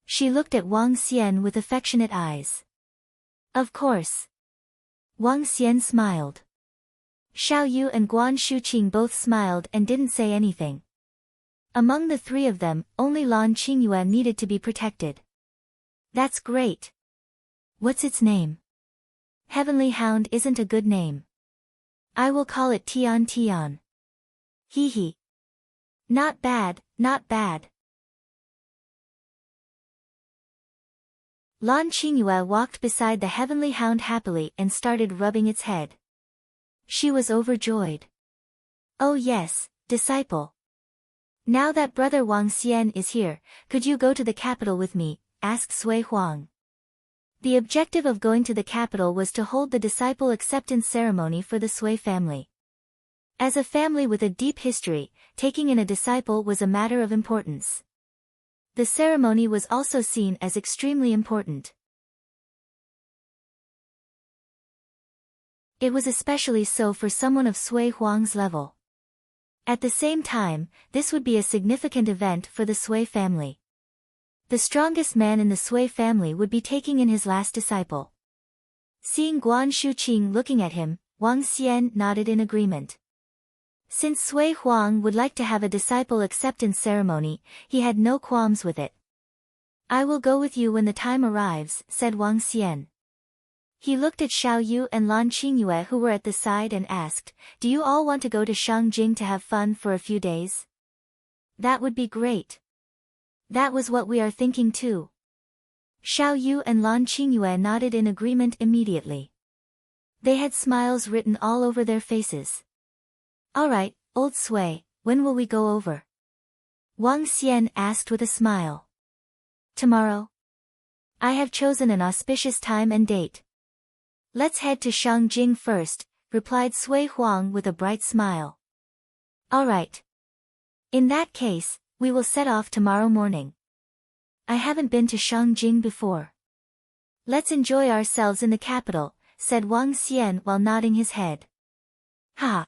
She looked at Wang Xian with affectionate eyes. Of course. Wang Xian smiled. Xiao Yu and Guan Shuqing both smiled and didn't say anything. Among the 3 of them, only Lan Qingyue needed to be protected. That's great. What's its name? Heavenly Hound isn't a good name. I will call it Tian Tian. Hee hee. Not bad, not bad. Lan Qingyue walked beside the heavenly hound happily and started rubbing its head. She was overjoyed. Oh yes, disciple. Now that brother Wang Xian is here, could you go to the capital with me? Asked Sui Huang. The objective of going to the capital was to hold the disciple acceptance ceremony for the Sui family. As a family with a deep history, taking in a disciple was a matter of importance. The ceremony was also seen as extremely important. It was especially so for someone of Sui Huang's level. At the same time, this would be a significant event for the Sui family. The strongest man in the Sui family would be taking in his last disciple. Seeing Guan Shuqing looking at him, Wang Xian nodded in agreement. Since Sui Huang would like to have a disciple acceptance ceremony, he had no qualms with it. I will go with you when the time arrives, said Wang Xian. He looked at Xiao Yu and Lan Qingyue who were at the side and asked, do you all want to go to Shangjing to have fun for a few days? That would be great. That was what we are thinking too. Xiao Yu and Lan Qingyue nodded in agreement immediately. They had smiles written all over their faces. Alright, old Sui, when will we go over? Wang Xian asked with a smile. Tomorrow. I have chosen an auspicious time and date. Let's head to Shangjing first, replied Sui Huang with a bright smile. Alright. In that case, we will set off tomorrow morning. I haven't been to Shangjing before. Let's enjoy ourselves in the capital, said Wang Xian while nodding his head. Ha!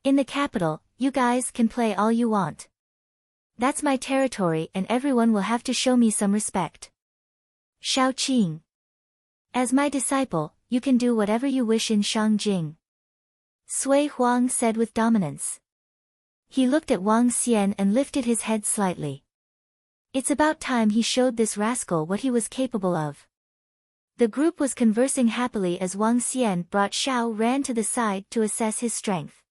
In the capital, you guys can play all you want. That's my territory and everyone will have to show me some respect. Shao Qing. As my disciple, you can do whatever you wish in Shangjing. Sui Huang said with dominance. He looked at Wang Xian and lifted his head slightly. It's about time he showed this rascal what he was capable of. The group was conversing happily as Wang Xian brought Xiao Ran to the side to assess his strength.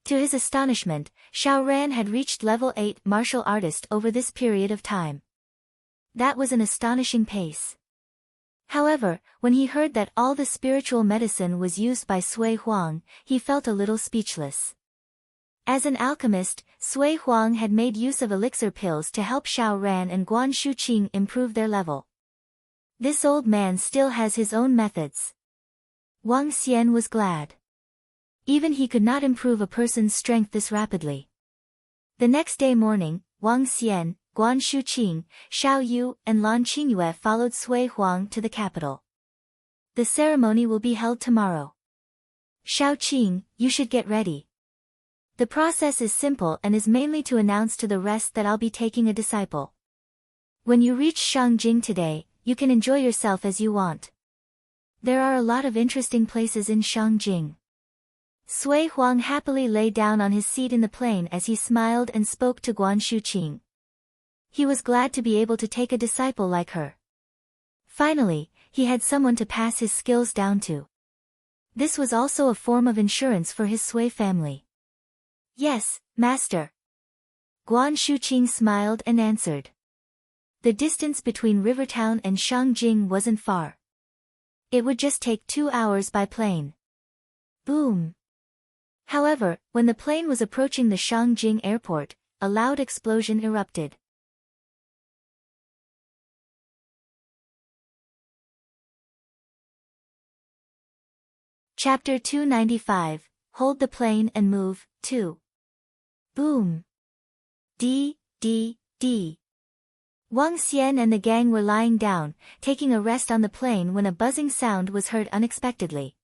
To his astonishment, Xiao Ran had reached level 8 martial artist over this period of time. That was an astonishing pace. However, when he heard that all the spiritual medicine was used by Sui Huang, he felt a little speechless. As an alchemist, Sui Huang had made use of elixir pills to help Xiao Ran and Guan Shuqing improve their level. This old man still has his own methods. Wang Xian was glad. Even he could not improve a person's strength this rapidly. The next day morning, Wang Xian, Guan Shuqing, Xiao Yu, and Lan Qingyue followed Sui Huang to the capital. The ceremony will be held tomorrow. Xiao Qing, you should get ready. The process is simple and is mainly to announce to the rest that I'll be taking a disciple. When you reach Shangjing today, you can enjoy yourself as you want. There are a lot of interesting places in Shangjing. Sui Huang happily lay down on his seat in the plain as he smiled and spoke to Guan Shuqing. He was glad to be able to take a disciple like her. Finally, he had someone to pass his skills down to. This was also a form of insurance for his Sui family. Yes, master. Guan Shuqing smiled and answered. The distance between Rivertown and Shangjing wasn't far. It would just take 2 hours by plane. Boom. However, when the plane was approaching the Shangjing airport, a loud explosion erupted. Chapter 295, Hold the Plane and Move, 2. Boom. D. Wang Xian and the gang were lying down, taking a rest on the plane when a buzzing sound was heard unexpectedly.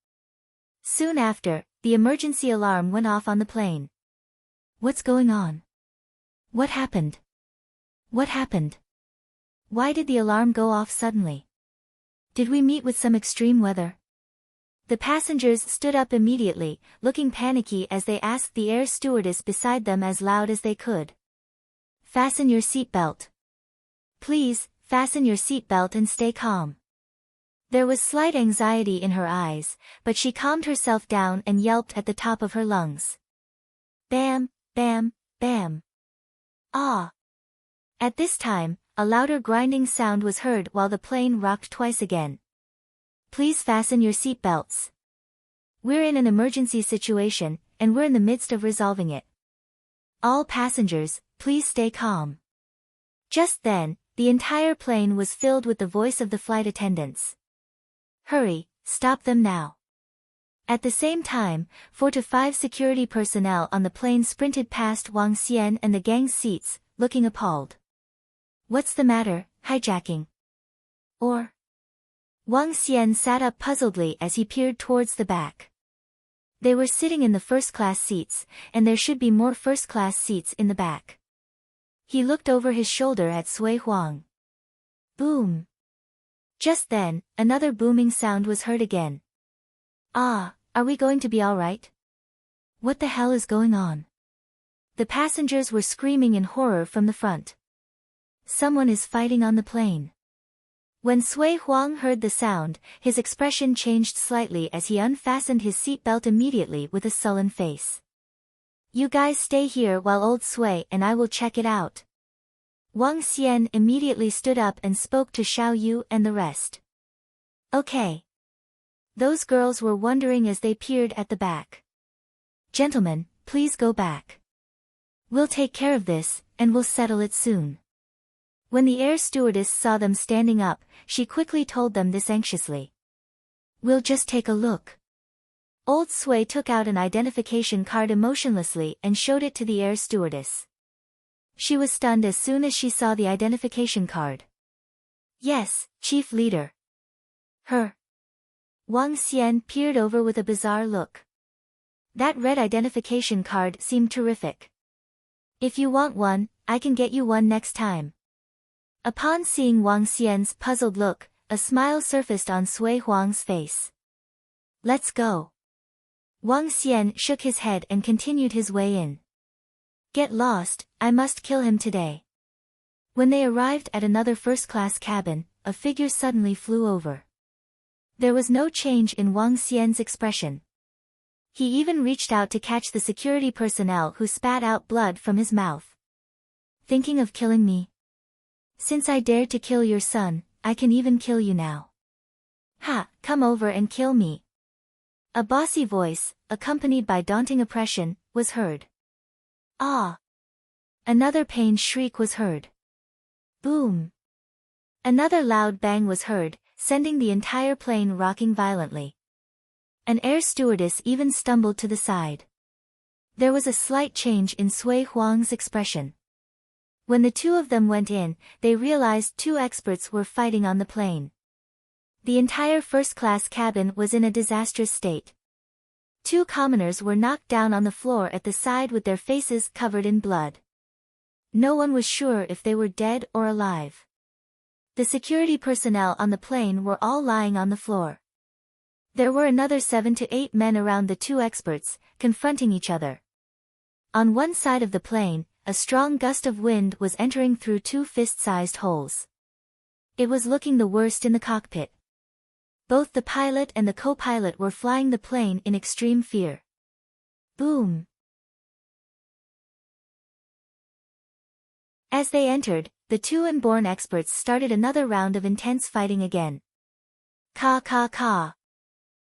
Soon after, the emergency alarm went off on the plane. What's going on? What happened? What happened? Why did the alarm go off suddenly? Did we meet with some extreme weather? The passengers stood up immediately, looking panicky as they asked the air stewardess beside them as loud as they could. Fasten your seatbelt. Please, fasten your seatbelt and stay calm. There was slight anxiety in her eyes, but she calmed herself down and yelped at the top of her lungs. Bam, bam, bam. Ah! At this time, a louder grinding sound was heard while the plane rocked twice again. Please fasten your seatbelts. We're in an emergency situation, and we're in the midst of resolving it. All passengers, please stay calm. Just then, the entire plane was filled with the voice of the flight attendants. Hurry, stop them now. At the same time, 4 to 5 security personnel on the plane sprinted past Wang Xian and the gang's seats, looking appalled. What's the matter, hijacking? Or? Wang Xian sat up puzzledly as he peered towards the back. They were sitting in the first-class seats, and there should be more first-class seats in the back. He looked over his shoulder at Sui Huang. Boom! Just then, another booming sound was heard again. Ah, are we going to be all right? What the hell is going on? The passengers were screaming in horror from the front. Someone is fighting on the plane. When Sui Huang heard the sound, his expression changed slightly as he unfastened his seatbelt immediately with a sullen face. You guys stay here while old Sui and I will check it out. Wang Xian immediately stood up and spoke to Xiao Yu and the rest. Okay. Those girls were wondering as they peered at the back. Gentlemen, please go back. We'll take care of this, and we'll settle it soon. When the air stewardess saw them standing up, she quickly told them this anxiously. We'll just take a look. Old Sui took out an identification card emotionlessly and showed it to the air stewardess. She was stunned as soon as she saw the identification card. Yes, chief leader. Her. Wang Xian peered over with a bizarre look. That red identification card seemed terrific. If you want one, I can get you one next time. Upon seeing Wang Xian's puzzled look, a smile surfaced on Sui Huang's face. Let's go. Wang Xian shook his head and continued his way in. Get lost, I must kill him today. When they arrived at another first-class cabin, a figure suddenly flew over. There was no change in Wang Xian's expression. He even reached out to catch the security personnel who spat out blood from his mouth. Thinking of killing me? Since I dared to kill your son, I can even kill you now. Ha, come over and kill me. A bossy voice, accompanied by daunting oppression, was heard. Ah! Another pained shriek was heard. Boom! Another loud bang was heard, sending the entire plane rocking violently. An air stewardess even stumbled to the side. There was a slight change in Sui Huang's expression. When the two of them went in, they realized 2 experts were fighting on the plane. The entire first-class cabin was in a disastrous state. 2 commoners were knocked down on the floor at the side with their faces covered in blood. No one was sure if they were dead or alive. The security personnel on the plane were all lying on the floor. There were another 7 to 8 men around the 2 experts, confronting each other. On one side of the plane, a strong gust of wind was entering through 2 fist-sized holes. It was looking the worst in the cockpit. Both the pilot and the co-pilot were flying the plane in extreme fear. Boom! As they entered, the 2 inborn experts started another round of intense fighting again. Ka ka ka!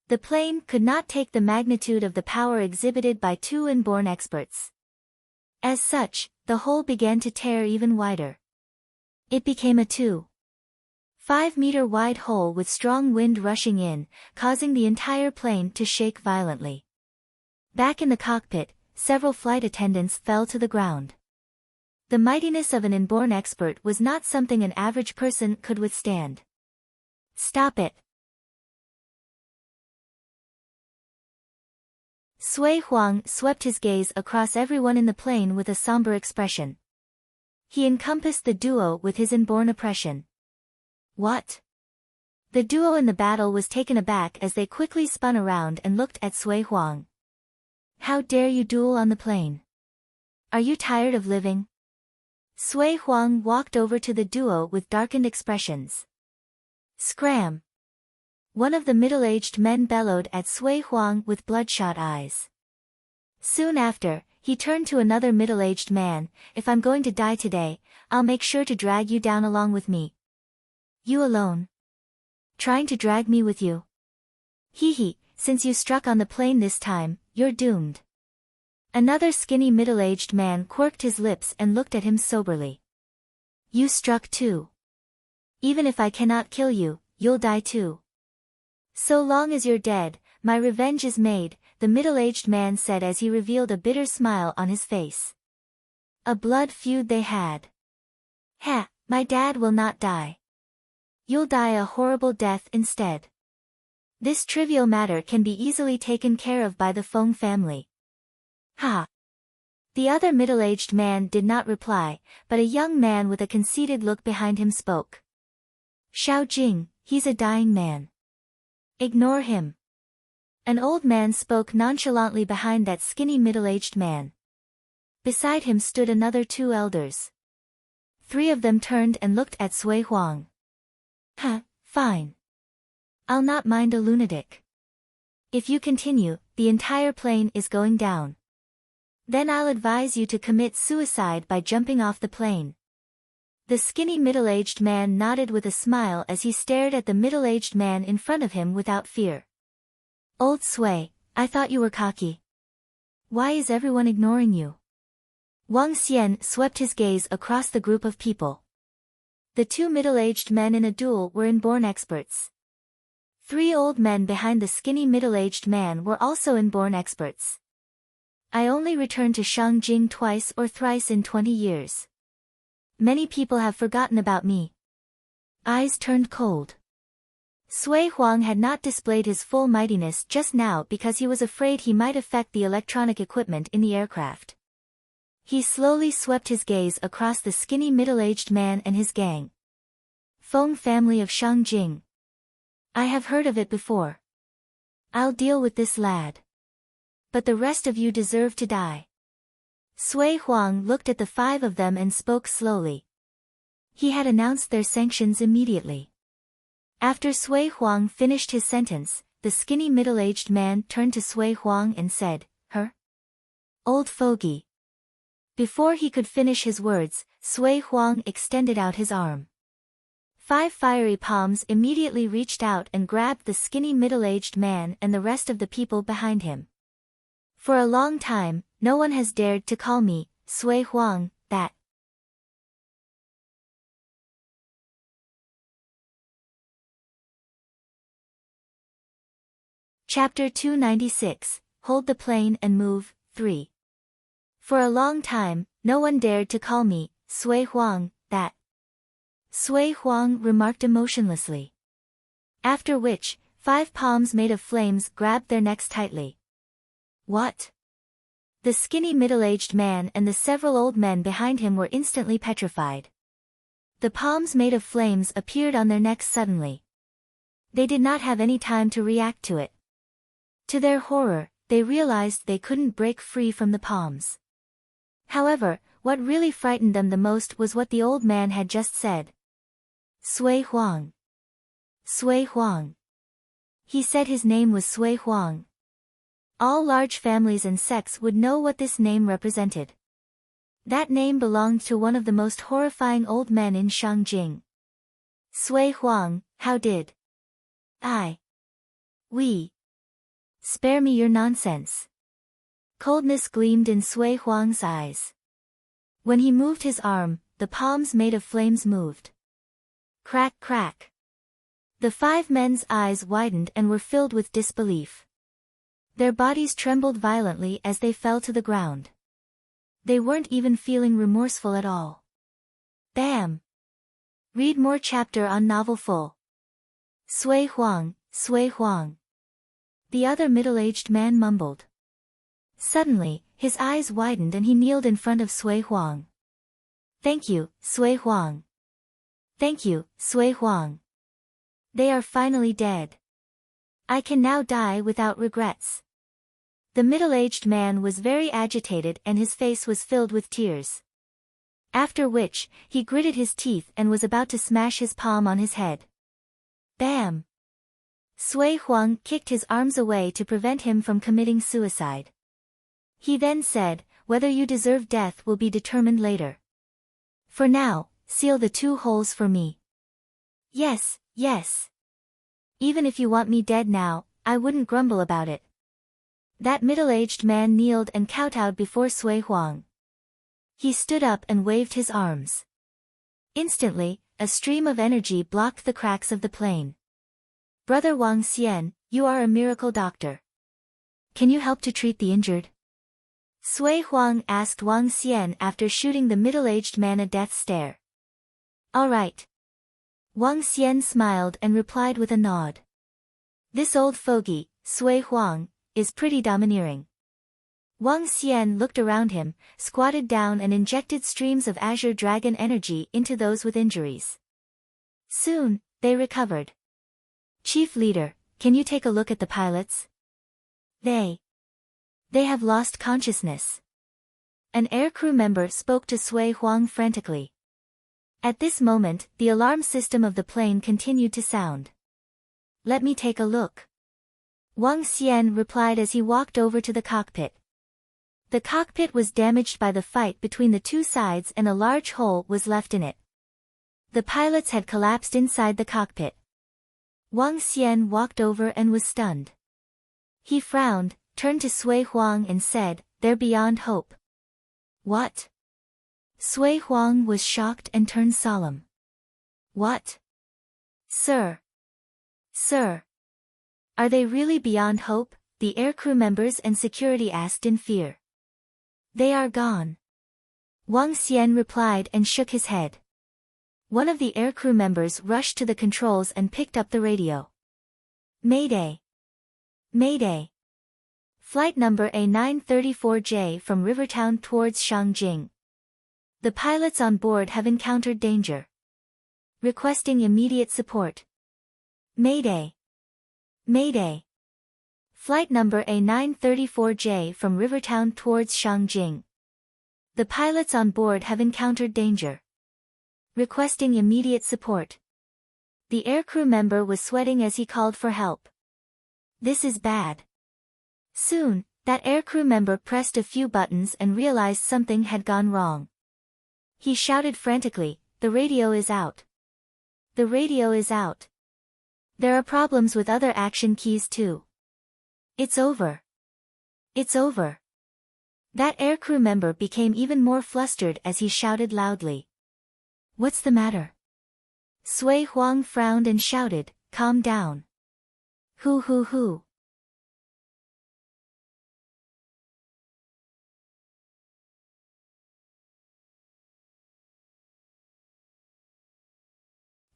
The plane could not take the magnitude of the power exhibited by 2 inborn experts. As such, the hole began to tear even wider. It became a 2.5-meter wide hole with strong wind rushing in, causing the entire plane to shake violently. Back in the cockpit, several flight attendants fell to the ground. The mightiness of an inborn expert was not something an average person could withstand. Stop it! Sui Huang swept his gaze across everyone in the plane with a somber expression. He encompassed the duo with his inborn oppression. What? The duo in the battle was taken aback as they quickly spun around and looked at Sui Huang. How dare you duel on the plane? Are you tired of living? Sui Huang walked over to the duo with darkened expressions. Scram! One of the middle-aged men bellowed at Sui Huang with bloodshot eyes. Soon after, he turned to another middle-aged man, "If I'm going to die today, I'll make sure to drag you down along with me." "You alone? Trying to drag me with you? Hee hee, since you struck on the plane this time, you're doomed." Another skinny middle-aged man quirked his lips and looked at him soberly. "You struck too. Even if I cannot kill you, you'll die too." "So long as you're dead, my revenge is made," the middle-aged man said as he revealed a bitter smile on his face. A blood feud they had. "Ha, my dad will not die. You'll die a horrible death instead. This trivial matter can be easily taken care of by the Feng family." "Ha." The other middle-aged man did not reply, but a young man with a conceited look behind him spoke. "Xiao Jing, he's a dying man. Ignore him." An old man spoke nonchalantly behind that skinny middle-aged man. Beside him stood another two elders. Three of them turned and looked at Sui Huang. "Huh, fine. I'll not mind a lunatic. If you continue, the entire plane is going down. Then I'll advise you to commit suicide by jumping off the plane." The skinny middle-aged man nodded with a smile as he stared at the middle-aged man in front of him without fear. "Old Sui, I thought you were cocky. Why is everyone ignoring you?" Wang Xian swept his gaze across the group of people. The two middle-aged men in a duel were inborn experts. Three old men behind the skinny middle-aged man were also inborn experts. "I only returned to Shangjing twice or thrice in 20 years. Many people have forgotten about me." Eyes turned cold. Sui Huang had not displayed his full mightiness just now because he was afraid he might affect the electronic equipment in the aircraft. He slowly swept his gaze across the skinny middle-aged man and his gang. "Feng family of Shangjing. I have heard of it before. I'll deal with this lad. But the rest of you deserve to die." Sui Huang looked at the five of them and spoke slowly. He had announced their sanctions immediately. After Sui Huang finished his sentence, the skinny middle-aged man turned to Sui Huang and said, "Her? Old fogey." Before he could finish his words, Sui Huang extended out his arm. 5 fiery palms immediately reached out and grabbed the skinny middle-aged man and the rest of the people behind him. "For a long time, no one has dared to call me, Sui Huang, that." Chapter 296, Hold the Plane and Move, 3. "For a long time, no one dared to call me, Sui Huang, that." Sui Huang remarked emotionlessly. After which, 5 palms made of flames grabbed their necks tightly. "What?" The skinny middle-aged man and the several old men behind him were instantly petrified. The palms made of flames appeared on their necks suddenly. They did not have any time to react to it. To their horror, they realized they couldn't break free from the palms. However, what really frightened them the most was what the old man had just said. "Sui Huang. Sui Huang." He said his name was Sui Huang. All large families and sects would know what this name represented. That name belonged to one of the most horrifying old men in Shangjing. "Sui Huang, how did we? Spare me your nonsense." Coldness gleamed in Sui Huang's eyes. When he moved his arm, the palms made of flames moved. Crack crack. The 5 men's eyes widened and were filled with disbelief. Their bodies trembled violently as they fell to the ground. They weren't even feeling remorseful at all. Bam! Read more chapter on novel full. Sui Huang, Sui Huang. The other middle-aged man mumbled. Suddenly, his eyes widened and he kneeled in front of Sui Huang. "Thank you, Sui Huang. Thank you, Sui Huang. They are finally dead. I can now die without regrets." The middle-aged man was very agitated and his face was filled with tears. After which, he gritted his teeth and was about to smash his palm on his head. Bam! Sui Huang kicked his arms away to prevent him from committing suicide. He then said, "Whether you deserve death will be determined later. For now, seal the 2 holes for me." "Yes, yes. Even if you want me dead now, I wouldn't grumble about it." That middle-aged man kneeled and kowtowed before Sui Huang. He stood up and waved his arms. Instantly, a stream of energy blocked the cracks of the plane. "Brother Wang Xian, you are a miracle doctor. Can you help to treat the injured?" Sui Huang asked Wang Xian after shooting the middle-aged man a death stare. "All right." Wang Xian smiled and replied with a nod. This old fogey, Sui Huang, is pretty domineering. Wang Xian looked around him, squatted down and injected streams of azure dragon energy into those with injuries. Soon, they recovered. "Chief leader, can you take a look at the pilots? They have lost consciousness." An aircrew member spoke to Sui Huang frantically. At this moment, the alarm system of the plane continued to sound. "Let me take a look." Wang Xian replied as he walked over to the cockpit. The cockpit was damaged by the fight between the 2 sides and a large hole was left in it. The pilots had collapsed inside the cockpit. Wang Xian walked over and was stunned. He frowned, turned to Sui Huang and said, "They're beyond hope." "What?" Sui Huang was shocked and turned solemn. "What? Sir? Sir? Are they really beyond hope?" the aircrew members and security asked in fear. "They are gone." Wang Xian replied and shook his head. One of the aircrew members rushed to the controls and picked up the radio. "Mayday! Mayday! Flight number A934J from Rivertown towards Shangjing. The pilots on board have encountered danger. Requesting immediate support. Mayday! Mayday! Flight number A934J from Rivertown towards Shangjing. The pilots on board have encountered danger. Requesting immediate support." The aircrew member was sweating as he called for help. This is bad. Soon, that aircrew member pressed a few buttons and realized something had gone wrong. He shouted frantically, "The radio is out. The radio is out. There are problems with other action keys too. It's over. It's over." That aircrew member became even more flustered as he shouted loudly. "What's the matter?" Sui Huang frowned and shouted, "Calm down. Hoo.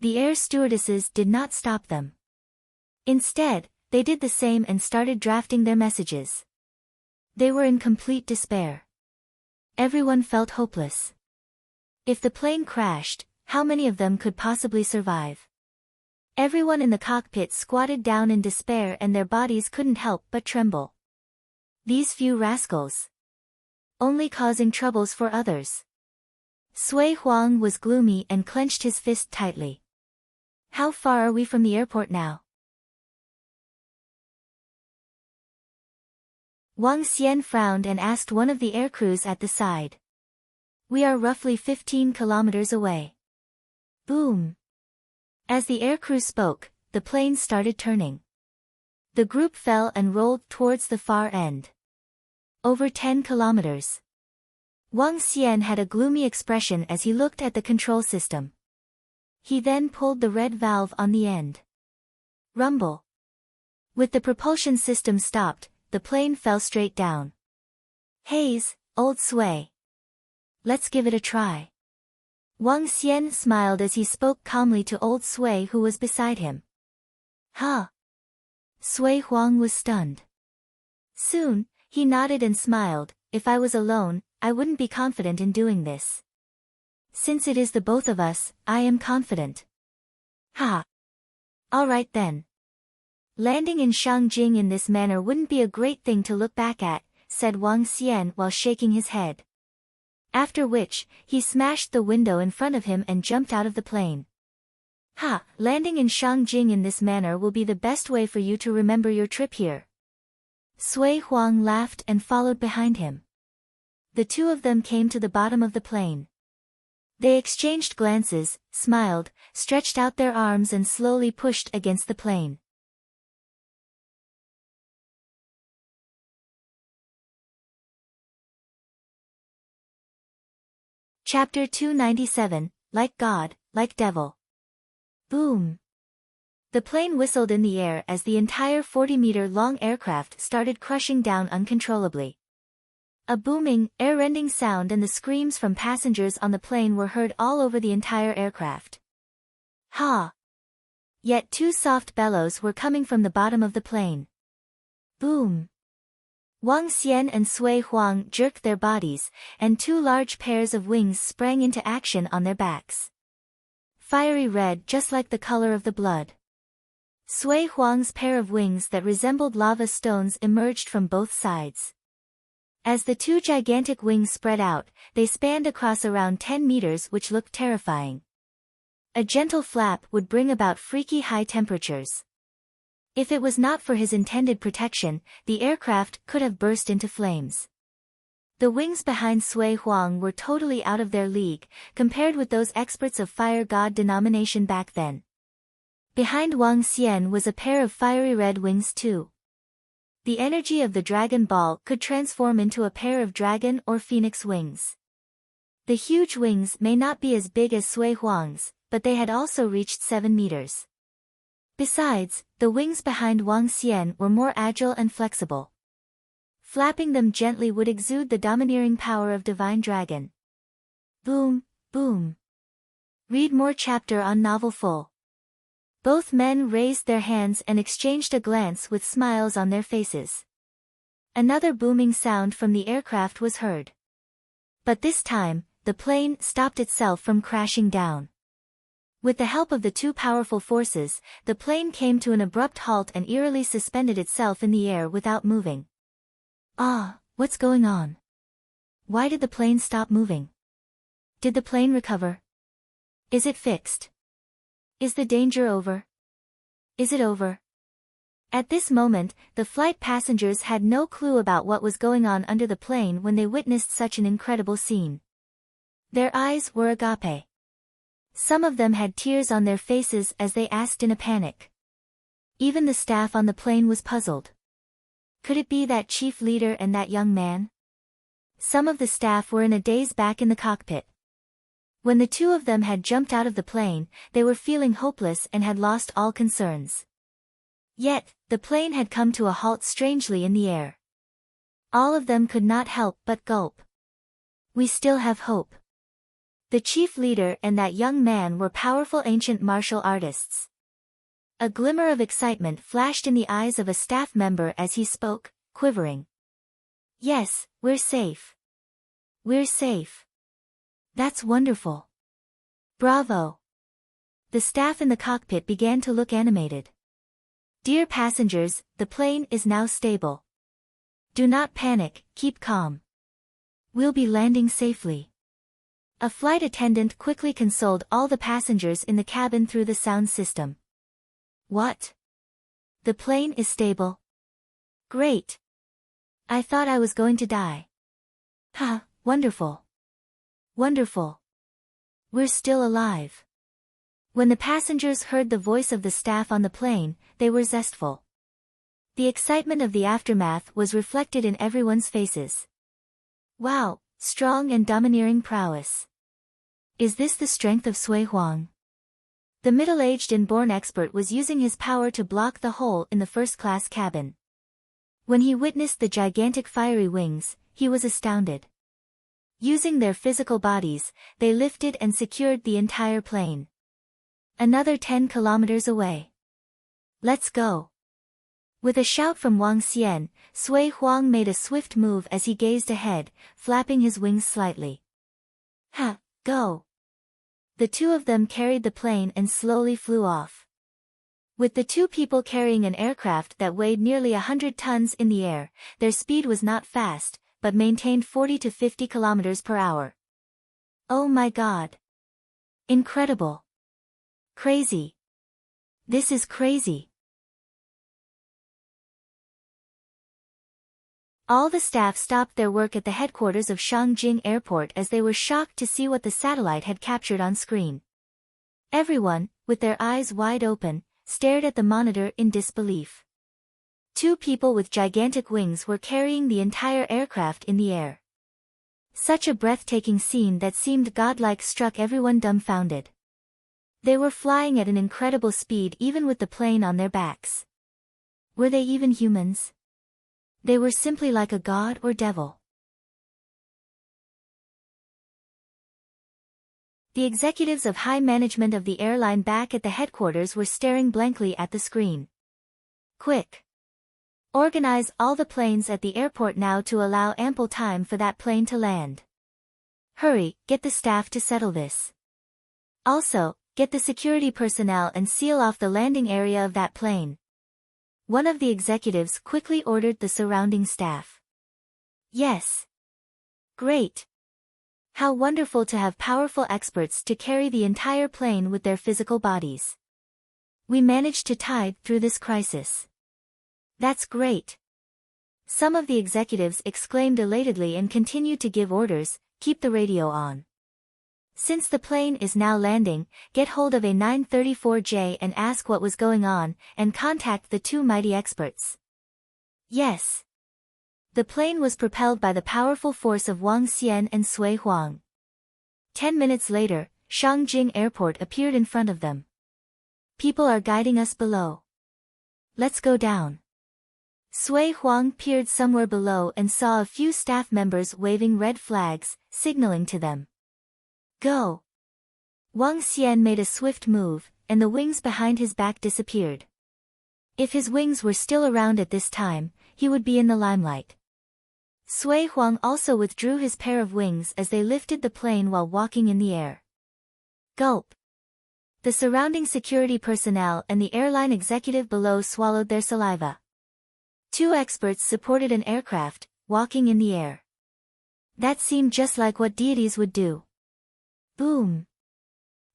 The air stewardesses did not stop them. Instead, they did the same and started drafting their messages. They were in complete despair. Everyone felt hopeless. If the plane crashed, how many of them could possibly survive? Everyone in the cockpit squatted down in despair and their bodies couldn't help but tremble. These few rascals. Only causing troubles for others. Sui Huang was gloomy and clenched his fist tightly. "How far are we from the airport now?" Wang Xian frowned and asked one of the aircrews at the side. "We are roughly 15 kilometers away." Boom! As the aircrew spoke, the plane started turning. The group fell and rolled towards the far end. Over 10 kilometers. Wang Xian had a gloomy expression as he looked at the control system. He then pulled the red valve on the end. Rumble. With the propulsion system stopped, the plane fell straight down. "Haze, old Sui. Let's give it a try." Wang Xian smiled as he spoke calmly to old Sui who was beside him. "Huh?" Sui Huang was stunned. Soon, he nodded and smiled. "If I was alone, I wouldn't be confident in doing this. Since it is the both of us, I am confident." "Ha! All right then. Landing in Shangjing in this manner wouldn't be a great thing to look back at," said Wang Xian while shaking his head. After which, he smashed the window in front of him and jumped out of the plane. Ha, landing in Shangjing in this manner will be the best way for you to remember your trip here. Sui Huang laughed and followed behind him. The two of them came to the bottom of the plane. They exchanged glances, smiled, stretched out their arms and slowly pushed against the plane. Chapter 297, Like God, Like Devil. Boom. The plane whistled in the air as the entire 40-meter-long aircraft started crushing down uncontrollably. A booming, air-rending sound and the screams from passengers on the plane were heard all over the entire aircraft. Ha! Yet two soft bellows were coming from the bottom of the plane. Boom! Wang Xian and Sui Huang jerked their bodies, and two large pairs of wings sprang into action on their backs. Fiery red just like the color of the blood. Sui Huang's pair of wings that resembled lava stones emerged from both sides. As the two gigantic wings spread out, they spanned across around 10 meters, which looked terrifying. A gentle flap would bring about freaky high temperatures. If it was not for his intended protection, the aircraft could have burst into flames. The wings behind Sui Huang were totally out of their league, compared with those experts of fire god denomination back then. Behind Wang Xian was a pair of fiery red wings too. The energy of the dragon ball could transform into a pair of dragon or phoenix wings. The huge wings may not be as big as Sui Huang's, but they had also reached 7 meters. Besides, the wings behind Wang Xian were more agile and flexible. Flapping them gently would exude the domineering power of Divine Dragon. Boom, boom. Read more chapter on novel full. Both men raised their hands and exchanged a glance with smiles on their faces. Another booming sound from the aircraft was heard. But this time, the plane stopped itself from crashing down. With the help of the two powerful forces, the plane came to an abrupt halt and eerily suspended itself in the air without moving. Ah, what's going on? Why did the plane stop moving? Did the plane recover? Is it fixed? Is the danger over? Is it over? At this moment, the flight passengers had no clue about what was going on under the plane when they witnessed such an incredible scene. Their eyes were agape. Some of them had tears on their faces as they asked in a panic. Even the staff on the plane was puzzled. Could it be that chief leader and that young man? Some of the staff were in a daze back in the cockpit. When the two of them had jumped out of the plane, they were feeling hopeless and had lost all concerns. Yet, the plane had come to a halt strangely in the air. All of them could not help but gulp. We still have hope. The chief leader and that young man were powerful ancient martial artists. A glimmer of excitement flashed in the eyes of a staff member as he spoke, quivering. Yes, we're safe. We're safe. That's wonderful. Bravo. The staff in the cockpit began to look animated. Dear passengers, the plane is now stable. Do not panic, keep calm. We'll be landing safely. A flight attendant quickly consoled all the passengers in the cabin through the sound system. What? The plane is stable? Great. I thought I was going to die. Ha, wonderful. Wonderful. We're still alive. When the passengers heard the voice of the staff on the plane, they were zestful. The excitement of the aftermath was reflected in everyone's faces. Wow, strong and domineering prowess. Is this the strength of Sui Huang? The middle-aged inborn expert was using his power to block the hole in the first-class cabin. When he witnessed the gigantic fiery wings, he was astounded. Using their physical bodies, they lifted and secured the entire plane. Another 10 kilometers away. Let's go. With a shout from Wang Xian, Sui Huang made a swift move as he gazed ahead, flapping his wings slightly. Ha, go. The two of them carried the plane and slowly flew off. With the two people carrying an aircraft that weighed nearly 100 tons in the air, their speed was not fast, but maintained 40 to 50 kilometers per hour. Oh my God. Incredible. Crazy. This is crazy. All the staff stopped their work at the headquarters of Shangjing Airport as they were shocked to see what the satellite had captured on screen. Everyone, with their eyes wide open, stared at the monitor in disbelief. Two people with gigantic wings were carrying the entire aircraft in the air. Such a breathtaking scene that seemed godlike struck everyone dumbfounded. They were flying at an incredible speed even with the plane on their backs. Were they even humans? They were simply like a god or devil. The executives of high management of the airline back at the headquarters were staring blankly at the screen. Quick! Organize all the planes at the airport now to allow ample time for that plane to land. Hurry, get the staff to settle this. Also, get the security personnel and seal off the landing area of that plane. One of the executives quickly ordered the surrounding staff. Yes. Great. How wonderful to have powerful experts to carry the entire plane with their physical bodies. We managed to tide through this crisis. That's great. Some of the executives exclaimed elatedly and continued to give orders, keep the radio on. Since the plane is now landing, get hold of a 934J and ask what was going on, and contact the two mighty experts. Yes. The plane was propelled by the powerful force of Wang Xian and Sui Huang. 10 minutes later, Shangjing Airport appeared in front of them. People are guiding us below. Let's go down. Sui Huang peered somewhere below and saw a few staff members waving red flags, signaling to them. Go! Wang Xian made a swift move, and the wings behind his back disappeared. If his wings were still around at this time, he would be in the limelight. Sui Huang also withdrew his pair of wings as they lifted the plane while walking in the air. Gulp! The surrounding security personnel and the airline executive below swallowed their saliva. Two experts supported an aircraft, walking in the air. That seemed just like what deities would do. Boom!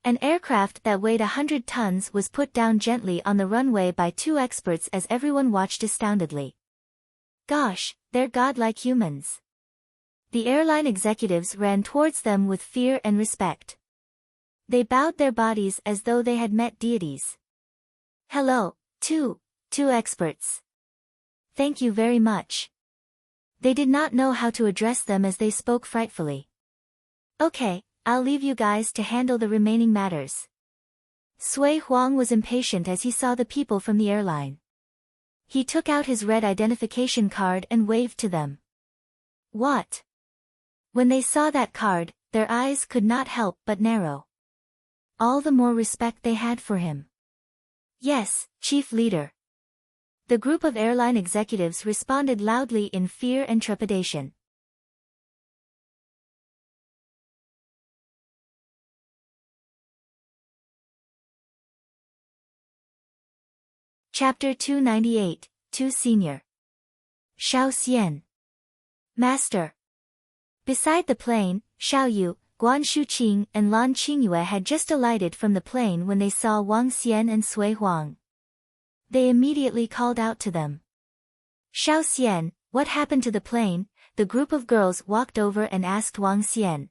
An aircraft that weighed 100 tons was put down gently on the runway by two experts as everyone watched astoundedly. Gosh, they're godlike humans. The airline executives ran towards them with fear and respect. They bowed their bodies as though they had met deities. Hello, two experts. Thank you very much. They did not know how to address them as they spoke frightfully. Okay, I'll leave you guys to handle the remaining matters. Sui Huang was impatient as he saw the people from the airline. He took out his red identification card and waved to them. What? When they saw that card, their eyes could not help but narrow. All the more respect they had for him. Yes, Chief Leader. The group of airline executives responded loudly in fear and trepidation. Chapter 298, Too Senior. Xiao Xian. Master. Beside the plane, Xiao Yu, Guan Shuqing and Lan Qingyue had just alighted from the plane when they saw Wang Xian and Sui Huang. They immediately called out to them. Xiao Xian, what happened to the plane? The group of girls walked over and asked Wang Xian.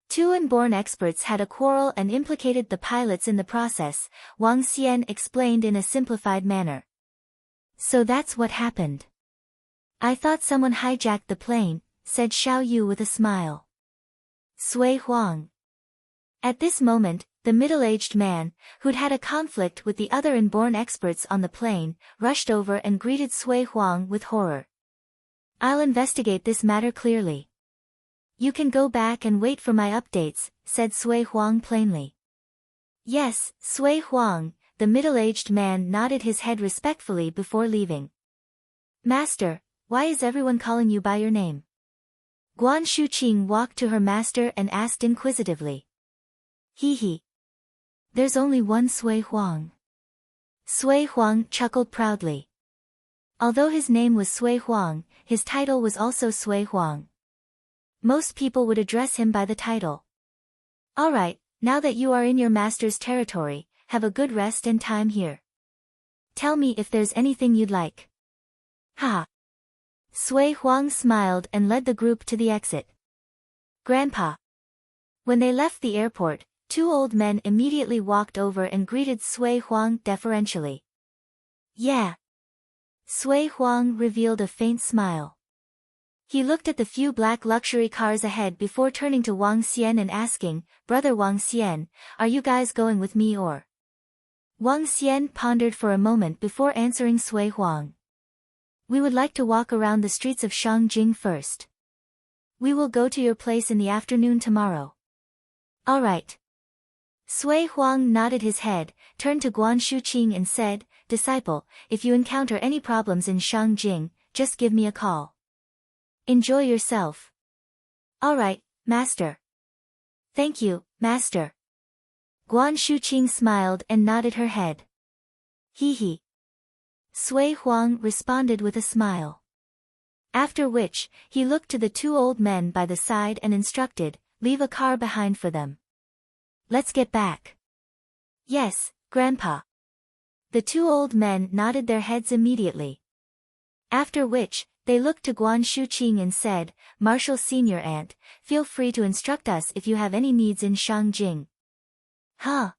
Two inborn experts had a quarrel and implicated the pilots in the process, Wang Xian explained in a simplified manner. So that's what happened. I thought someone hijacked the plane, said Xiao Yu with a smile. Sui Huang. At this moment, the middle-aged man, who'd had a conflict with the other inborn experts on the plane, rushed over and greeted Sui Huang with horror. I'll investigate this matter clearly. You can go back and wait for my updates, said Sui Huang plainly. Yes, Sui Huang, the middle-aged man nodded his head respectfully before leaving. Master, why is everyone calling you by your name? Guan Shuqing walked to her master and asked inquisitively. Hee. There's only one Sui Huang. Sui Huang chuckled proudly. Although his name was Sui Huang, his title was also Sui Huang. Most people would address him by the title. Alright, now that you are in your master's territory, have a good rest and time here. Tell me if there's anything you'd like. Ha! Sui Huang smiled and led the group to the exit. Grandpa. When they left the airport, two old men immediately walked over and greeted Sui Huang deferentially. Yeah. Sui Huang revealed a faint smile. He looked at the few black luxury cars ahead before turning to Wang Xian and asking, Brother Wang Xian, are you guys going with me or? Wang Xian pondered for a moment before answering Sui Huang. We would like to walk around the streets of Shangjing first. We will go to your place in the afternoon tomorrow. All right. Sui Huang nodded his head, turned to Guan Shuqing and said, Disciple, if you encounter any problems in Shangjing, just give me a call. Enjoy yourself. All right, Master. Thank you, Master. Guan Shuqing smiled and nodded her head. Hee hee. Sui Huang responded with a smile. After which, he looked to the two old men by the side and instructed, leave a car behind for them. Let's get back. Yes, Grandpa. The two old men nodded their heads immediately. After which, they looked to Guan Shuqing and said, Marshal Senior Aunt, feel free to instruct us if you have any needs in Shangjing. Huh?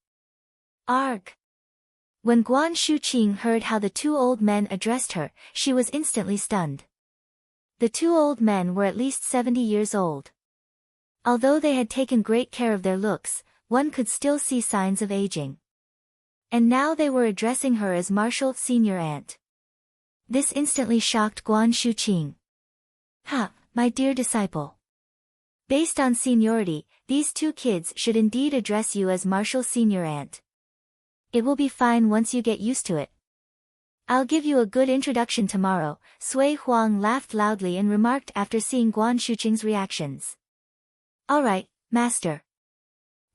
Arg. When Guan Shuqing heard how the two old men addressed her, she was instantly stunned. The two old men were at least 70 years old. Although they had taken great care of their looks, one could still see signs of aging. And now they were addressing her as Marshal Senior Aunt. This instantly shocked Guan Shuqing. Ha, my dear disciple. Based on seniority, these two kids should indeed address you as Marshal Senior Aunt. It will be fine once you get used to it. I'll give you a good introduction tomorrow, Sui Huang laughed loudly and remarked after seeing Guan Shuqing's reactions. All right, Master.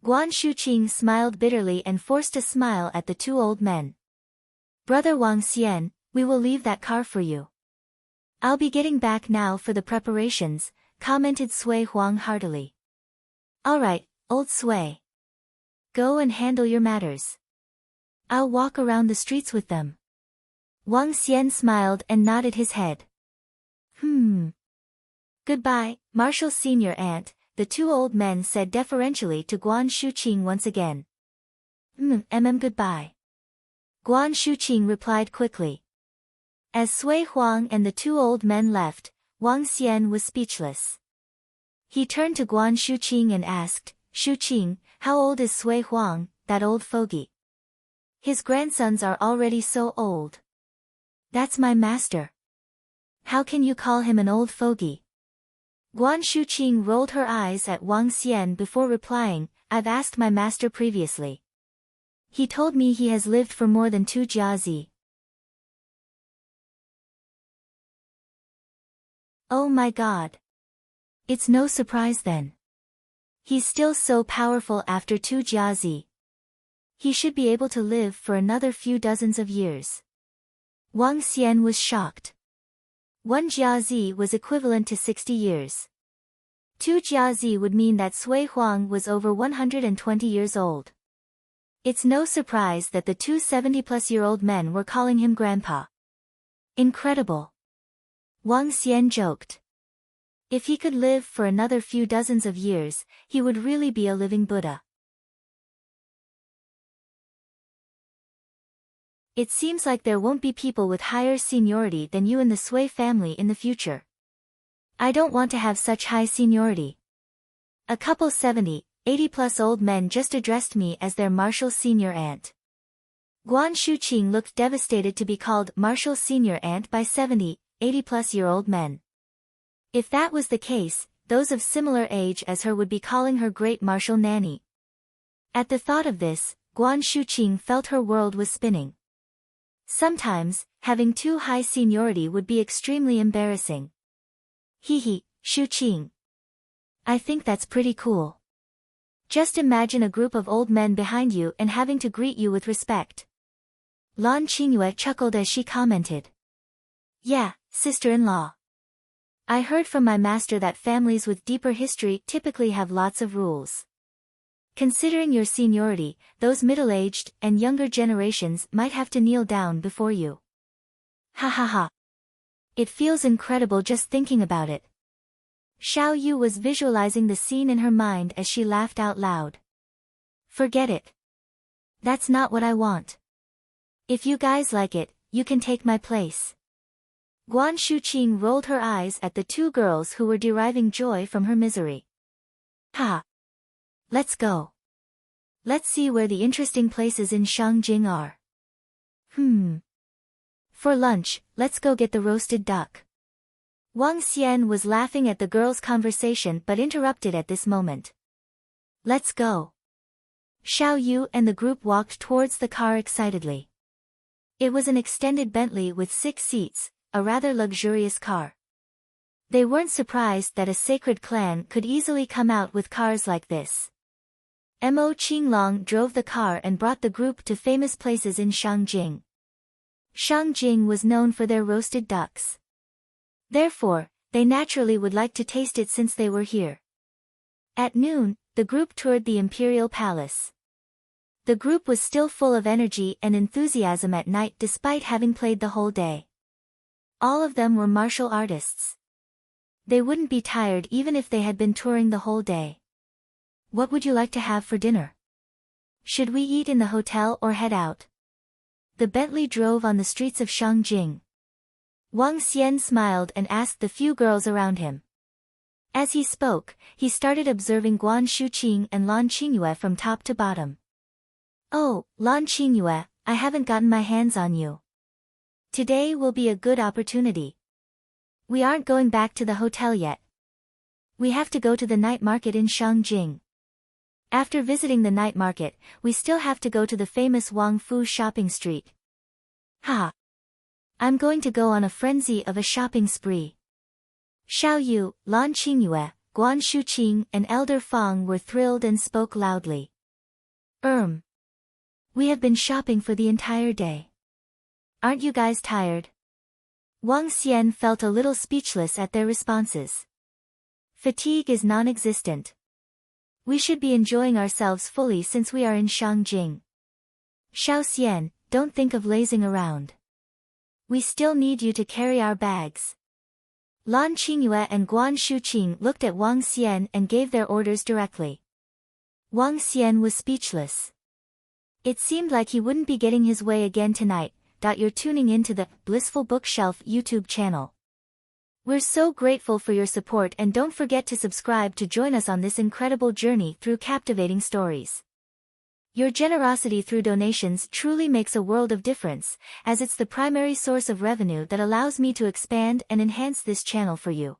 Guan Shuqing smiled bitterly and forced a smile at the two old men. Brother Wang Xian, we will leave that car for you. I'll be getting back now for the preparations, commented Sui Huang heartily. All right, old Sui. Go and handle your matters. I'll walk around the streets with them. Wang Xian smiled and nodded his head. Goodbye, Marshal Senior Aunt, the two old men said deferentially to Guan Shuqing once again. Goodbye. Guan Shuqing replied quickly. As Sui Huang and the two old men left, Wang Xian was speechless. He turned to Guan Shuqing and asked, Shuqing, how old is Sui Huang, that old fogey? His grandsons are already so old. That's my master. How can you call him an old fogey? Guan Shuqing rolled her eyes at Wang Xian before replying, I've asked my master previously. He told me he has lived for more than 2 jiazi. Oh my god. It's no surprise then. He's still so powerful after 2 jiazi. He should be able to live for another few dozens of years. Wang Xian was shocked. 1 jiazi was equivalent to 60 years. 2 jiazi would mean that Sui Huang was over 120 years old. It's no surprise that the two 70-plus-year-old men were calling him grandpa. Incredible. Wang Xian joked. If he could live for another few dozens of years, he would really be a living Buddha. It seems like there won't be people with higher seniority than you in the Sui family in the future. I don't want to have such high seniority. A couple 70, 80-plus old men just addressed me as their Marshal Senior Aunt. Guan Shuqing looked devastated to be called Marshal Senior Aunt by 70, 80-plus-year-old men. If that was the case, those of similar age as her would be calling her Great Marshal Nanny. At the thought of this, Guan Shuqing felt her world was spinning. Sometimes, having too high seniority would be extremely embarrassing. Hee, Shuqing. I think that's pretty cool. Just imagine a group of old men behind you and having to greet you with respect. Lan Qingyue chuckled as she commented. Yeah, sister-in-law. I heard from my master that families with deeper history typically have lots of rules. Considering your seniority, those middle-aged and younger generations might have to kneel down before you. Ha ha ha. It feels incredible just thinking about it. Xiao Yu was visualizing the scene in her mind as she laughed out loud. Forget it. That's not what I want. If you guys like it, you can take my place. Guan Shuqing rolled her eyes at the two girls who were deriving joy from her misery. Ha! Let's go. Let's see where the interesting places in Shangjing are. For lunch, let's go get the roasted duck. Wang Xian was laughing at the girls' conversation but interrupted at this moment. Let's go. Xiao Yu and the group walked towards the car excitedly. It was an extended Bentley with 6 seats, a rather luxurious car. They weren't surprised that a sacred clan could easily come out with cars like this. Mo Qinglong drove the car and brought the group to famous places in Shangjing. Shangjing was known for their roasted ducks. Therefore, they naturally would like to taste it since they were here. At noon, the group toured the Imperial Palace. The group was still full of energy and enthusiasm at night despite having played the whole day. All of them were martial artists. They wouldn't be tired even if they had been touring the whole day. What would you like to have for dinner? Should we eat in the hotel or head out? The Bentley drove on the streets of Shangjing. Wang Xian smiled and asked the few girls around him. As he spoke, he started observing Guan Shuqing and Lan Qingyue from top to bottom. Oh, Lan Qingyue, I haven't gotten my hands on you. Today will be a good opportunity. We aren't going back to the hotel yet. We have to go to the night market in Shangjing. After visiting the night market, we still have to go to the famous Wang Fu shopping street. Ha! I'm going to go on a frenzy of a shopping spree. Xiao Yu, Lan Qingyue, Guan Shuqing and Elder Fang were thrilled and spoke loudly. We have been shopping for the entire day. Aren't you guys tired? Wang Xian felt a little speechless at their responses. Fatigue is non-existent. We should be enjoying ourselves fully since we are in Shangjing. Xiao Xian, don't think of lazing around. We still need you to carry our bags. Lan Qingyue and Guan Shuqing looked at Wang Xian and gave their orders directly. Wang Xian was speechless. It seemed like he wouldn't be getting his way again tonight. You're tuning into the Blissful Bookshelf YouTube channel. We're so grateful for your support and don't forget to subscribe to join us on this incredible journey through captivating stories. Your generosity through donations truly makes a world of difference, as it's the primary source of revenue that allows me to expand and enhance this channel for you.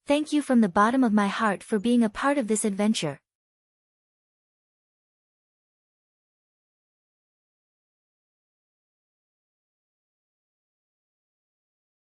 Thank you from the bottom of my heart for being a part of this adventure.